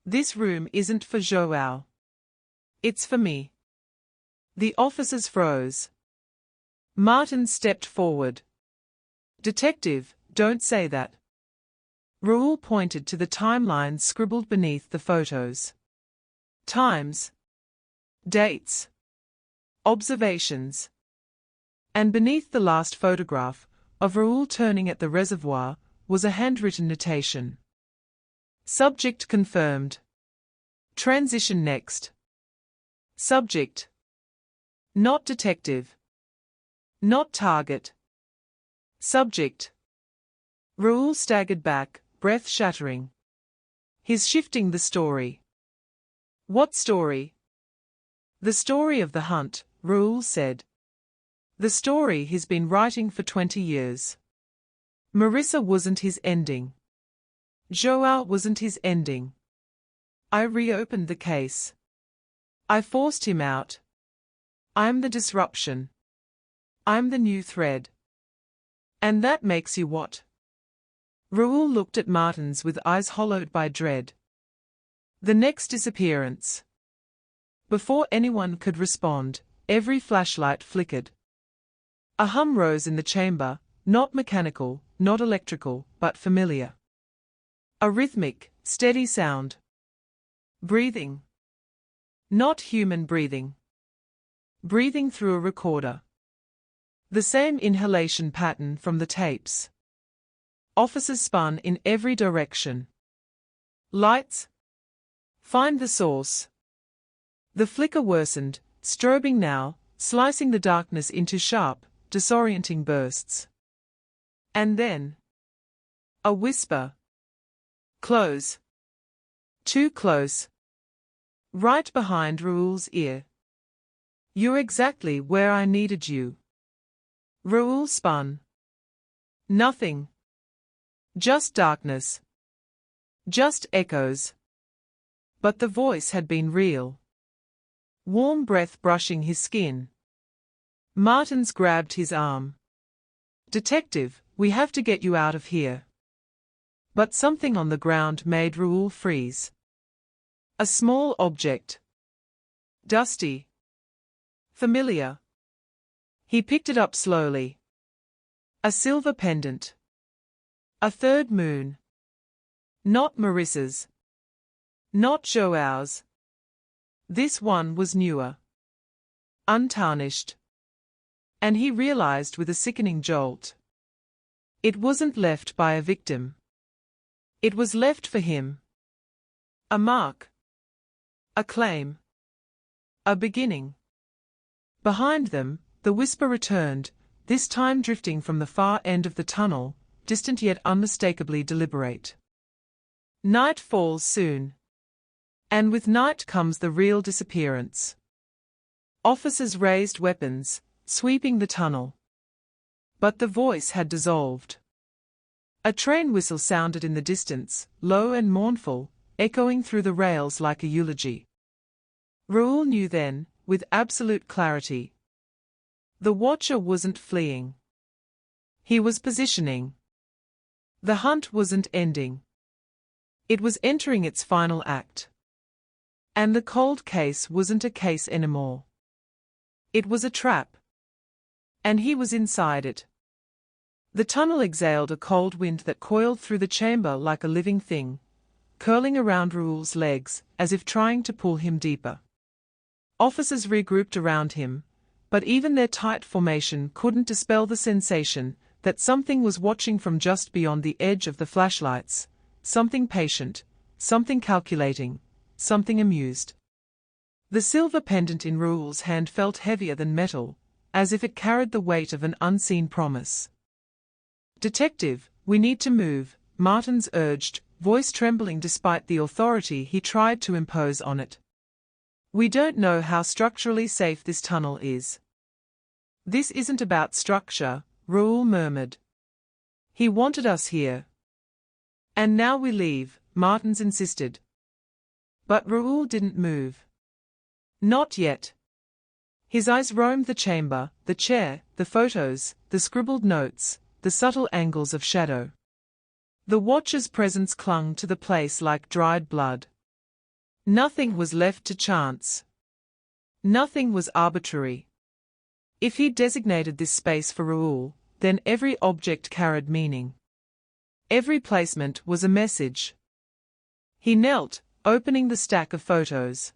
This room isn't for Joao. It's for me. The officers froze. Martin stepped forward. Detective, don't say that. Raoul pointed to the timelines scribbled beneath the photos. Times. Dates. Observations. And beneath the last photograph, of Raoul turning at the reservoir, was a handwritten notation. Subject confirmed. Transition next. Subject. Not detective. Not target. Subject. Raoul staggered back, breath shattering. He's shifting the story. What story? The story of the hunt, Raoul said. The story he's been writing for 20 years. Marissa wasn't his ending. Joao wasn't his ending. I reopened the case. I forced him out. I'm the disruption. I'm the new thread. And that makes you what? Raoul looked at Martins with eyes hollowed by dread. The next disappearance. Before anyone could respond, every flashlight flickered. A hum rose in the chamber, not mechanical, not electrical, but familiar. A rhythmic, steady sound. Breathing. Not human breathing. Breathing through a recorder. The same inhalation pattern from the tapes. Officers spun in every direction. Lights. Find the source. The flicker worsened, strobing now, slicing the darkness into sharp, disorienting bursts. And then a whisper. Close. Too close. Right behind Raoul's ear. You're exactly where I needed you. Raoul spun. Nothing. Just darkness. Just echoes. But the voice had been real. Warm breath brushing his skin. Martins grabbed his arm. Detective, we have to get you out of here. But something on the ground made Raoul freeze. A small object. Dusty. Familiar. He picked it up slowly. A silver pendant. A third moon. Not Marissa's. Not Joao's. This one was newer. Untarnished. And he realized with a sickening jolt. It wasn't left by a victim. It was left for him. A mark. A claim. A beginning. Behind them, the whisper returned, this time drifting from the far end of the tunnel, distant yet unmistakably deliberate. Night falls soon. And with night comes the real disappearance. Officers raised weapons, sweeping the tunnel. But the voice had dissolved. A train whistle sounded in the distance, low and mournful, echoing through the rails like a eulogy. Raoul knew then, with absolute clarity. The watcher wasn't fleeing. He was positioning. The hunt wasn't ending. It was entering its final act. And the cold case wasn't a case anymore. It was a trap. And he was inside it. The tunnel exhaled a cold wind that coiled through the chamber like a living thing, curling around Raoul's legs, as if trying to pull him deeper. Officers regrouped around him, but even their tight formation couldn't dispel the sensation that something was watching from just beyond the edge of the flashlights, something patient, something calculating, something amused. The silver pendant in Raoul's hand felt heavier than metal, as if it carried the weight of an unseen promise. Detective, we need to move, Martins urged, voice trembling despite the authority he tried to impose on it. We don't know how structurally safe this tunnel is. This isn't about structure, Raoul murmured. He wanted us here. And now we leave, Martins insisted. But Raoul didn't move. Not yet. His eyes roamed the chamber, the chair, the photos, the scribbled notes, the subtle angles of shadow. The watcher's presence clung to the place like dried blood. Nothing was left to chance. Nothing was arbitrary. If he designated this space for Raoul, then every object carried meaning. Every placement was a message. He knelt, opening the stack of photos.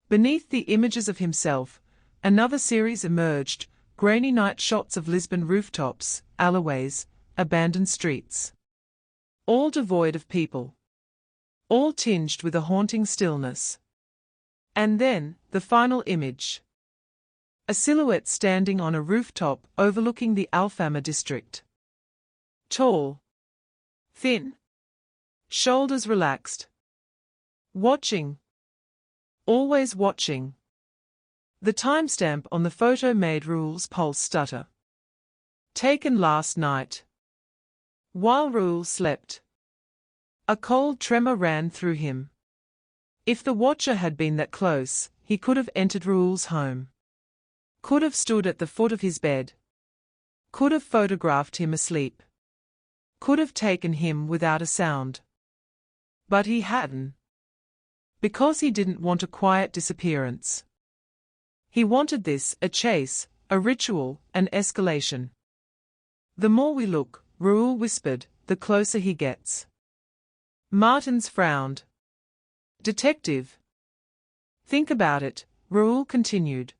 Beneath the images of himself, another series emerged, grainy night shots of Lisbon rooftops, alleyways, abandoned streets. All devoid of people. All tinged with a haunting stillness. And then, the final image. A silhouette standing on a rooftop overlooking the Alfama district. Tall. Thin. Shoulders relaxed. Watching. Always watching. The timestamp on the photo made Raoul's pulse stutter. Taken last night. While Raoul slept. A cold tremor ran through him. If the watcher had been that close, he could have entered Raoul's home. Could have stood at the foot of his bed. Could have photographed him asleep. Could have taken him without a sound. But he hadn't. Because he didn't want a quiet disappearance. He wanted this, a chase, a ritual, an escalation. The more we look, Raoul whispered, the closer he gets. Martins frowned. Detective. Think about it, Raoul continued.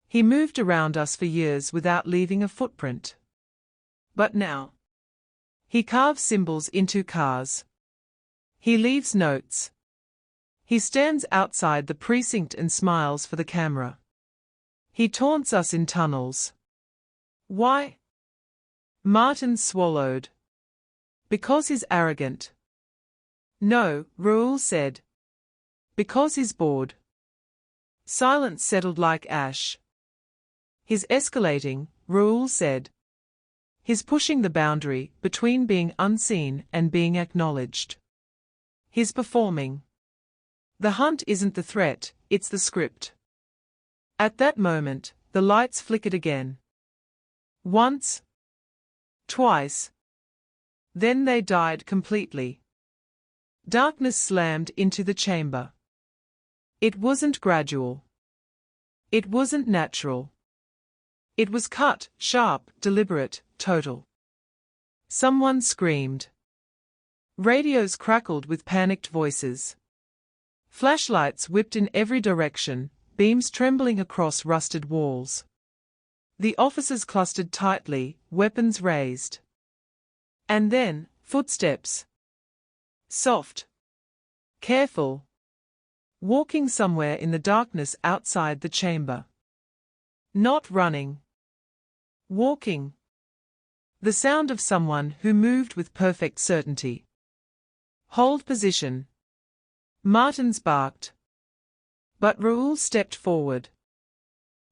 He moved around us for years without leaving a footprint. But now. He carves symbols into cars. He leaves notes. He stands outside the precinct and smiles for the camera. He taunts us in tunnels. Why? Martin swallowed. Because he's arrogant. No, Raoul said. Because he's bored. Silence settled like ash. He's escalating, Raoul said. He's pushing the boundary between being unseen and being acknowledged. He's performing. The hunt isn't the threat, it's the script. At that moment, the lights flickered again. Once. Twice. Then they died completely. Darkness slammed into the chamber. It wasn't gradual. It wasn't natural. It was cut, sharp, deliberate, total. Someone screamed. Radios crackled with panicked voices. Flashlights whipped in every direction, beams trembling across rusted walls. The officers clustered tightly, weapons raised. And then, footsteps. Soft. Careful. Walking somewhere in the darkness outside the chamber. Not running. Walking. The sound of someone who moved with perfect certainty. Hold position. Martins barked. But Raoul stepped forward.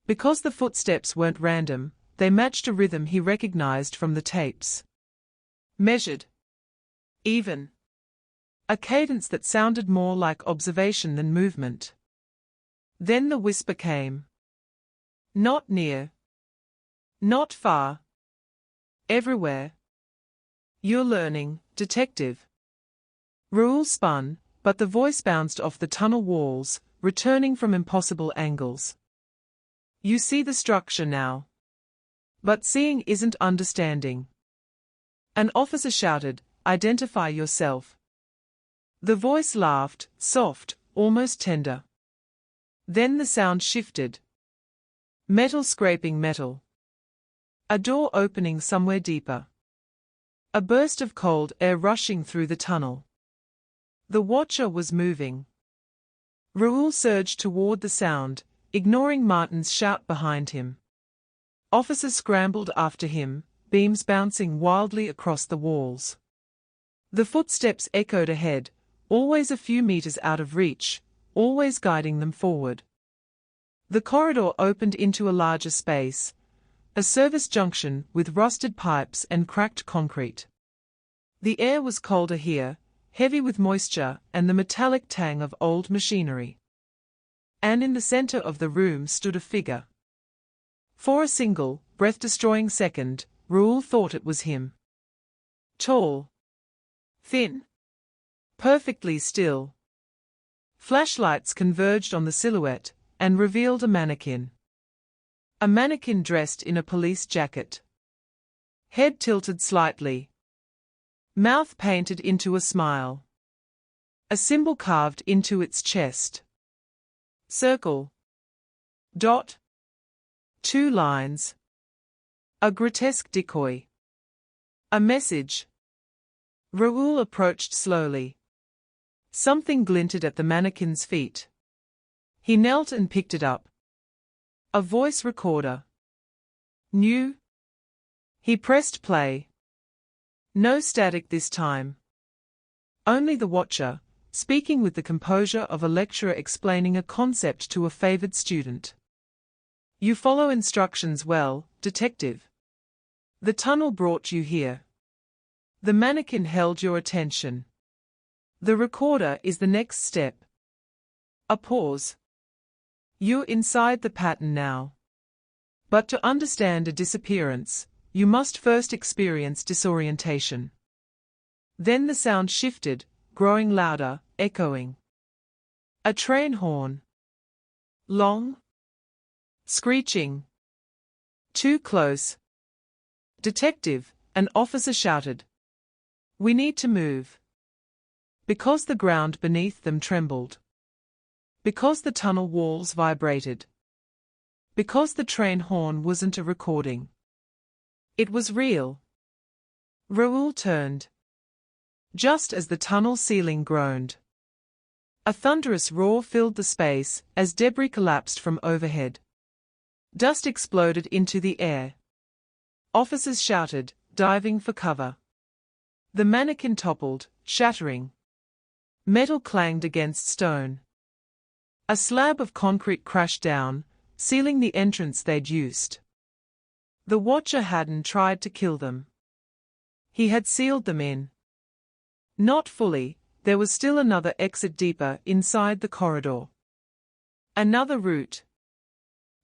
Because the footsteps weren't random, they matched a rhythm he recognized from the tapes. Measured. Even. A cadence that sounded more like observation than movement. Then the whisper came. Not near. Not far. Everywhere. You're learning, detective. Raoul spun, but the voice bounced off the tunnel walls, returning from impossible angles. You see the structure now. But seeing isn't understanding. An officer shouted, "Identify yourself." The voice laughed, soft, almost tender. Then the sound shifted. Metal scraping metal. A door opening somewhere deeper. A burst of cold air rushing through the tunnel. The watcher was moving. Raoul surged toward the sound, ignoring Martin's shout behind him. Officers scrambled after him, beams bouncing wildly across the walls. The footsteps echoed ahead, always a few meters out of reach, always guiding them forward. The corridor opened into a larger space, a service junction with rusted pipes and cracked concrete. The air was colder here, heavy with moisture and the metallic tang of old machinery. And in the center of the room stood a figure. For a single, breath-destroying second, Raoul thought it was him. Tall. Thin. Perfectly still. Flashlights converged on the silhouette and revealed a mannequin. A mannequin dressed in a police jacket. Head tilted slightly. Mouth painted into a smile. A symbol carved into its chest. Circle. Dot. 2 lines. A grotesque decoy. A message. Raoul approached slowly. Something glinted at the mannequin's feet. He knelt and picked it up. A voice recorder. New. He pressed play. No static this time. Only the watcher, speaking with the composure of a lecturer explaining a concept to a favored student. You follow instructions well, detective. The tunnel brought you here. The mannequin held your attention. The recorder is the next step. A pause. You're inside the pattern now. But to understand a disappearance, you must first experience disorientation. Then the sound shifted, growing louder, echoing. A train horn. Long. Screeching. Too close. Detective, an officer shouted. We need to move. Because the ground beneath them trembled. Because the tunnel walls vibrated. Because the train horn wasn't a recording. It was real. Raoul turned. Just as the tunnel ceiling groaned. A thunderous roar filled the space as debris collapsed from overhead. Dust exploded into the air. Officers shouted, diving for cover. The mannequin toppled, shattering. Metal clanged against stone. A slab of concrete crashed down, sealing the entrance they'd used. The watcher hadn't tried to kill them. He had sealed them in. Not fully, there was still another exit deeper inside the corridor. Another route.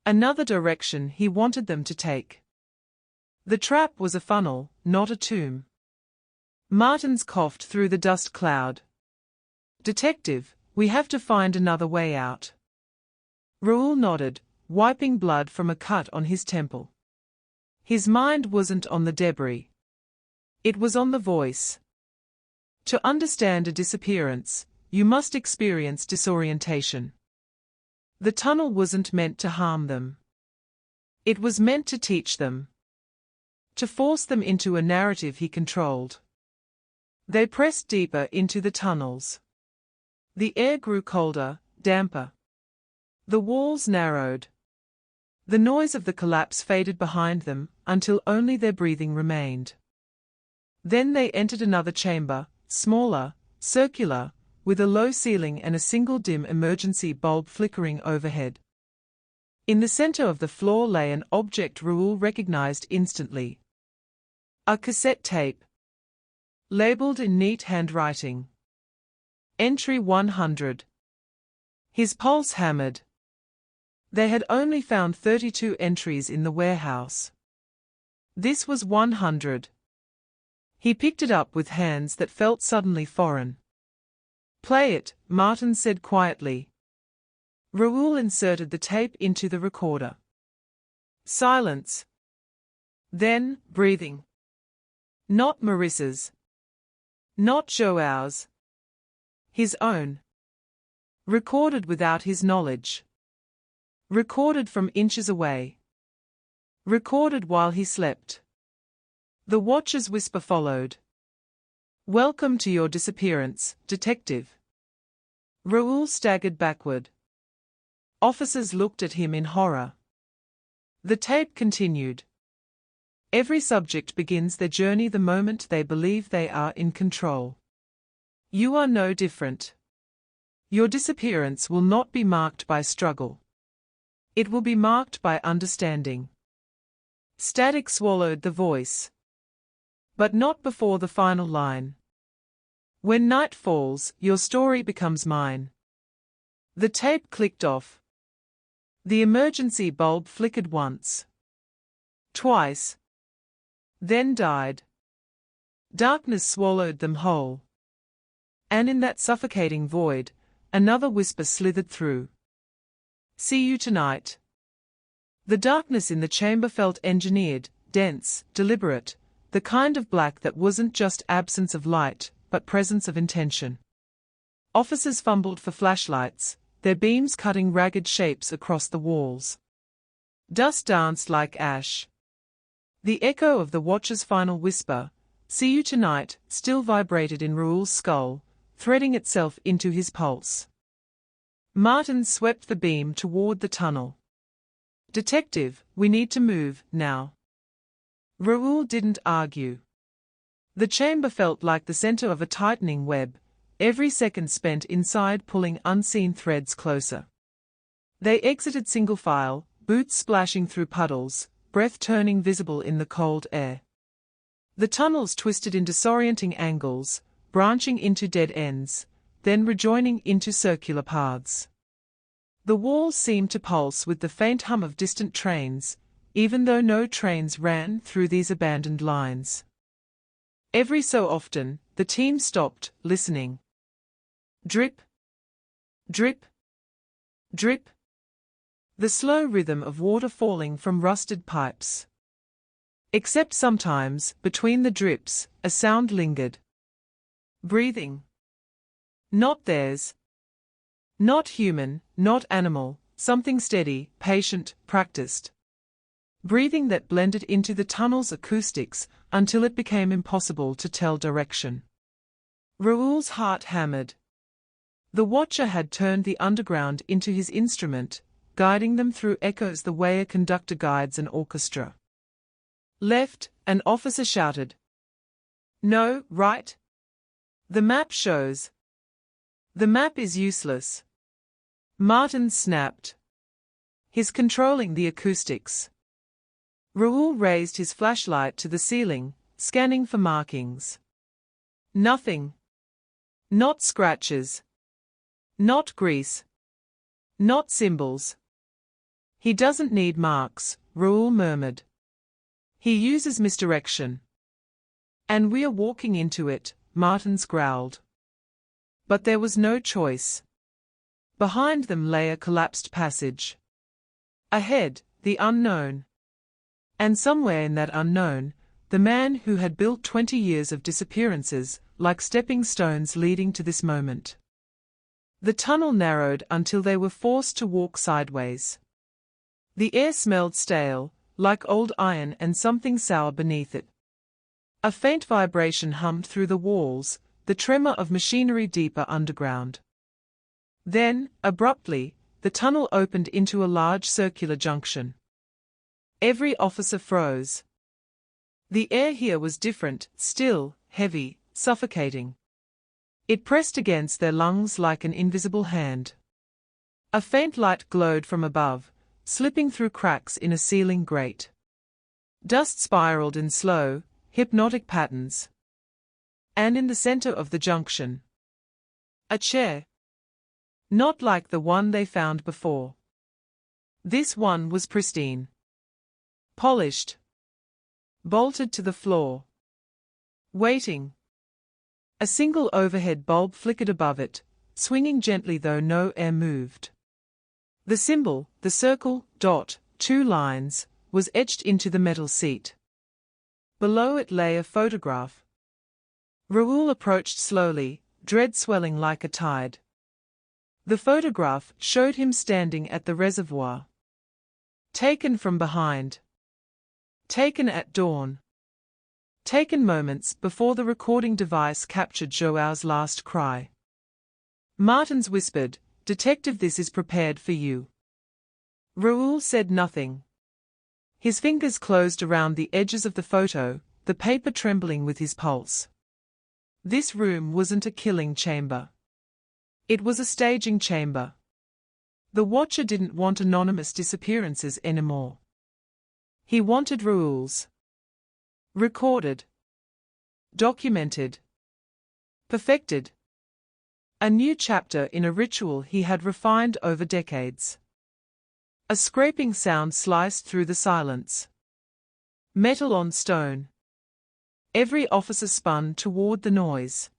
Another direction he wanted them to take. The trap was a funnel, not a tomb. Martins coughed through the dust cloud. Detective, we have to find another way out. Raoul nodded, wiping blood from a cut on his temple. His mind wasn't on the debris. It was on the voice. To understand a disappearance, you must experience disorientation. The tunnel wasn't meant to harm them. It was meant to teach them. To force them into a narrative he controlled. They pressed deeper into the tunnels. The air grew colder, damper. The walls narrowed. The noise of the collapse faded behind them until only their breathing remained. Then they entered another chamber, smaller, circular, with a low ceiling and a single dim emergency bulb flickering overhead. In the center of the floor lay an object Raoul recognized instantly. A cassette tape. Labeled in neat handwriting. Entry 100. His pulse hammered. They had only found 32 entries in the warehouse. This was 100. He picked it up with hands that felt suddenly foreign. Play it, Martin said quietly. Raoul inserted the tape into the recorder. Silence. Then, breathing. Not Marissa's. Not Joao's. His own. Recorded without his knowledge. Recorded from inches away. Recorded while he slept. The watcher's whisper followed. Welcome to your disappearance, detective. Raoul staggered backward. Officers looked at him in horror. The tape continued. Every subject begins their journey the moment they believe they are in control. You are no different. Your disappearance will not be marked by struggle. It will be marked by understanding. Static swallowed the voice. But not before the final line. When night falls, your story becomes mine. The tape clicked off. The emergency bulb flickered once. Twice. Then died. Darkness swallowed them whole. And in that suffocating void, another whisper slithered through. See you tonight. The darkness in the chamber felt engineered, dense, deliberate, the kind of black that wasn't just absence of light, but presence of intention. Officers fumbled for flashlights, their beams cutting ragged shapes across the walls. Dust danced like ash. The echo of the watcher's final whisper, "See you tonight," still vibrated in Raoul's skull, threading itself into his pulse. Martin swept the beam toward the tunnel. Detective, we need to move, now. Raoul didn't argue. The chamber felt like the center of a tightening web, every second spent inside pulling unseen threads closer. They exited single file, boots splashing through puddles, breath turning visible in the cold air. The tunnels twisted in disorienting angles, branching into dead ends, then rejoining into circular paths. The walls seemed to pulse with the faint hum of distant trains, even though no trains ran through these abandoned lines. Every so often, the team stopped, listening. Drip, drip, drip. The slow rhythm of water falling from rusted pipes. Except sometimes, between the drips, a sound lingered. Breathing. Not theirs. Not human, not animal, something steady, patient, practiced. Breathing that blended into the tunnel's acoustics until it became impossible to tell direction. Raoul's heart hammered. The watcher had turned the underground into his instrument, guiding them through echoes the way a conductor guides an orchestra. Left, an officer shouted. No, right. The map shows. The map is useless. Martin snapped. He's controlling the acoustics. Raoul raised his flashlight to the ceiling, scanning for markings. Nothing. Not scratches. Not grease. Not symbols. He doesn't need marks, Raoul murmured. He uses misdirection. And we're walking into it, Martins growled. But there was no choice. Behind them lay a collapsed passage. Ahead, the unknown. And somewhere in that unknown, the man who had built 20 years of disappearances, like stepping stones leading to this moment. The tunnel narrowed until they were forced to walk sideways. The air smelled stale, like old iron and something sour beneath it. A faint vibration hummed through the walls, the tremor of machinery deeper underground. Then, abruptly, the tunnel opened into a large circular junction. Every officer froze. The air here was different, still, heavy, suffocating. It pressed against their lungs like an invisible hand. A faint light glowed from above, slipping through cracks in a ceiling grate. Dust spiraled in slow, hypnotic patterns. And in the center of the junction, a chair. Not like the one they found before. This one was pristine. Polished. Bolted to the floor. Waiting. A single overhead bulb flickered above it, swinging gently though no air moved. The symbol, the circle, dot, 2 lines, was etched into the metal seat. Below it lay a photograph. Raoul approached slowly, dread swelling like a tide. The photograph showed him standing at the reservoir. Taken from behind. Taken at dawn. Taken moments before the recording device captured Joao's last cry. Martins whispered, "Detective, this is prepared for you." Raoul said nothing. His fingers closed around the edges of the photo, the paper trembling with his pulse. This room wasn't a killing chamber. It was a staging chamber. The watcher didn't want anonymous disappearances anymore. He wanted Raoul's. Recorded. Documented. Perfected. A new chapter in a ritual he had refined over decades. A scraping sound sliced through the silence. Metal on stone. Every officer spun toward the noise.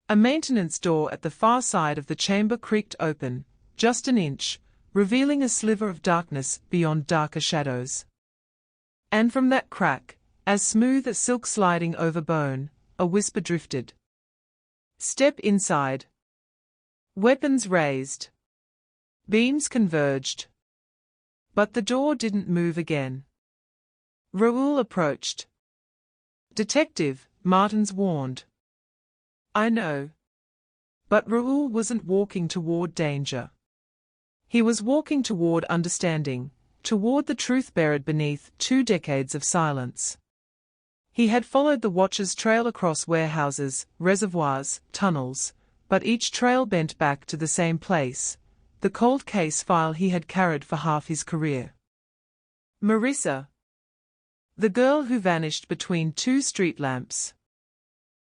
A maintenance door at the far side of the chamber creaked open, just an inch, revealing a sliver of darkness beyond darker shadows. And from that crack, as smooth as silk sliding over bone, a whisper drifted. Step inside. Weapons raised. Beams converged. But the door didn't move again. Raoul approached. "Detective," Martins warned. "I know." But Raoul wasn't walking toward danger. He was walking toward understanding, toward the truth buried beneath 2 decades of silence. He had followed the watcher's trail across warehouses, reservoirs, tunnels, but each trail bent back to the same place, the cold case file he had carried for half his career. Marissa. The girl who vanished between two street lamps.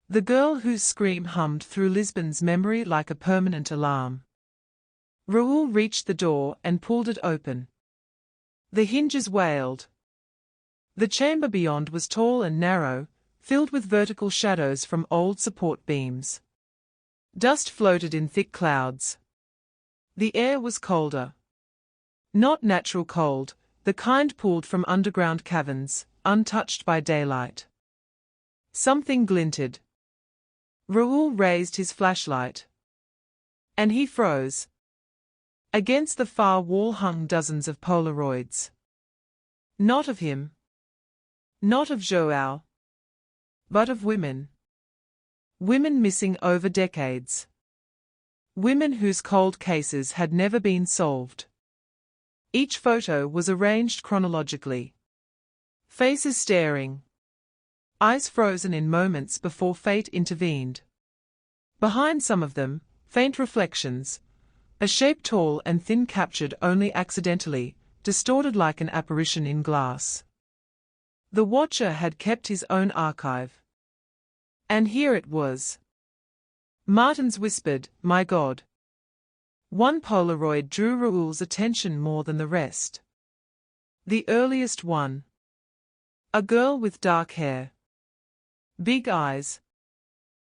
The girl whose scream hummed through Lisbon's memory like a permanent alarm. Raoul reached the door and pulled it open. The hinges wailed. The chamber beyond was tall and narrow, filled with vertical shadows from old support beams. Dust floated in thick clouds. The air was colder. Not natural cold, the kind pulled from underground caverns, untouched by daylight. Something glinted. Raoul raised his flashlight. And he froze. Against the far wall hung dozens of Polaroids. Not of him. Not of Joao. But of women. Women missing over decades. Women whose cold cases had never been solved. Each photo was arranged chronologically. Faces staring. Eyes frozen in moments before fate intervened. Behind some of them, faint reflections. A shape tall and thin captured only accidentally, distorted like an apparition in glass. The watcher had kept his own archive. And here it was. Martins whispered, "My God." One Polaroid drew Raoul's attention more than the rest. The earliest one. A girl with dark hair. Big eyes.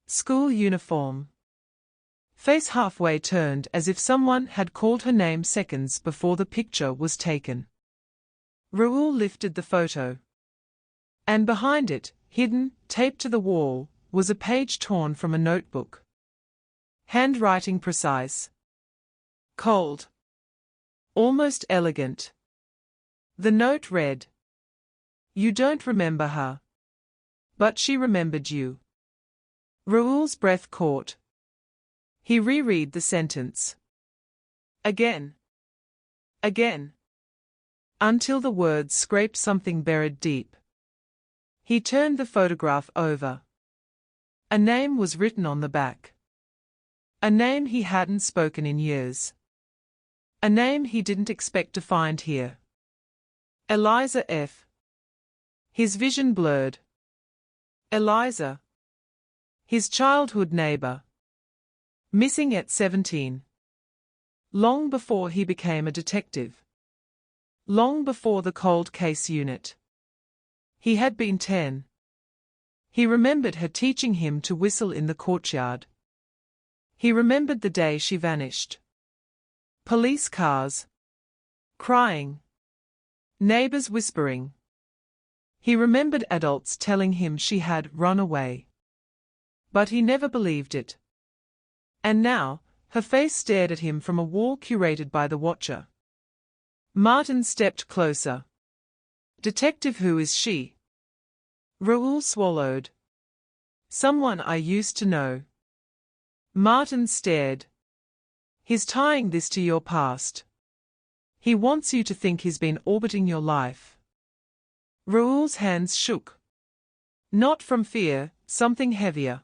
School uniform. Face halfway turned as if someone had called her name seconds before the picture was taken. Raoul lifted the photo. And behind it, hidden, taped to the wall, was a page torn from a notebook. Handwriting precise. Cold. Almost elegant. The note read, "You don't remember her. But she remembered you." Raoul's breath caught. He reread the sentence. Again. Again. Until the words scraped something buried deep. He turned the photograph over. A name was written on the back. A name he hadn't spoken in years. A name he didn't expect to find here. Eliza F. His vision blurred. Eliza. His childhood neighbor. Missing at 17. Long before he became a detective. Long before the cold case unit. He had been 10. He remembered her teaching him to whistle in the courtyard. He remembered the day she vanished. Police cars. Crying. Neighbors whispering. He remembered adults telling him she had run away. But he never believed it. And now, her face stared at him from a wall curated by the watcher. Martin stepped closer. "Detective, who is she?" Raoul swallowed. "Someone I used to know." Martin stared. "He's tying this to your past. He wants you to think he's been orbiting your life." Raoul's hands shook. Not from fear, something heavier.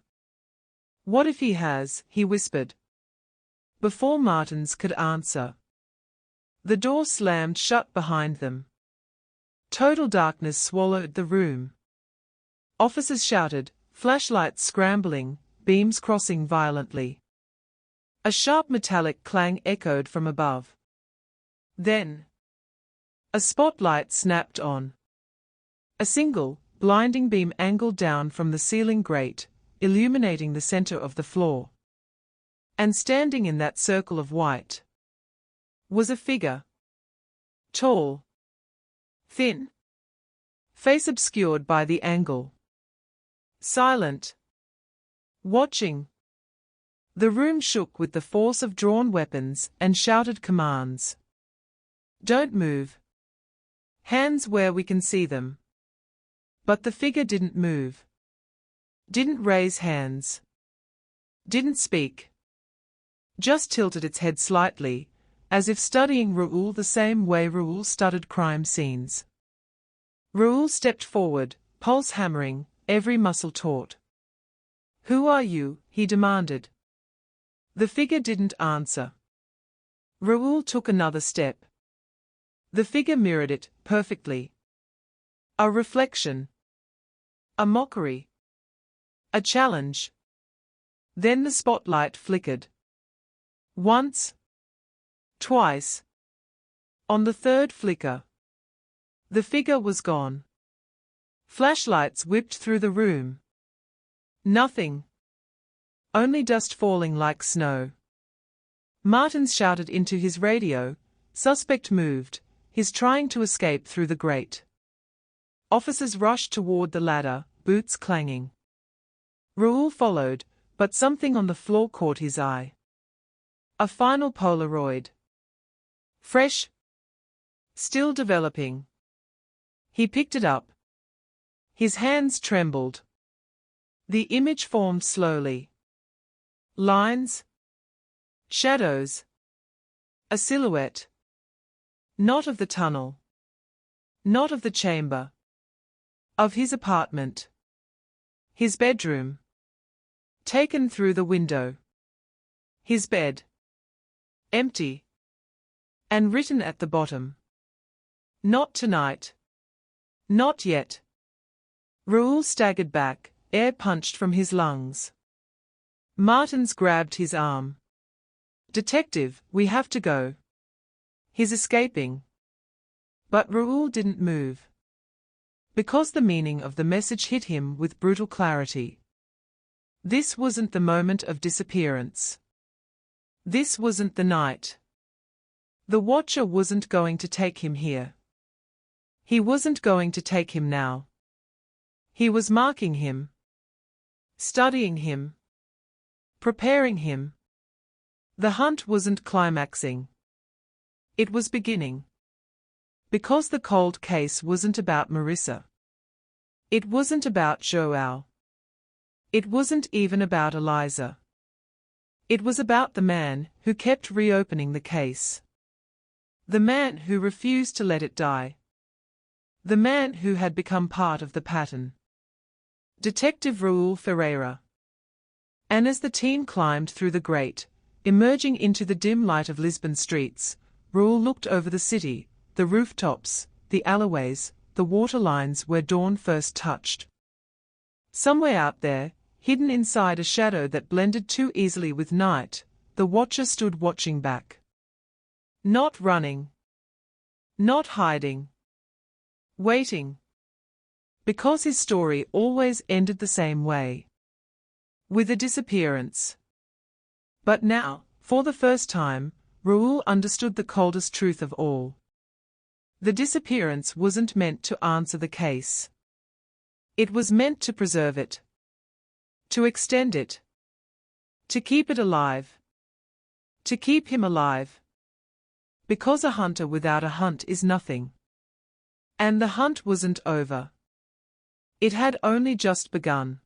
"What if he has?" he whispered. Before Martins could answer, the door slammed shut behind them. Total darkness swallowed the room. Officers shouted, flashlights scrambling, beams crossing violently. A sharp metallic clang echoed from above. Then, a spotlight snapped on. A single, blinding beam angled down from the ceiling grate, illuminating the center of the floor. And standing in that circle of white was a figure. Tall. Thin. Face obscured by the angle. Silent. Watching. The room shook with the force of drawn weapons and shouted commands. "Don't move. Hands where we can see them." But the figure didn't move. Didn't raise hands. Didn't speak. Just tilted its head slightly, as if studying Raoul the same way Raoul studied crime scenes. Raoul stepped forward, pulse hammering, every muscle taut. "Who are you?" he demanded. The figure didn't answer. Raoul took another step. The figure mirrored it perfectly. A reflection. A mockery. A challenge. Then the spotlight flickered. Once. Twice. On the third flicker, the figure was gone. Flashlights whipped through the room. Nothing. Only dust falling like snow. Martins shouted into his radio, "Suspect moved, he's trying to escape through the grate." Officers rushed toward the ladder, boots clanging. Raoul followed, but something on the floor caught his eye. A final Polaroid. Fresh. Still developing. He picked it up. His hands trembled. The image formed slowly. Lines. Shadows. A silhouette. Not of the tunnel. Not of the chamber. Of his apartment. His bedroom. Taken through the window. His bed. Empty. And written at the bottom. Not tonight. Not yet. Raoul staggered back, air punched from his lungs. Martins grabbed his arm. "Detective, we have to go. He's escaping." But Raoul didn't move. Because the meaning of the message hit him with brutal clarity. This wasn't the moment of disappearance. This wasn't the night. The Watcher wasn't going to take him here. He wasn't going to take him now. He was marking him. Studying him. Preparing him. The hunt wasn't climaxing. It was beginning. Because the cold case wasn't about Marissa. It wasn't about Joao. It wasn't even about Eliza. It was about the man who kept reopening the case. The man who refused to let it die. The man who had become part of the pattern. Detective Raoul Ferreira. And as the team climbed through the grate, emerging into the dim light of Lisbon streets, Raoul looked over the city, the rooftops, the alleyways, the water lines where dawn first touched. Somewhere out there, hidden inside a shadow that blended too easily with night, the Watcher stood watching back. Not running. Not hiding. Waiting. Because his story always ended the same way. With a disappearance. But now, for the first time, Raoul understood the coldest truth of all. The disappearance wasn't meant to answer the case. It was meant to preserve it. To extend it. To keep it alive. To keep him alive. Because a hunter without a hunt is nothing. And the hunt wasn't over. It had only just begun.